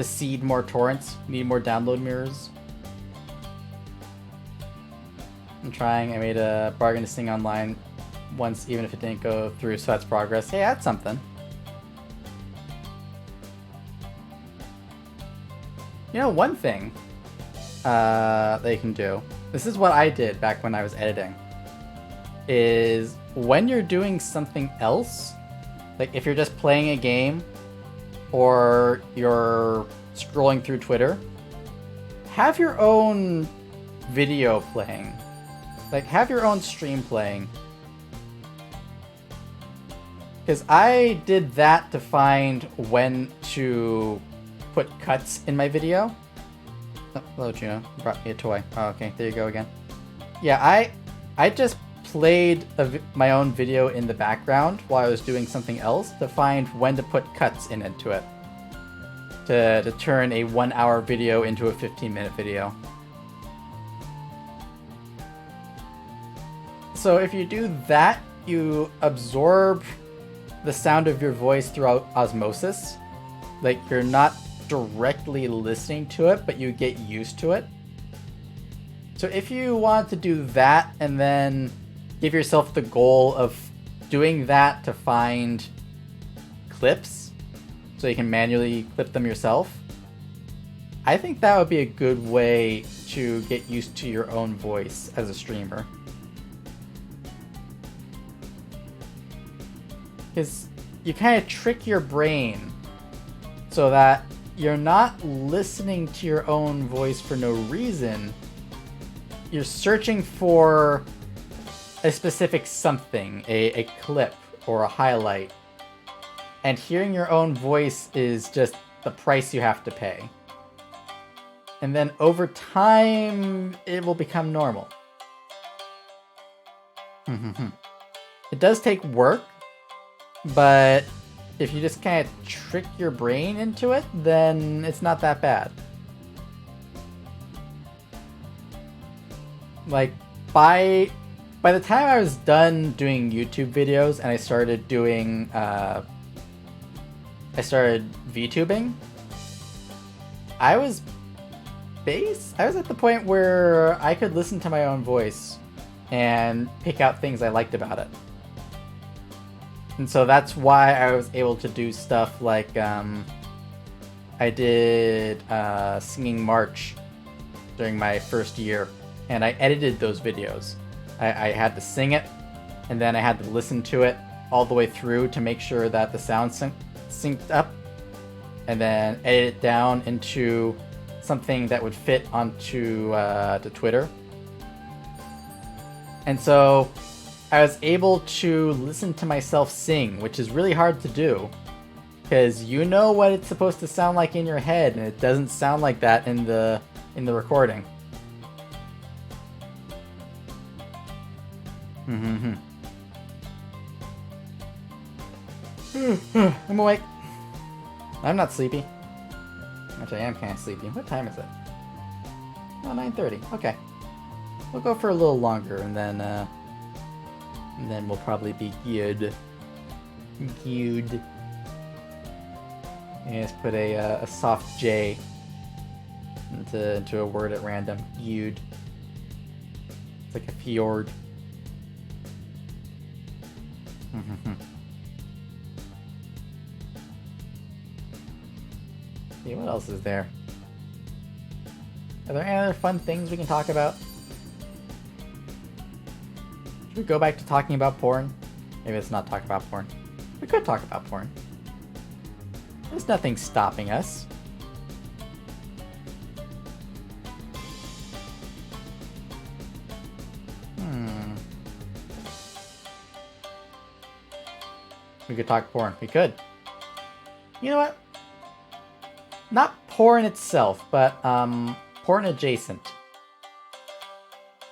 seed more torrents? We need more download mirrors? I'm trying. I made a bargain to sing online once, even if it didn't go through, so that's progress. Hey, that's something. You know, one thing that you can do, this is what I did back when I was editing, is when you're doing something else, like if you're just playing a game or you're scrolling through Twitter, have your own video playing. Like, have your own stream playing. Because I did that to find when to put cuts in my video. Oh, hello, Juno. You brought me a toy. Oh, okay. There you go again. Yeah, I just played my own video in the background while I was doing something else to find when to put cuts into it. To turn a 1 hour video into a 15-minute video. So if you do that, you absorb the sound of your voice throughout osmosis. Like, you're not directly listening to it, but you get used to it. So if you want to do that and then give yourself the goal of doing that to find clips so you can manually clip them yourself, I think that would be a good way to get used to your own voice as a streamer. Because you kind of trick your brain so that you're not listening to your own voice for no reason. you're searching for a specific something, a clip or a highlight, and hearing your own voice is just the price you have to pay. And then over time, it will become normal. It does take work, but if you just kind of trick your brain into it, then it's not that bad. Like, by the time I was done doing YouTube videos and I started doing, I started VTubing, I was at the point where I could listen to my own voice and pick out things I liked about it. And so that's why I was able to do stuff like, I did Singing March during my first year, and I edited those videos. I had to sing it, and then I had to listen to it all the way through to make sure that the sound synced up, and then edit it down into something that would fit onto to Twitter. And so I was able to listen to myself sing, which is really hard to do, because you know what it's supposed to sound like in your head, and it doesn't sound like that in the recording. I'm awake. I'm not sleepy. Actually, I am kind of sleepy. What time is it? Oh, 9:30. Okay. We'll go for a little longer, and then we'll probably be good. Good. And just put a soft J into a word at random. Good. It's like a fjord. See, what else is there? Are there any other fun things we can talk about? Should we go back to talking about porn? Maybe let's not talk about porn. We could talk about porn. There's nothing stopping us. We could talk porn. We could. You know what? Not porn itself, but porn adjacent.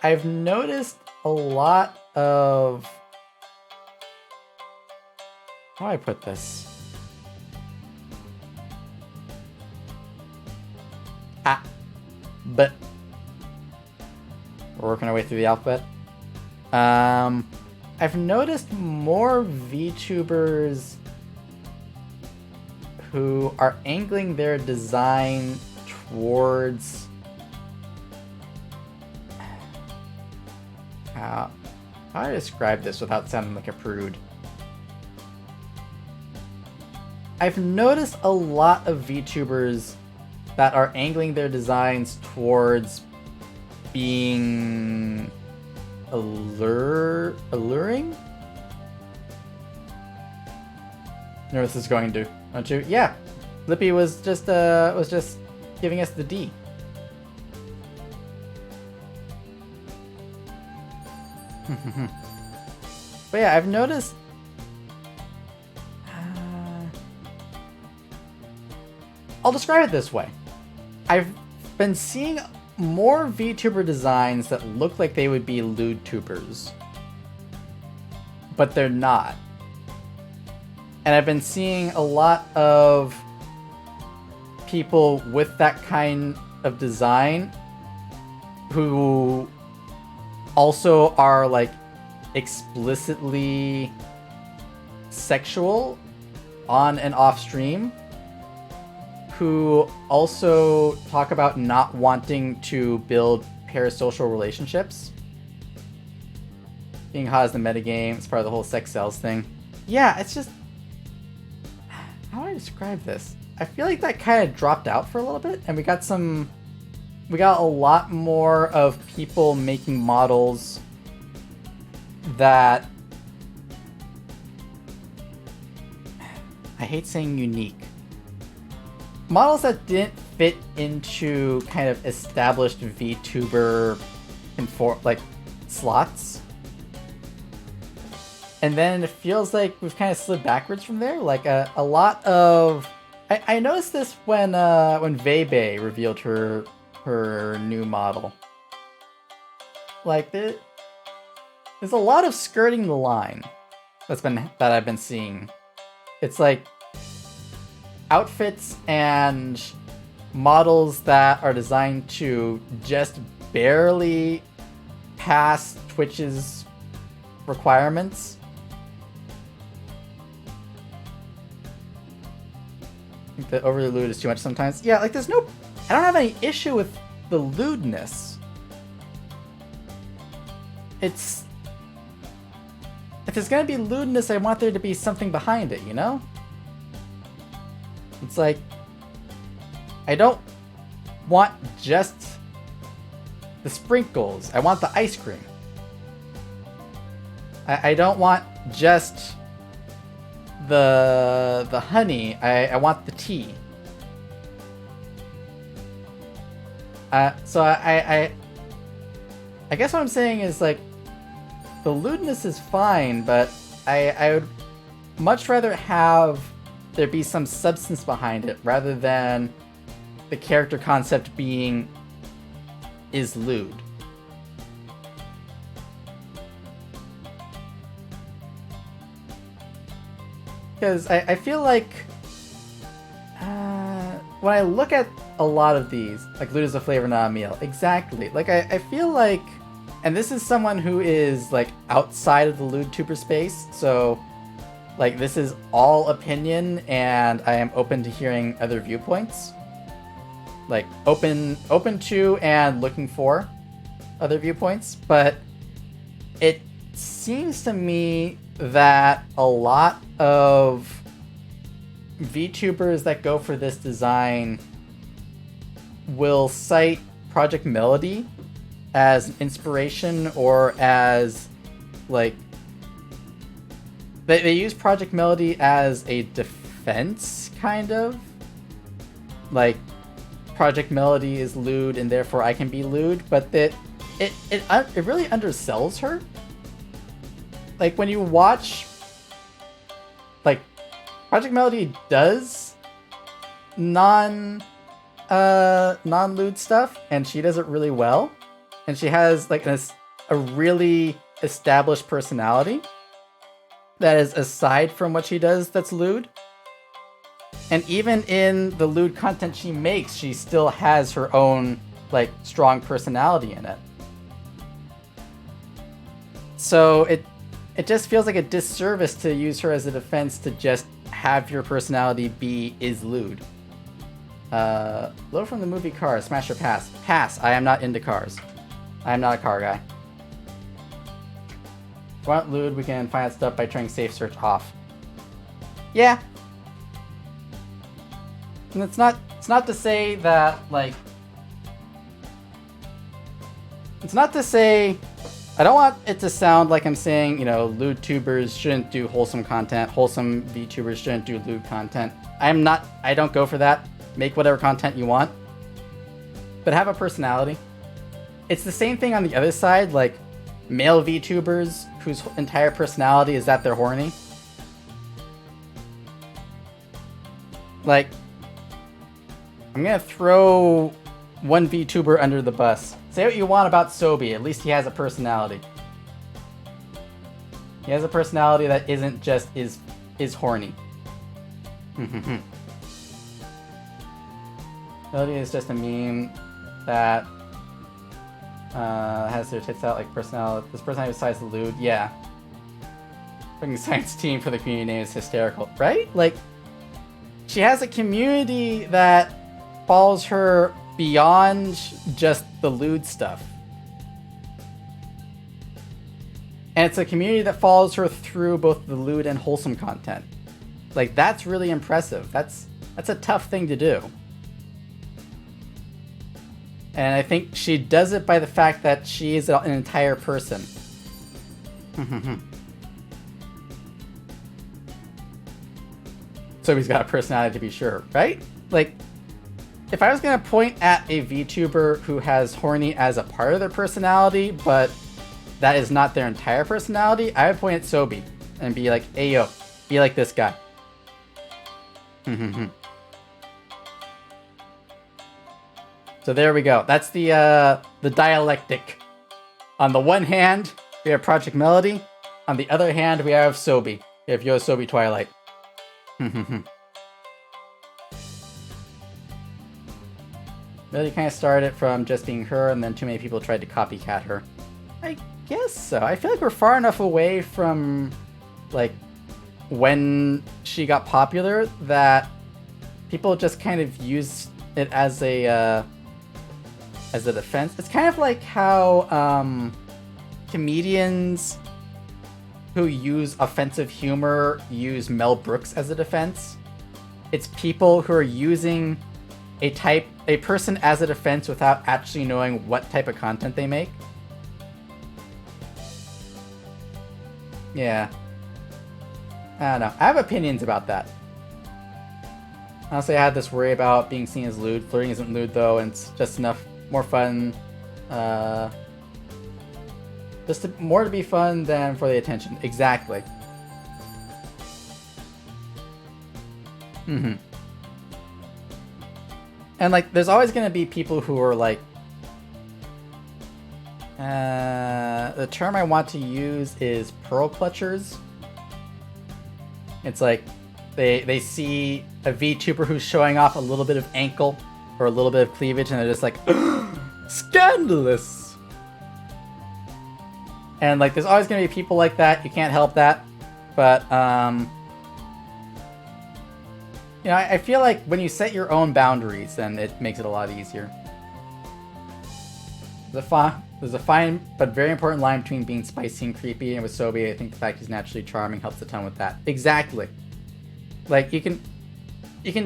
I've noticed a lot of... How do I put this? But we're working our way through the alphabet. I've noticed more VTubers who are angling their design towards how do I describe this without sounding like a prude? I've noticed a lot of VTubers that are angling their designs towards being alluring? You know what this is going to, don't you? Yeah, Lippy was just giving us the D. But yeah, I've noticed. I'll describe it this way. I've been seeing more VTuber designs that look like they would be lewdtubers, but they're not. And I've been seeing a lot of people with that kind of design who also are like explicitly sexual on and off stream, who also talk about not wanting to build parasocial relationships. Being hot is the metagame, it's part of the whole sex sells thing. Yeah, it's just... How do I describe this? I feel like that kind of dropped out for a little bit, and we got a lot more of people making models that... I hate saying unique. Models that didn't fit into kind of established VTuber like slots. And then it feels like we've kind of slid backwards from there. Like a lot of... I noticed this when Vebe revealed her new model. Like, there's a lot of skirting the line that I've been seeing. It's like outfits and models that are designed to just barely pass Twitch's requirements. I think the overly lewd is too much sometimes. Yeah, like I don't have any issue with the lewdness. If there's gonna be lewdness, I want there to be something behind it, you know? It's like, I don't want just the sprinkles. I want the ice cream. I don't want just the honey. I want the tea. So I guess what I'm saying is, like, the lewdness is fine, but I would much rather have there be some substance behind it rather than the character concept being is lewd. Because I feel like when I look at a lot of these, like lewd is a flavor, not a meal. Exactly. Like I feel like, and this is someone who is like outside of the lewd-tuber space, so like this is all opinion, and I am open to hearing other viewpoints. Like open to and looking for other viewpoints, but it seems to me that a lot of VTubers that go for this design will cite Project Melody as an inspiration, or as like they use Project Melody as a defense, kind of. Like, Project Melody is lewd and therefore I can be lewd, but it really undersells her. Like, when you watch, like, Project Melody does non-lewd stuff, and she does it really well. And she has, like, a really established personality that is aside from what she does that's lewd. And even in the lewd content she makes, she still has her own, like, strong personality in it. So it just feels like a disservice to use her as a defense to just have your personality is lewd. Low from the movie Cars, smash or pass? Pass. I am not into cars. I am not a car guy. If we want lewd, we can find out stuff by turning safe search off. Yeah. And it's not to say that, like, it's not to say, I don't want it to sound like I'm saying, you know, lewd tubers shouldn't do wholesome content, wholesome VTubers shouldn't do lewd content. I don't go for that. Make whatever content you want, but have a personality. It's the same thing on the other side, like male VTubers whose entire personality is that they're horny. Like, I'm gonna throw one VTuber under the bus. Say what you want about Sobi, at least he has a personality. He has a personality that isn't just is horny. Melody is just a meme that has their tits out like personality. This personality besides the lewd, yeah. Fucking science team for the community name is hysterical, right? Like, she has a community that follows her beyond just the lewd stuff. And it's a community that follows her through both the lewd and wholesome content. Like, that's really impressive. That's a tough thing to do. And I think she does it by the fact that she is an entire person. So he's got a personality, to be sure, right? Like, if I was gonna point at a VTuber who has horny as a part of their personality, but that is not their entire personality, I would point at Sobi and be like, hey yo, be like this guy. So there we go. That's the dialectic. On the one hand, we have Project Melody. On the other hand, we have Sobi. We have YoSobi Twilight. Really kind of started from just being her, and then too many people tried to copycat her. I guess so. I feel like we're far enough away from, like, when she got popular that people just kind of use it as a defense. It's kind of like how comedians who use offensive humor use Mel Brooks as a defense. It's people who are using a person as a defense without actually knowing what type of content they make. Yeah. I don't know. I have opinions about that. Honestly, I had this worry about being seen as lewd. Flirting isn't lewd though, and it's just enough more fun. More to be fun than for the attention. Exactly. And like, there's always gonna be people who are like, the term I want to use is pearl clutchers. It's like, they see a VTuber who's showing off a little bit of ankle or a little bit of cleavage, and they're just like, scandalous! And like, there's always gonna be people like that. You can't help that. But, you know, I feel like when you set your own boundaries, then it makes it a lot easier. There's a fine but very important line between being spicy and creepy, and with Sobi, I think the fact he's naturally charming helps a ton with that. Exactly. Like, you can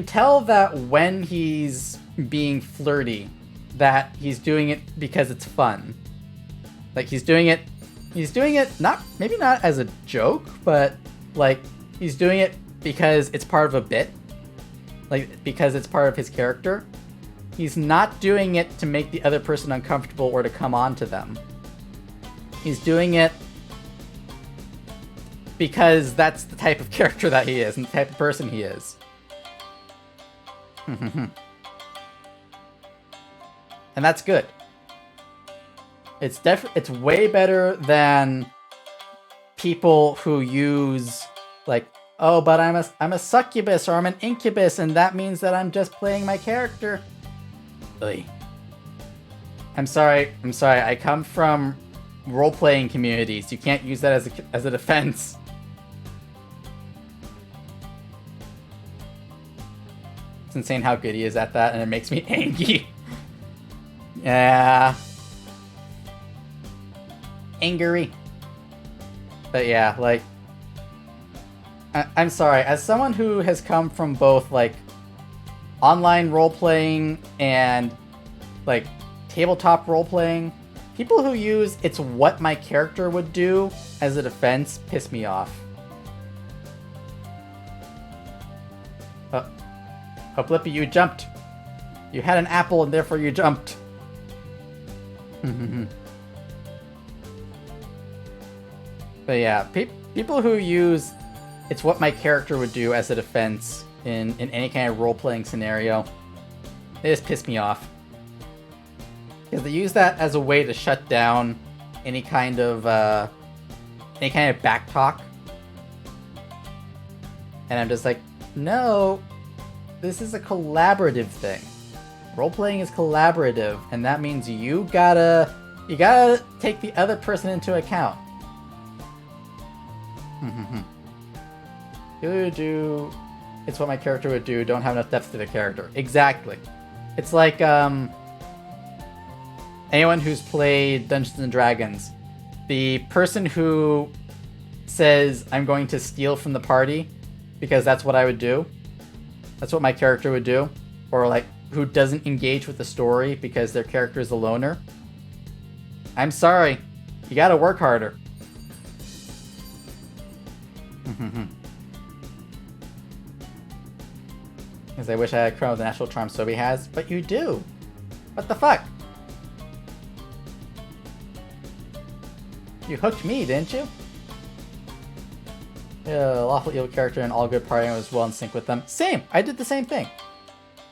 tell that when he's being flirty, that he's doing it because it's fun. Like, he's doing it maybe not as a joke, but like, he's doing it because it's part of a bit. Like, because it's part of his character. He's not doing it to make the other person uncomfortable or to come on to them. He's doing it because that's the type of character that he is and the type of person he is. And that's good. It's way better than people who use, like, oh, but I'm a succubus or I'm an incubus, and that means that I'm just playing my character. Ugh. I'm sorry. I come from role-playing communities. You can't use that as a defense. It's insane how good he is at that, and it makes me angry. Yeah. Angry. But yeah, like, I'm sorry, as someone who has come from both, like, online role-playing and, like, tabletop role-playing, people who use "it's what my character would do" as a defense piss me off. Oh, Blippi, you jumped. You had an apple and therefore you jumped. But yeah, people who use "it's what my character would do" as a defense in any kind of role-playing scenario, they just piss me off. Because they use that as a way to shut down any kind of back talk. And I'm just like, no, this is a collaborative thing. Role-playing is collaborative, and that means you gotta take the other person into account. Do "it's what my character would do" don't have enough depth to the character. Exactly. It's like anyone who's played Dungeons and Dragons, the person who says "I'm going to steal from the party because that's what I would do," that's what my character would do, or like who doesn't engage with the story because their character is a loner. I'm sorry, you gotta work harder. Because I wish I had Chrono with the natural charm Sobi has, but you do. What the fuck? You hooked me, didn't you? Yeah, lawful evil character and all good party and was well in sync with them. Same! I did the same thing.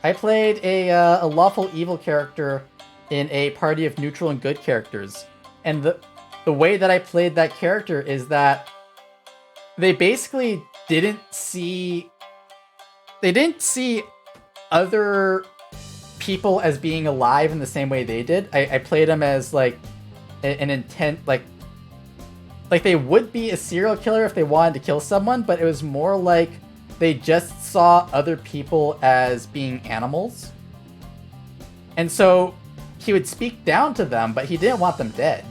I played a lawful evil character in a party of neutral and good characters. And the way that I played that character is that they basically didn't see other people as being alive in the same way they did. I played them as like an intent, like they would be a serial killer if they wanted to kill someone, but it was more like they just saw other people as being animals. And so he would speak down to them, but he didn't want them dead.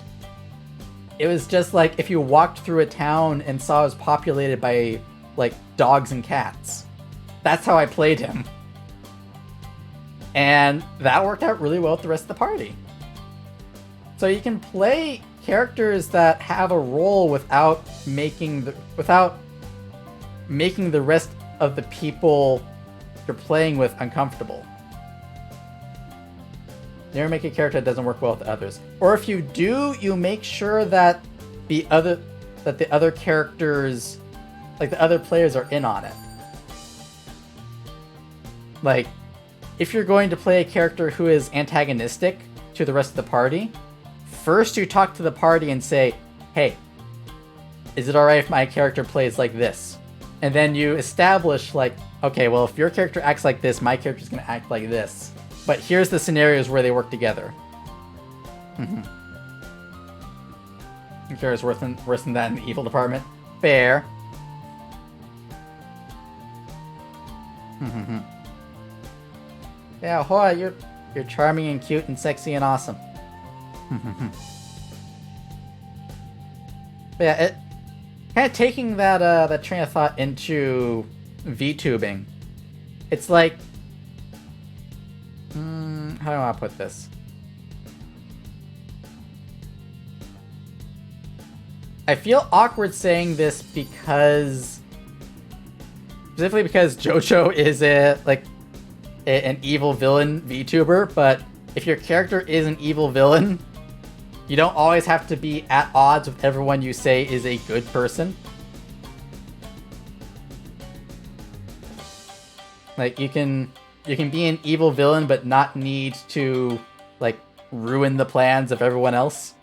It was just like if you walked through a town and saw it was populated by like dogs and cats. That's how I played him. And that worked out really well with the rest of the party. So you can play characters that have a role without making the rest of the people you're playing with uncomfortable. Never make a character that doesn't work well with others. Or if you do, you make sure that the other characters, like the other players, are in on it. Like, if you're going to play a character who is antagonistic to the rest of the party, first you talk to the party and say, hey, is it alright if my character plays like this? And then you establish like, okay, well, if your character acts like this, my character's gonna act like this. But here's the scenarios where they work together. Your character's worse than that in the evil department. Fair. Yeah, Hoa, you're charming and cute and sexy and awesome. But yeah, it kind of taking that train of thought into VTubing. It's like, how do I want to put this? I feel awkward saying this because, specifically because JoJo is an evil villain VTuber, but if your character is an evil villain, you don't always have to be at odds with everyone you say is a good person. Like, you can be an evil villain but not need to like ruin the plans of everyone else.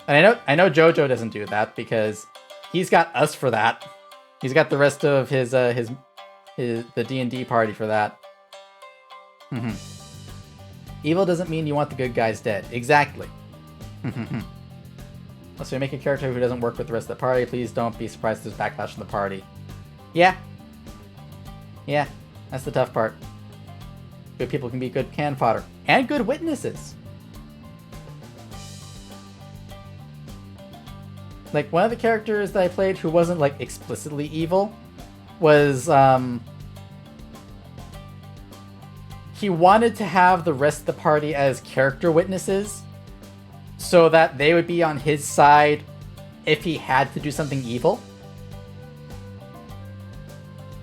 And I know JoJo doesn't do that because he's got us for that. He's got the rest of his the D&D party for that. Evil doesn't mean you want the good guys dead. Exactly. So you make a character who doesn't work with the rest of the party, please don't be surprised if there's backlash from the party. Yeah, that's the tough part. Good people can be good can fodder. And good witnesses. Like, one of the characters that I played who wasn't, like, explicitly evil was, he wanted to have the rest of the party as character witnesses so that they would be on his side if he had to do something evil.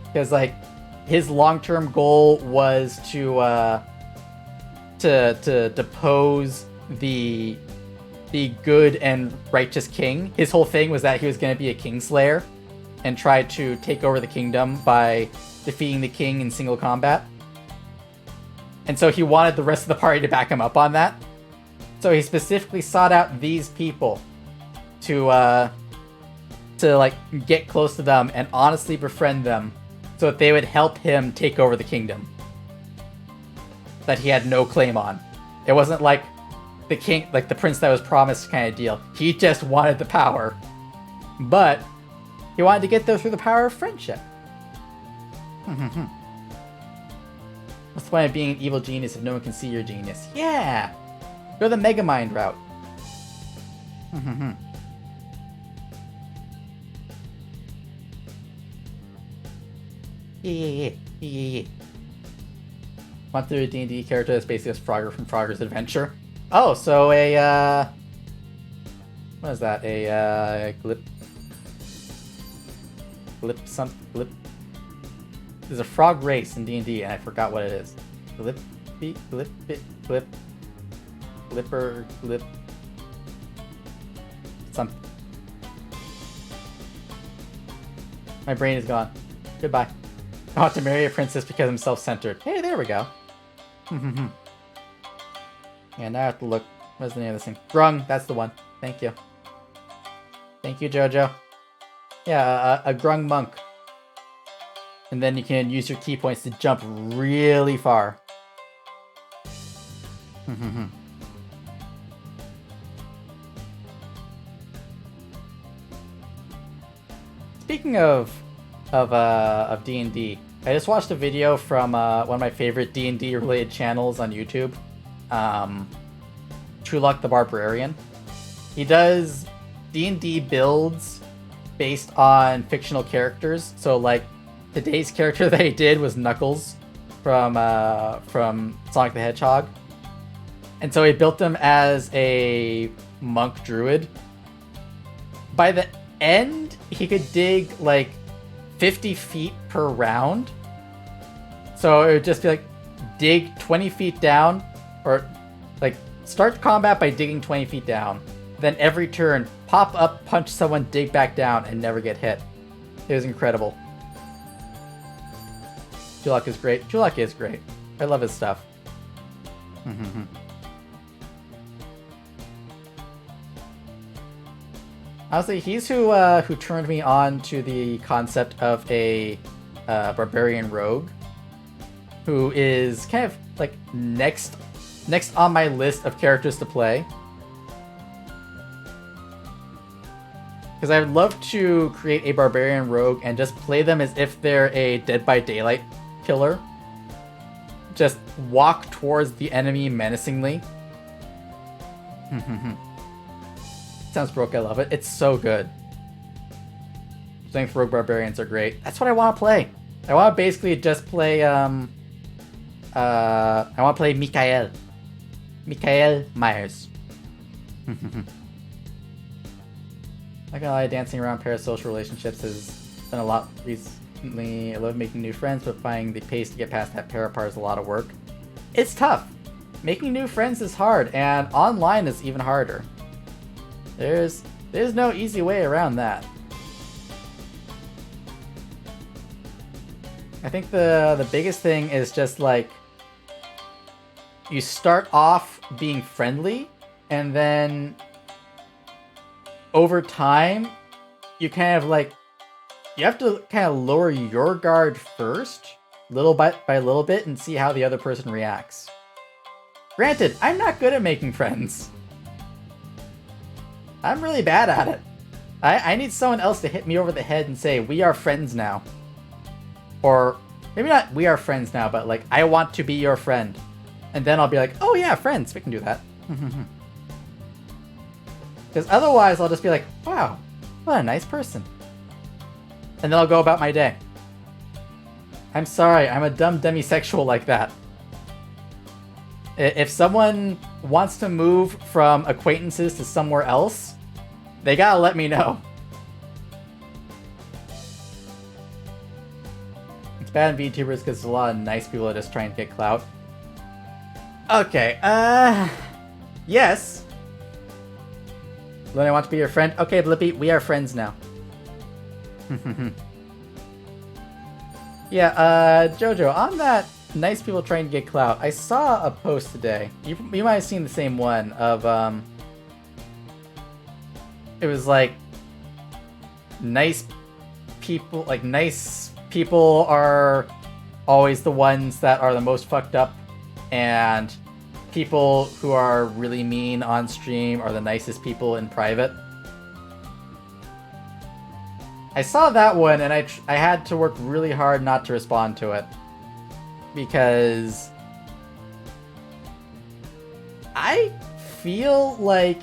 Because, like, his long-term goal was to depose the good and righteous king. His whole thing was that he was going to be a kingslayer and try to take over the kingdom by defeating the king in single combat. And so he wanted the rest of the party to back him up on that. So he specifically sought out these people to like get close to them and honestly befriend them so that they would help him take over the kingdom that he had no claim on. It wasn't like the king, like the prince that was promised kind of deal. He just wanted the power, but he wanted to get there through the power of friendship. What's the point of being an evil genius if no one can see your genius? Yeah! Go the Megamind route. Yeah. Went through a D&D character that's basically just Frogger from Frogger's Adventure. Oh, so what is that? there's a frog race in D&D, and I forgot what it is. Glippy, glip, glipper, glip, something. My brain is gone. Goodbye. I want to marry a princess because I'm self-centered. Hey, there we go. Yeah, now I have to look. What's the name of this thing? Grung, that's the one. Thank you. Thank you, Jojo. Yeah, a Grung monk. And then you can use your key points to jump really far. Speaking of D&D, I just watched a video from one of my favorite D&D related channels on YouTube, Trueluck the Barbarian. He does D&D builds based on fictional characters. So like today's character that he did was Knuckles from Sonic the Hedgehog, and so he built him as a monk druid. By the end, he could dig like 50 feet per round. So it would just be like dig 20 feet down, or like start combat by digging 20 feet down. Then every turn, pop up, punch someone, dig back down, and never get hit. It was incredible. Trueluck is great. Trueluck is great. I love his stuff. Honestly, he's who turned me on to the concept of a barbarian rogue, who is kind of like next on my list of characters to play. Because I would love to create a barbarian rogue and just play them as if they're a Dead by Daylight killer. Just walk towards the enemy menacingly. Sounds broke, I love it. It's so good. Strength rogue barbarians are great. That's what I want to play. I want to basically just play I want to play Mikael Myers. Not gonna lie, dancing around parasocial relationships has been a lot recently. I love making new friends, but finding the pace to get past that para part is a lot of work. It's tough. Making new friends is hard, and online is even harder. There's no easy way around that. I think the biggest thing is just like you start off being friendly, and then over time, you kind of like, you have to kind of lower your guard first, little bit by little bit, and see how the other person reacts. Granted, I'm not good at making friends. I'm really bad at it. I need someone else to hit me over the head and say, we are friends now. Or, maybe not we are friends now, but like, I want to be your friend. And then I'll be like, oh yeah, friends, we can do that. Because otherwise, I'll just be like, wow, what a nice person. And then I'll go about my day. I'm sorry, I'm a dumb demisexual like that. If someone wants to move from acquaintances to somewhere else, they gotta let me know. It's bad in VTubers because there's a lot of nice people that just try and get clout. Okay, yes. Lilin, I want to be your friend. Okay, Blippi, we are friends now. Yeah, Jojo, on that nice people trying to get clout, I saw a post today. You might have seen the same one of, it was like, nice people are always the ones that are the most fucked up, and people who are really mean on stream are the nicest people in private. I saw that one and I had to work really hard not to respond to it. Because I feel like...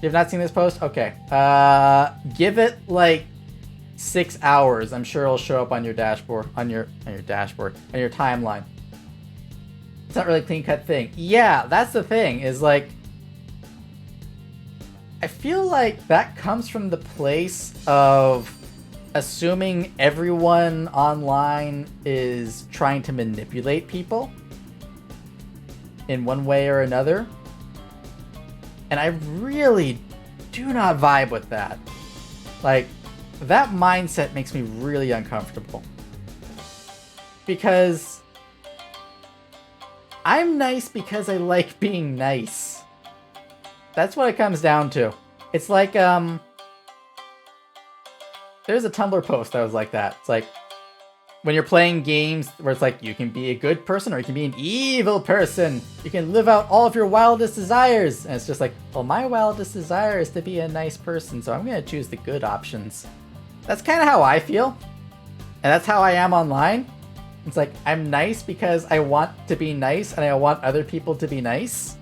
You have not seen this post? Okay. Give it like 6 hours. I'm sure it'll show up on your dashboard, on your timeline. It's not really a clean-cut thing. Yeah, that's the thing, is like... I feel like that comes from the place of assuming everyone online is trying to manipulate people in one way or another. And I really do not vibe with that. Like, that mindset makes me really uncomfortable. Because I'm nice because I like being nice. That's what it comes down to. It's like, there's a Tumblr post that was like that. It's like, when you're playing games where it's like, you can be a good person or you can be an evil person. You can live out all of your wildest desires. And it's just like, well, my wildest desire is to be a nice person, so I'm going to choose the good options. That's kind of how I feel. And that's how I am online. It's like, I'm nice because I want to be nice and I want other people to be nice.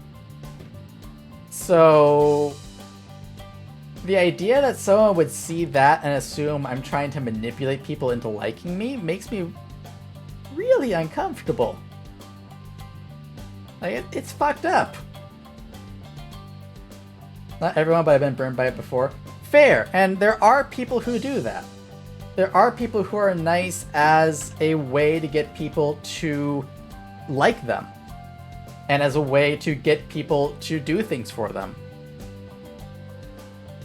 So the idea that someone would see that and assume I'm trying to manipulate people into liking me makes me really uncomfortable. Like, it's fucked up. Not everyone, but I've been burned by it before. Fair, and there are people who do that. There are people who are nice as a way to get people to like them. And as a way to get people to do things for them.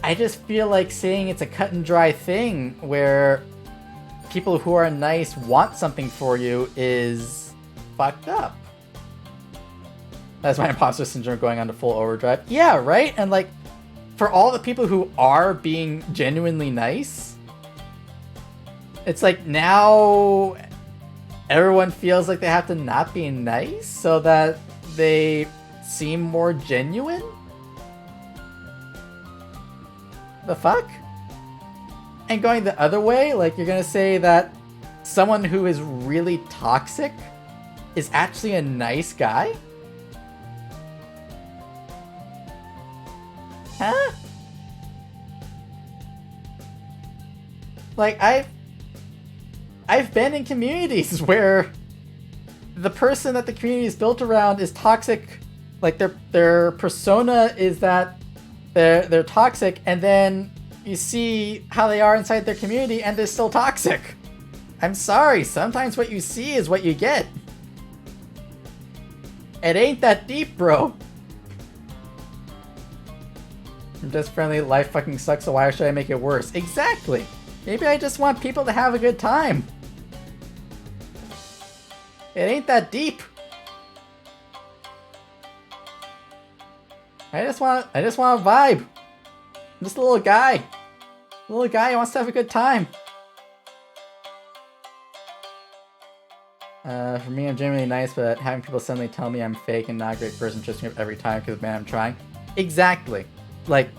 I just feel like saying it's a cut and dry thing where people who are nice want something for you is fucked up. That's my imposter syndrome going on to full overdrive. Yeah, right? And like, for all the people who are being genuinely nice, it's like now everyone feels like they have to not be nice so that they seem more genuine? The fuck? And going the other way, like you're gonna say that someone who is really toxic is actually a nice guy? Huh? Like, I've been in communities where the person that the community is built around is toxic. Like, their persona is that they're toxic, and then you see how they are inside their community and they're still toxic. I'm sorry, sometimes what you see is what you get. It ain't that deep, bro. I'm just friendly, life fucking sucks, so why should I make it worse? Exactly. Maybe I just want people to have a good time. It ain't that deep. I just want to vibe. I'm just a little guy. A little guy who wants to have a good time. For me, I'm genuinely nice, but having people suddenly tell me I'm fake and not a great person just me up every time because, man, I'm trying. Exactly. Like,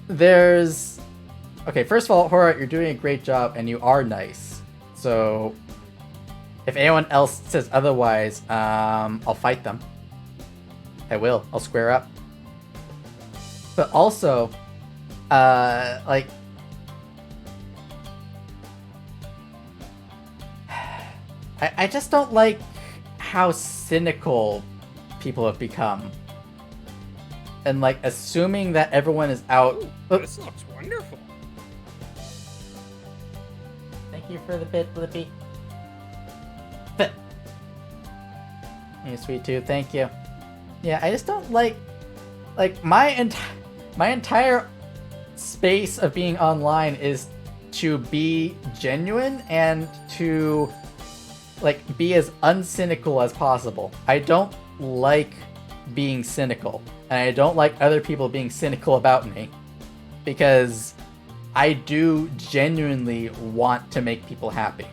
there's... Okay, first of all, Hora, you're doing a great job and you are nice. So, if anyone else says otherwise, I'll fight them. I will. I'll square up. But also, like... I just don't like how cynical people have become. And, like, assuming that everyone is out... This looks wonderful. Thank you for the bit, Blippi. But... You sweet too, thank you. Yeah, I just don't like my entire space of being online is to be genuine and to like be as uncynical as possible. I don't like being cynical, and I don't like other people being cynical about me because I do genuinely want to make people happy.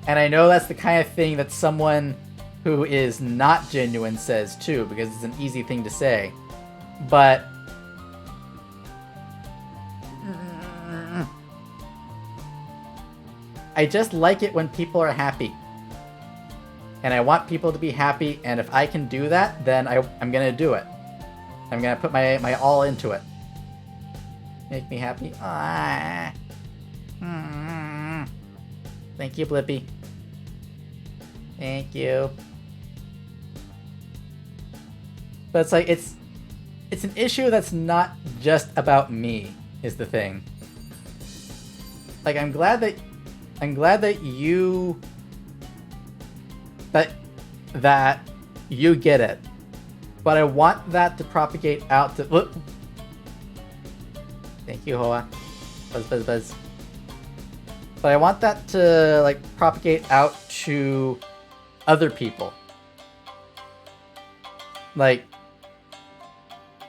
And I know that's the kind of thing that someone who is not genuine says too, because it's an easy thing to say. But I just like it when people are happy. And I want people to be happy, and if I can do that, then I'm gonna do it. I'm gonna put my all into it. Make me happy. Ah. Thank you, Blippi. Thank you. But it's like, it's an issue that's not just about me, is the thing. like, I'm glad that you get it, but I want that to propagate out to. Look. Thank you, Hoa. Buzz. But I want that to like propagate out to other people. Like,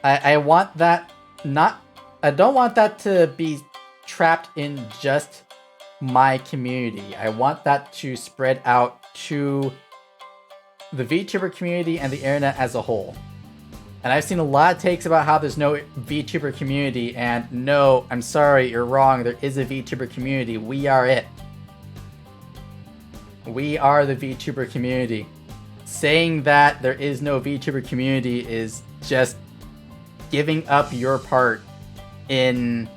I want that not. I don't want that to be trapped in just my community. I want that to spread out to the VTuber community and the internet as a whole. And I've seen a lot of takes about how there's no VTuber community, and no, I'm sorry, you're wrong. There is a VTuber community. We are it. We are the VTuber community. Saying that there is no VTuber community is just giving up your part in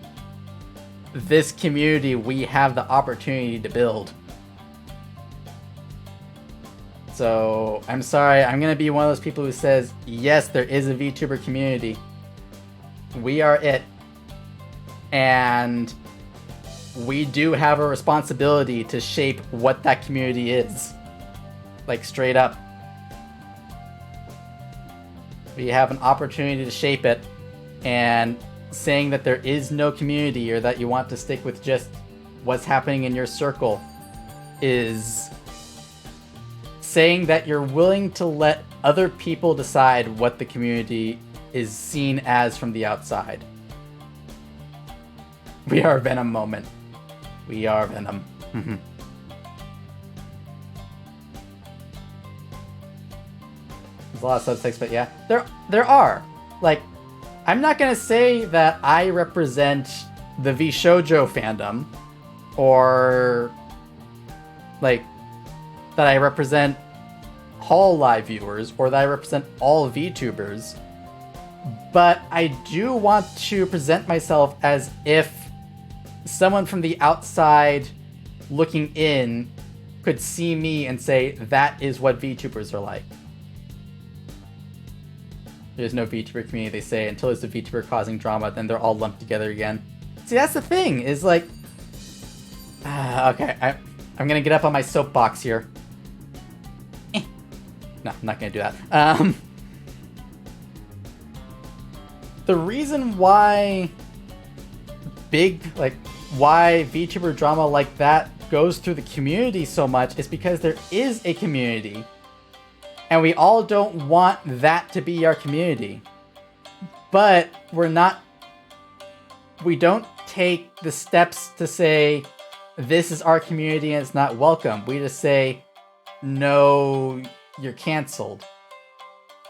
this community we have the opportunity to build. So, I'm sorry, I'm gonna be one of those people who says, yes, there is a VTuber community. We are it. And we do have a responsibility to shape what that community is. Like, straight up. We have an opportunity to shape it, and saying that there is no community or that you want to stick with just what's happening in your circle is saying that you're willing to let other people decide what the community is seen as from the outside. We are Venom moment. We are Venom. There's a lot of subtext, but yeah, there are. Like, I'm not gonna say that I represent the VShojo fandom, or like that I represent all live viewers, or that I represent all VTubers, but I do want to present myself as if someone from the outside looking in could see me and say, that is what VTubers are like. There's no VTuber community, they say, until there's a VTuber causing drama, then they're all lumped together again. See, that's the thing, is like... okay, I'm gonna get up on my soapbox here. No, I'm not gonna do that. The reason why why VTuber drama like that goes through the community so much is because there is a community. And we all don't want that to be our community. But we don't take the steps to say, this is our community and it's not welcome. We just say, no, you're canceled.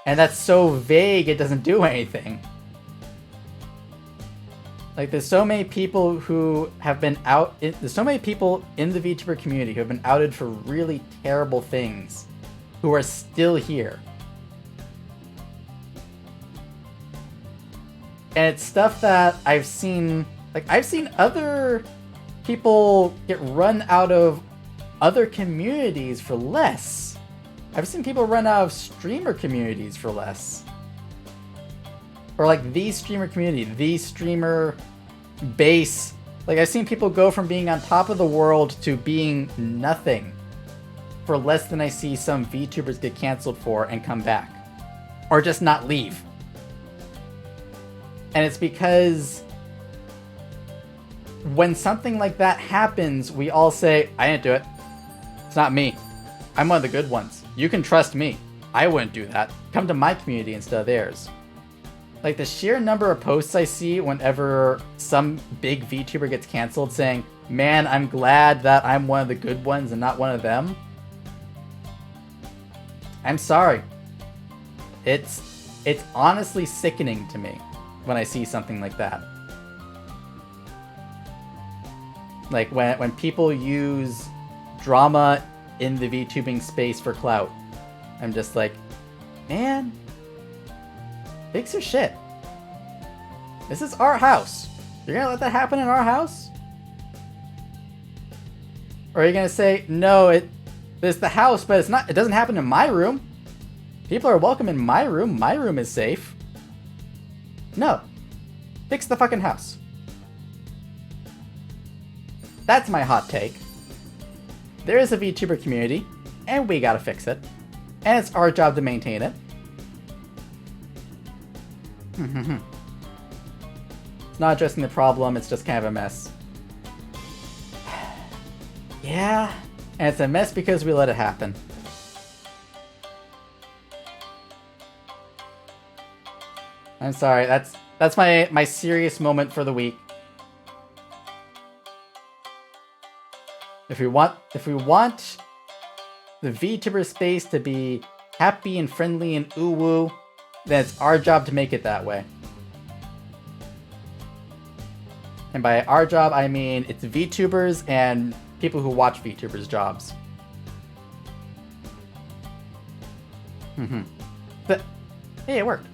And that's so vague, it doesn't do anything. Like, there's so many people who have been there's so many people in the VTuber community who have been outed for really terrible things, who are still here. And it's stuff that I've seen, like, I've seen other people get run out of other communities for less. I've seen people run out of streamer communities for less. Or like the streamer community, the streamer base. Like, I've seen people go from being on top of the world to being nothing for less than I see some VTubers get canceled for and come back. Or just not leave. And it's because when something like that happens, we all say, I didn't do it. It's not me. I'm one of the good ones. You can trust me. I wouldn't do that. Come to my community instead of theirs. Like, the sheer number of posts I see whenever some big VTuber gets canceled saying, man, I'm glad that I'm one of the good ones and not one of them. I'm sorry. It's honestly sickening to me when I see something like that. Like, when people use drama in the VTubing space for clout, I'm just like, man, fix your shit. This is our house. You're gonna let that happen in our house? Or are you gonna say, no, there's the house, but it doesn't happen in my room. People are welcome in my room. My room is safe. No. Fix the fucking house. That's my hot take. There is a VTuber community, and we gotta fix it. And it's our job to maintain it. It's not addressing the problem, it's just kind of a mess. Yeah, and it's a mess because we let it happen. I'm sorry, that's my serious moment for the week. If we want the VTuber space to be happy and friendly and ooh-woo, then it's our job to make it that way. And by our job, I mean it's VTubers and people who watch VTubers' jobs. But, hey, it worked.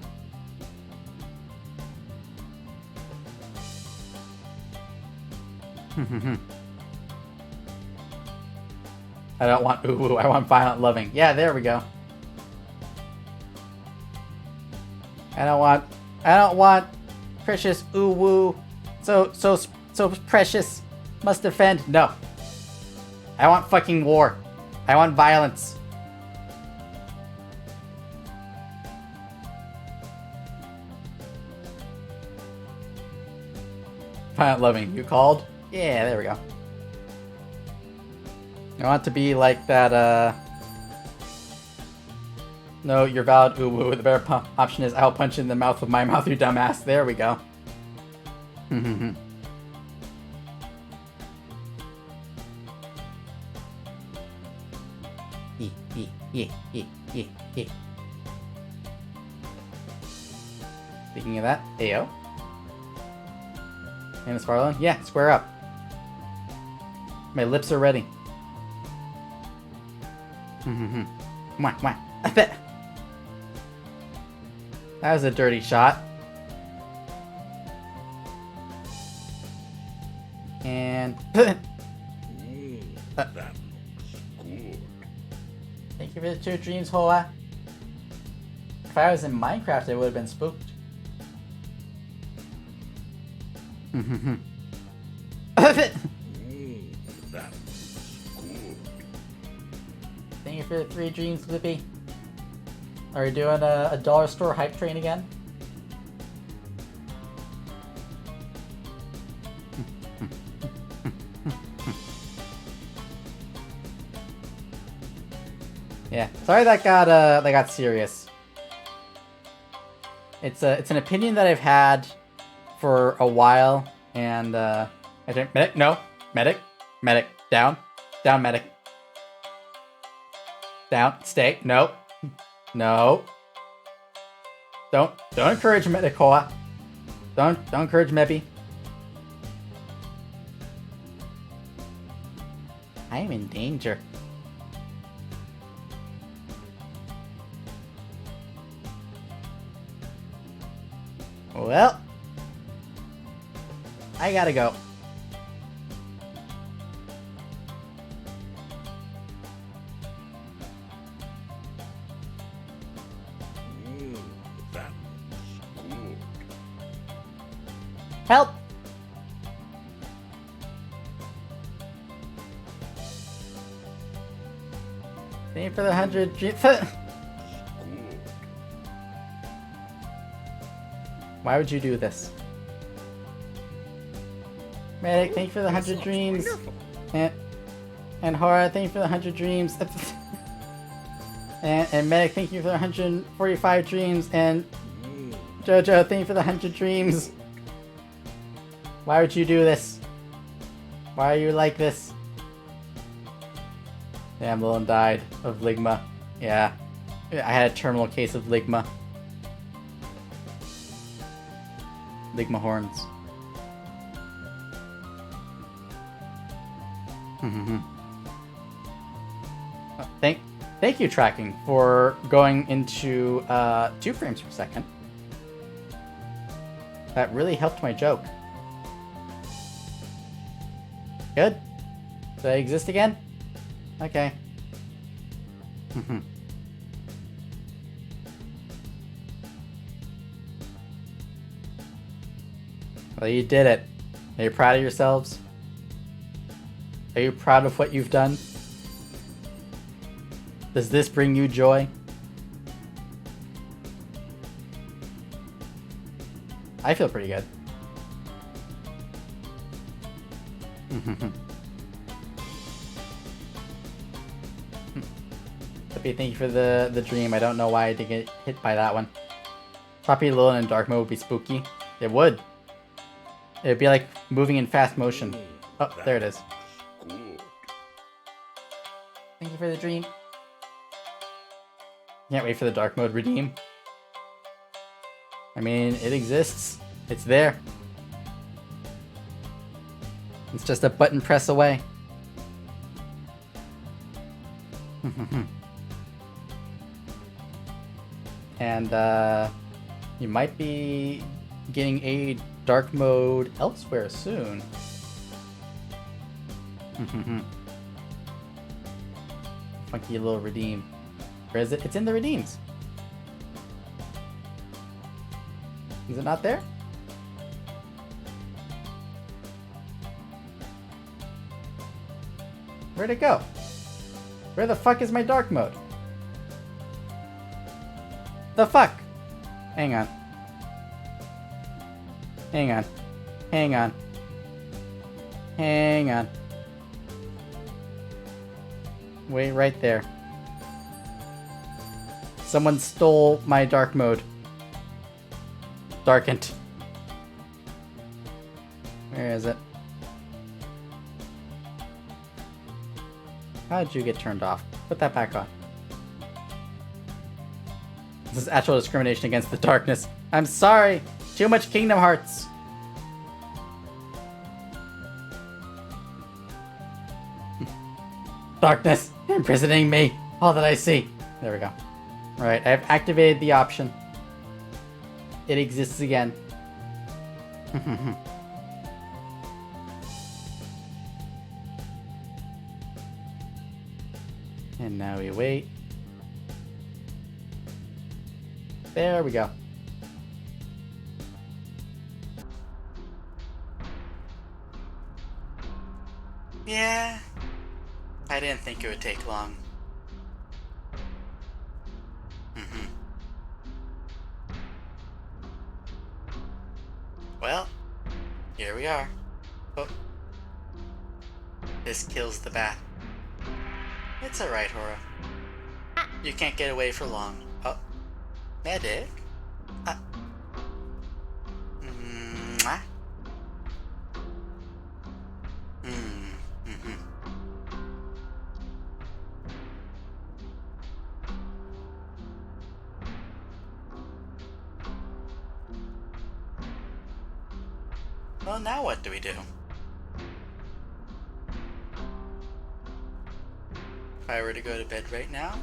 I don't want ooh, I want violent loving. Yeah, there we go. I don't want precious ooh woo. So precious. Must defend. No. I want fucking war. I want violence. Violent loving. You called? Yeah, there we go. I want to be like that, No, you're valid, ooh woo. The better option is I'll punch you in the mouth with my mouth, you dumbass. There we go. Speaking of that, Ayo. And Sparlin? Yeah, square up. My lips are ready. Mwah. That was a dirty shot. And That looks good. thank you for the 2 dreams, Hoa. If I was in Minecraft, I would have been spooked. That looks good. Thank you for the 3 dreams, Blippi. Are we doing a dollar store hype train again? Yeah, sorry that got serious. It's an opinion that I've had for a while, and I think medic, down, medic. Down, stay, no. Don't encourage Medicoa. Don't encourage Meppy. I am in danger. Well, I gotta go. That looks good. Help! Thank you for the 100 G. Why would you do this? Medic, thank you for the 100 dreams. And Hora, thank you for the 100 dreams. and Medic, thank you for the 145 dreams. And Jojo, thank you for the 100 dreams. Why would you do this? Why are you like this? Damn, Lilin died of Ligma. Yeah. I had a terminal case of Ligma. Ligma horns. Thank you, tracking, for going into 2 frames per second. That really helped my joke. Good? Do I exist again? Okay. Well, you did it. Are you proud of yourselves? Are you proud of what you've done? Does this bring you joy? I feel pretty good. Happy, thank you for the dream. I don't know why I did get hit by that one. Choppy Lilin in dark mode would be spooky. It would. It would be like moving in fast motion. Oh, there it is. Good. Thank you for the dream. Can't wait for the dark mode redeem. I mean, it exists. It's there. It's just a button press away. And you might be getting a dark mode elsewhere soon. Funky little redeem. Where is it? It's in the redeems. Is it not there? Where'd it go? Where the fuck is my dark mode? The fuck? Hang on. Hang on. Hang on. Hang on. Wait right there. Someone stole my dark mode. Darkened. Where is it? How did you get turned off? Put that back on. This is actual discrimination against the darkness. I'm sorry! Too much Kingdom Hearts! Darkness! Imprisoning me! All that I see! There we go. Alright, I've activated the option. It exists again. And now we wait. There we go. Yeah, I didn't think it would take long. Well, here we are. Oh. This kills the bat. It's alright, Hora. You can't get away for long. Oh. Medic? Mwah. Well, now what do we do? If I were to go to bed right now,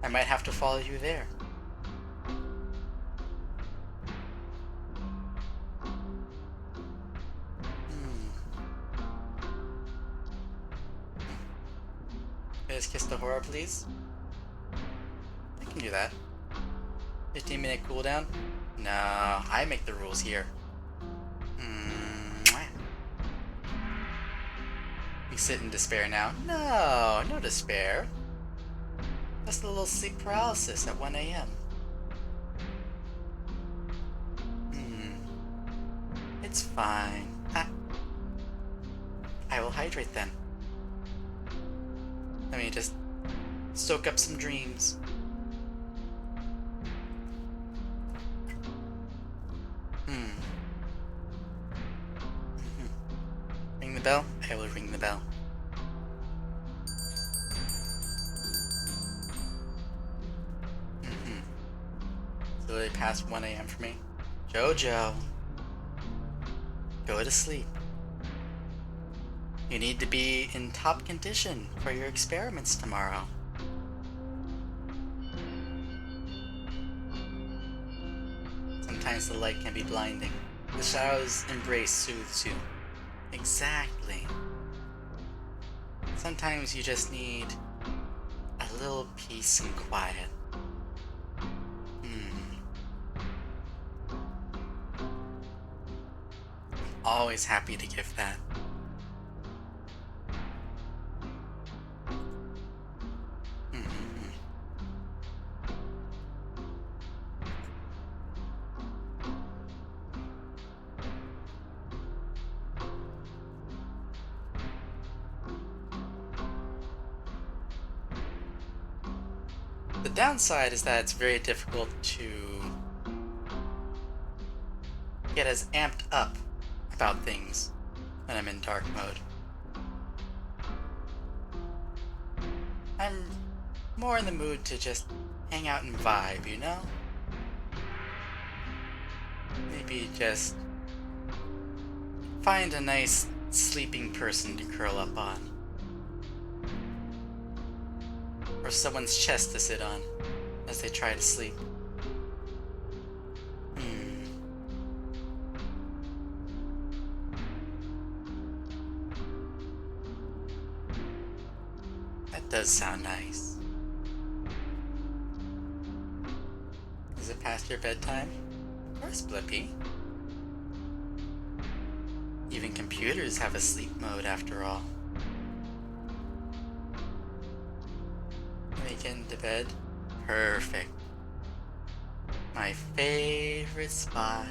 I might have to follow you there. Let's kiss the horror, please. I can do that. 15-minute cooldown? No, I make the rules here. You sit in despair now. No, no despair. Just a little sleep paralysis at 1 a.m. It's fine. I will hydrate then. Let me just soak up some dreams. Ring the bell? I will ring the bell. It's literally past 1 a.m. for me. Jojo, go to sleep. You need to be in top condition for your experiments tomorrow. Sometimes the light can be blinding. The shadow's embrace soothes you. Exactly. Sometimes you just need a little peace and quiet. Always happy to give that. The downside is that it's very difficult to get as amped up about things when I'm in dark mode. I'm more in the mood to just hang out and vibe, you know? Maybe just find a nice sleeping person to curl up on. Or someone's chest to sit on as they try to sleep. That does sound nice. Is it past your bedtime? Of course, Blippi. Even computers have a sleep mode after all. Let me get into bed. Perfect. My favorite spot.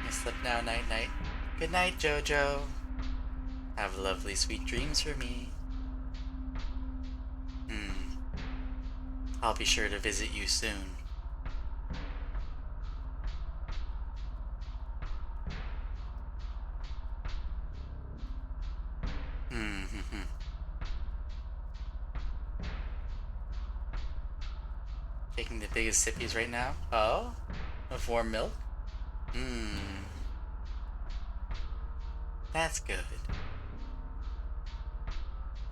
I slip now, night night. Good night, Jojo. Have lovely sweet dreams for me. I'll be sure to visit you soon. Taking the biggest sippies right now. Oh? Of warm milk? That's good.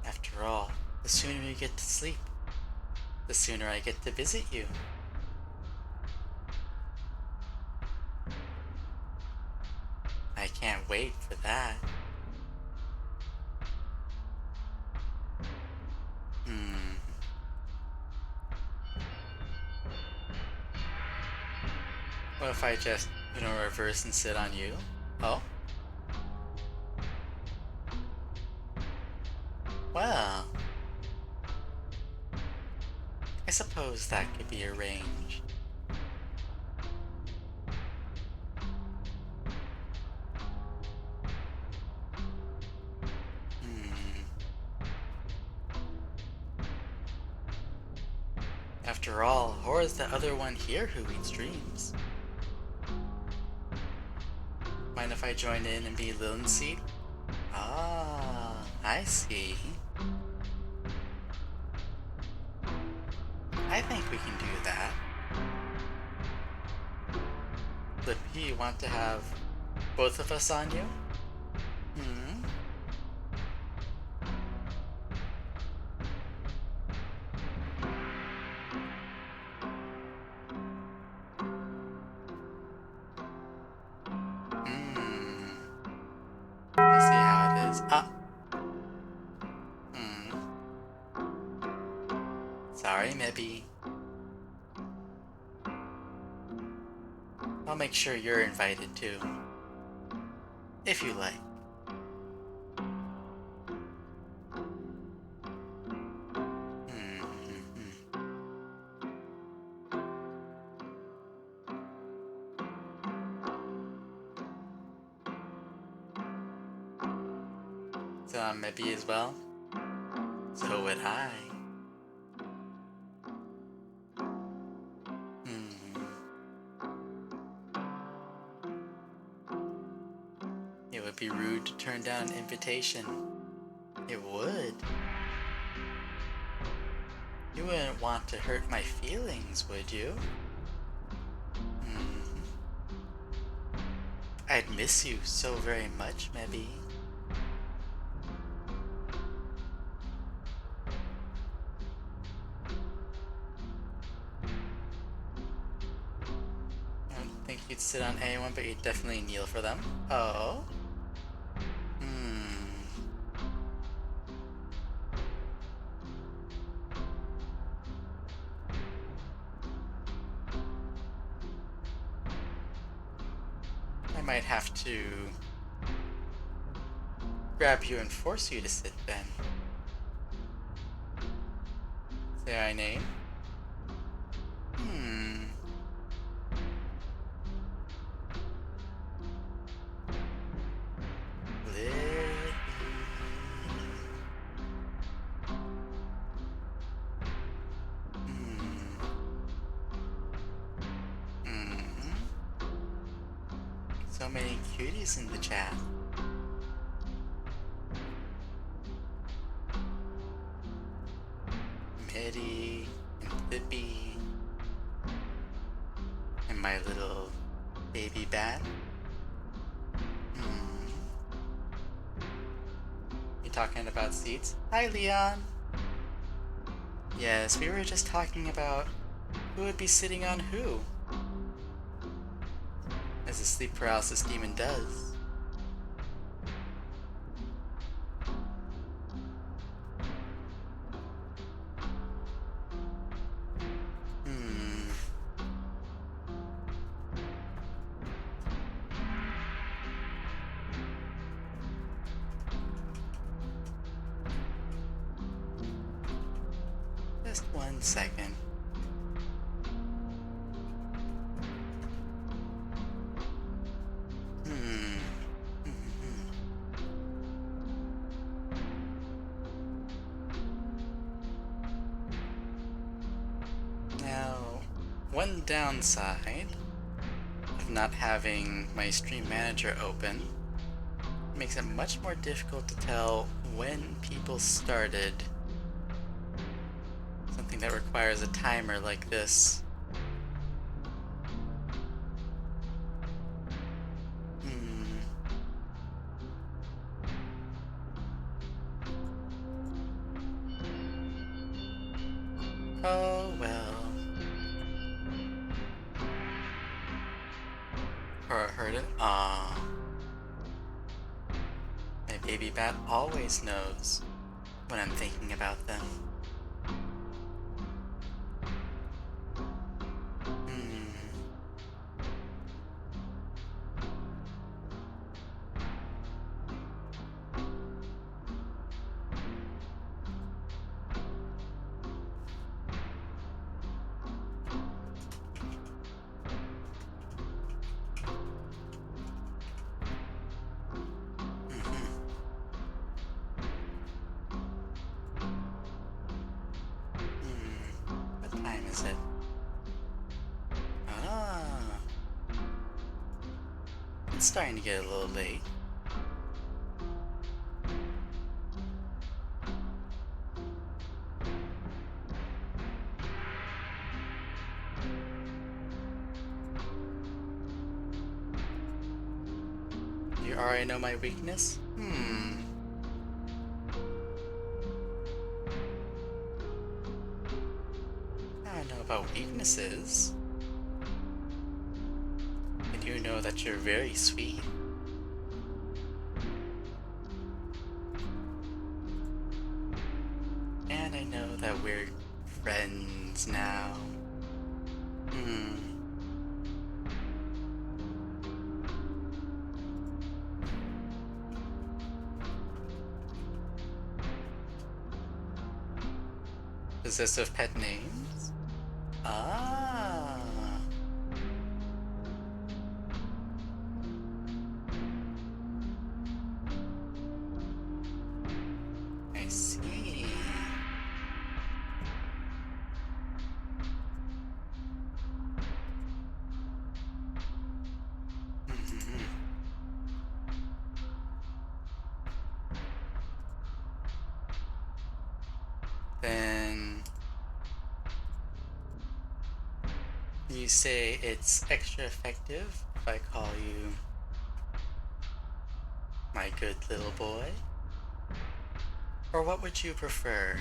After all, the sooner you get to sleep, the sooner I get to visit you. I can't wait for that. What if I just, reverse and sit on you? Oh? Well, I suppose that could be arranged. After all, Hora's the other one here who eats dreams. Mind if I join in and be Lilin's seat? Ah, I see. I think we can do that. Lippy, you want to have both of us on you? I see how it is. Sorry, maybe. I'll make sure you're invited too. If you like. So maybe as well. So would I. It would be rude to turn down an invitation. It would. You wouldn't want to hurt my feelings, would you? I'd miss you so very much, maybe. I don't think you'd sit on anyone, but you'd definitely kneel for them. Oh? I might have to grab you and force you to sit then. Say I name? so many cuties in the chat. Eddie and Lippy and my little baby bat. You talking about seats? Hi, Leon. Yes, we were just talking about who would be sitting on who, as the sleep paralysis demon does. Just 1 second. Now, one downside of not having my stream manager open makes it much more difficult to tell when people started something that requires a timer like this. Oh well. Or I heard it. Aw. My baby bat always knows when I'm thinking about them. What time is it? It's starting to get a little late. You already know my weakness? I don't know about weaknesses. I do know that you're very sweet. And I know that we're friends now. Possessive pet names? Ah. I see. Then you say it's extra effective if I call you my good little boy? Or what would you prefer?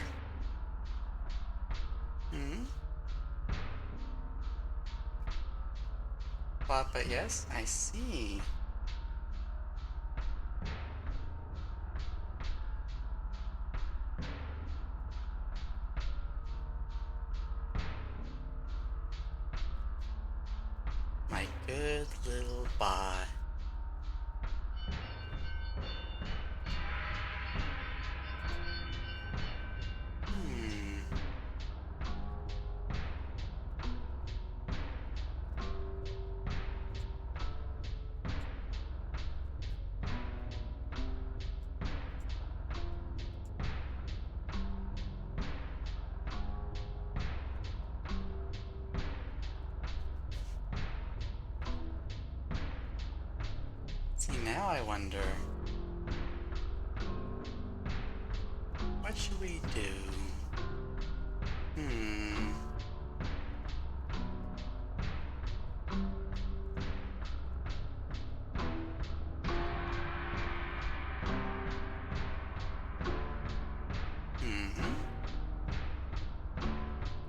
Papa, yes? I see. My good little boy. See, now I wonder, what should we do?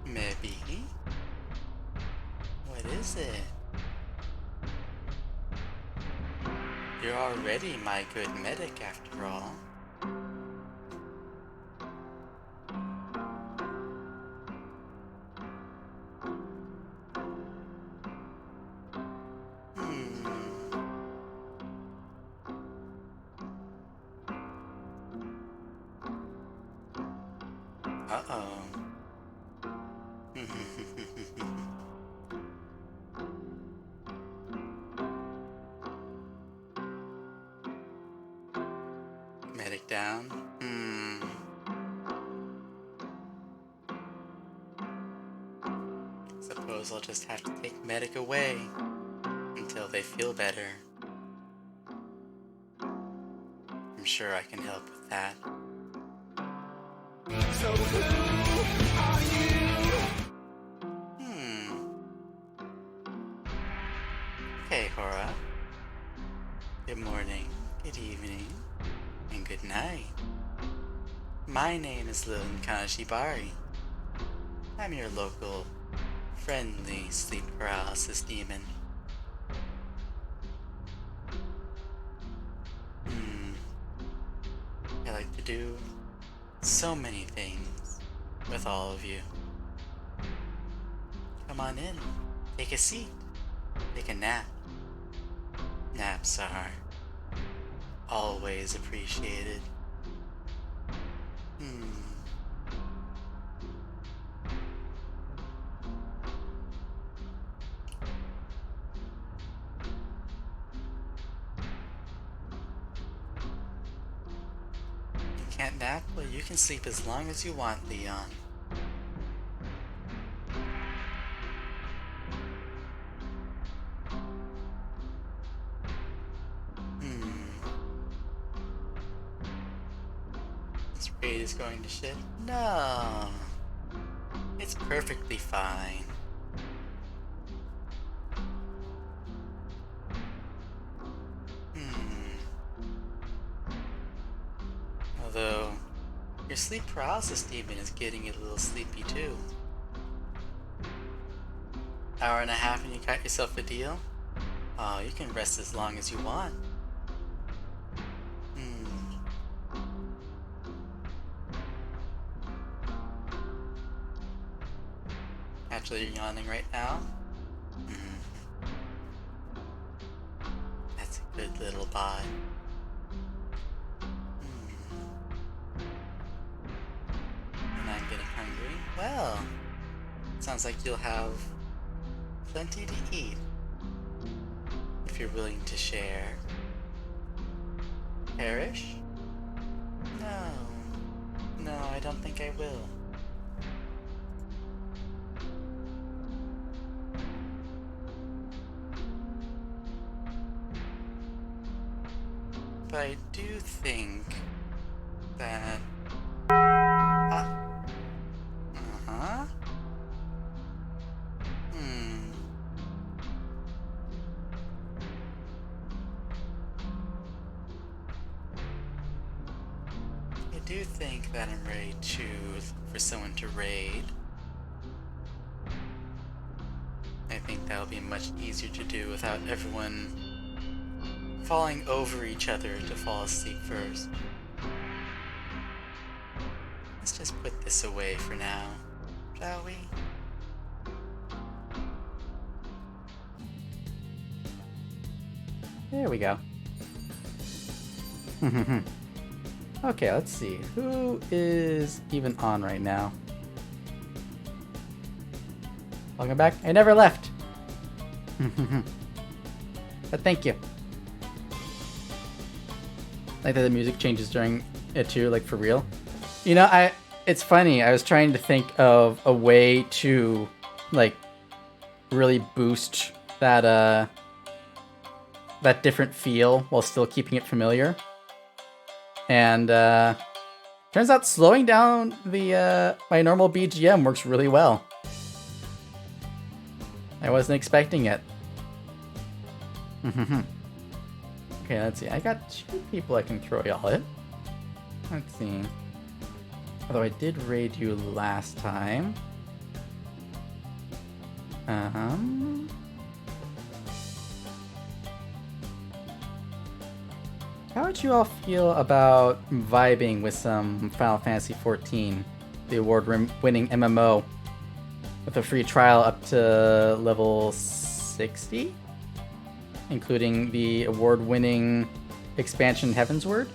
Maybe. What is it? You're already my good medic after all. Uh-oh. Medic down? Suppose I'll just have to take medic away until they feel better. I'm sure I can help with that. So who are you? Hey, Hora. Good morning, good evening, and good night. My name is Lilin Kanashibari. I'm your local, friendly sleep paralysis demon. I like to do so many things with all of you. Come on in, take a seat, take a nap. Naps are always appreciated. You can't nap? Well, you can sleep as long as you want, Leon. This raid is going to shit? No. It's perfectly fine. Although, your sleep paralysis demon is getting a little sleepy too. Hour and a half and you got yourself a deal? Oh, you can rest as long as you want. Actually, you're yawning right now? That's a good little bot. And I'm getting hungry? Well, sounds like you'll have plenty to eat if you're willing to share. Perish? No, I don't think I will. But I do think that... I do think that I'm ready for someone to raid. I think that'll be much easier to do without everyone falling over each other to fall asleep first. Let's just put this away for now, shall we? There we go. Okay, let's see. Who is even on right now? Welcome back. I never left. But thank you. Like that the music changes during it too, like for real. You know, it's funny. I was trying to think of a way to like really boost that that different feel while still keeping it familiar. And turns out slowing down the my normal BGM works really well. I wasn't expecting it. Okay, let's see. I got 2 people I can throw y'all at. Let's see. Although I did raid you last time. How would you all feel about vibing with some Final Fantasy XIV, the award-winning MMO, with a free trial up to level 60? Including the award-winning expansion Heavensward?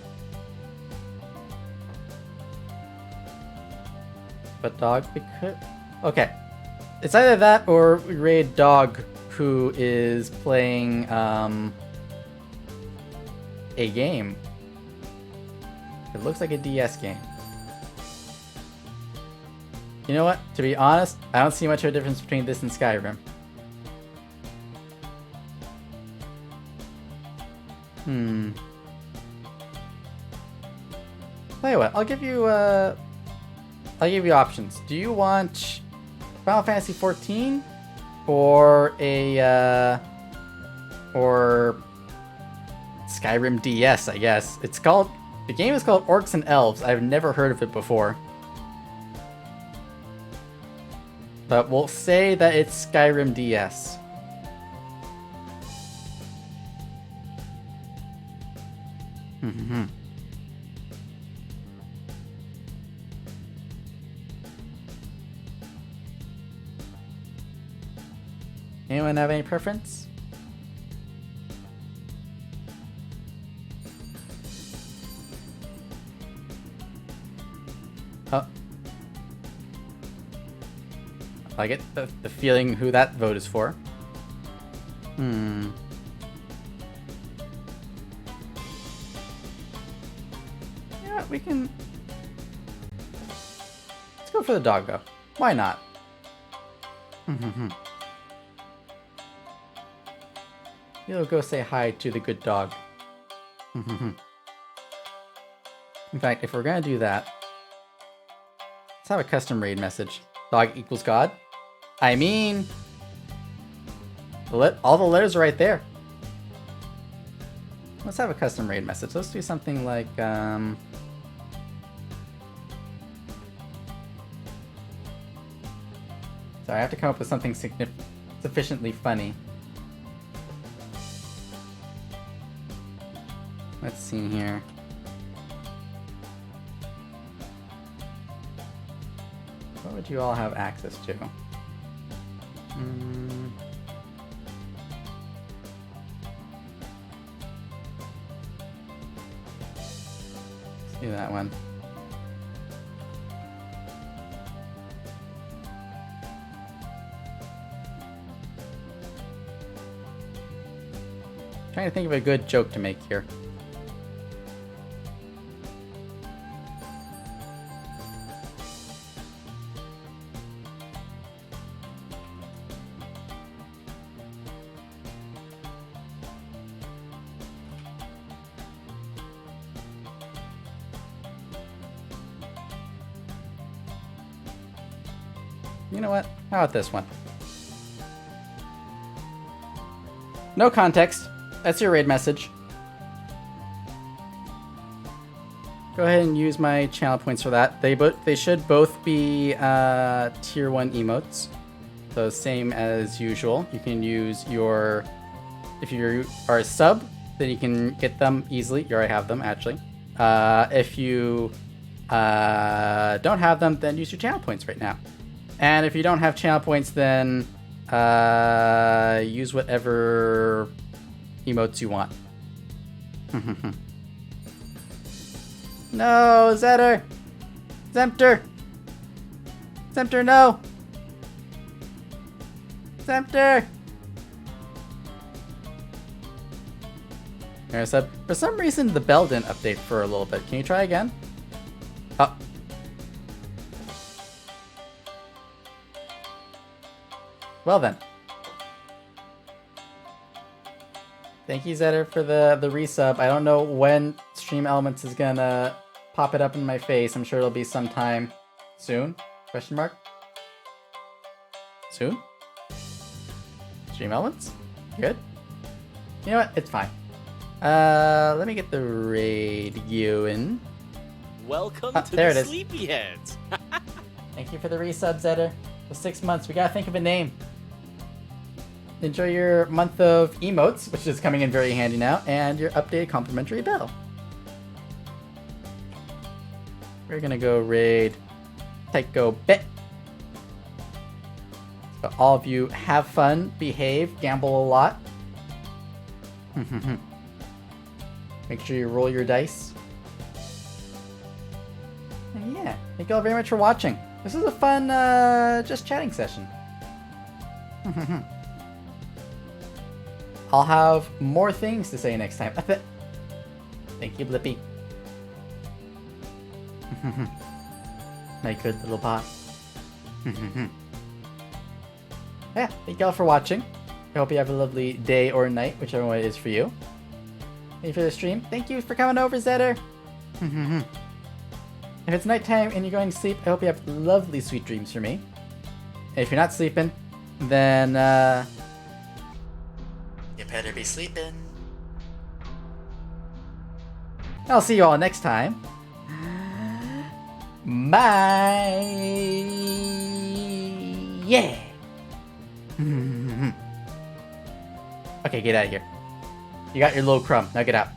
But Dog, we could... Okay. It's either that or we raid Dog, who is playing, a game. It looks like a DS game. You know what? To be honest, I don't see much of a difference between this and Skyrim. Tell you what, I'll give you options. Do you want Final Fantasy XIV or or Skyrim DS, I guess. The game is called Orcs and Elves. I've never heard of it before. But we'll say that it's Skyrim DS. Anyone have any preference? Oh. I get the feeling who that vote is for. Yeah, we can... Let's go for the doggo. Why not? You'll go say hi to the good dog. In fact, if we're gonna do that, let's have a custom raid message. Dog equals God. I mean, all the letters are right there. Let's have a custom raid message. Let's do something like, sorry, I have to come up with something sufficiently funny. Let's see here. What would you all have access to? Let's do that one. Trying to think of a good joke to make here. You know what? How about this one? No context. That's your raid message. Go ahead and use my channel points for that. They should both be tier 1 emotes. So same as usual. You can use your... If you are a sub, then you can get them easily. You already have them, actually. If you don't have them, then use your channel points right now. And if you don't have channel points, then use whatever emotes you want. No, Zetter! Zemter! Zemter, no! Zemter! There, sub. For some reason, the bell didn't update for a little bit. Can you try again? Oh. Well then. Thank you, Zetter, for the resub. I don't know when Stream Elements is gonna pop it up in my face. I'm sure it'll be sometime soon. Question mark? Soon? Stream Elements? Good? You know what? It's fine. Let me get the raid going. Welcome to there the it is. Sleepyheads. Thank you for the resub, Zetter. For 6 months, we gotta think of a name. Enjoy your month of emotes, which is coming in very handy now, and your updated complimentary bell. We're gonna go raid Tycho Bet. So all of you have fun, behave, gamble a lot. Make sure you roll your dice. And yeah, thank you all very much for watching. This is a fun, just chatting session. I'll have more things to say next time. Thank you, Blippi. My good little bot. Yeah, thank y'all for watching. I hope you have a lovely day or night, whichever one it is for you. Thank you for the stream. Thank you for coming over, Zetter. If it's nighttime and you're going to sleep, I hope you have lovely sweet dreams for me. And if you're not sleeping, then You better be sleeping. I'll see you all next time. Bye. Yeah. Okay, get out of here. You got your little crumb. Now get out.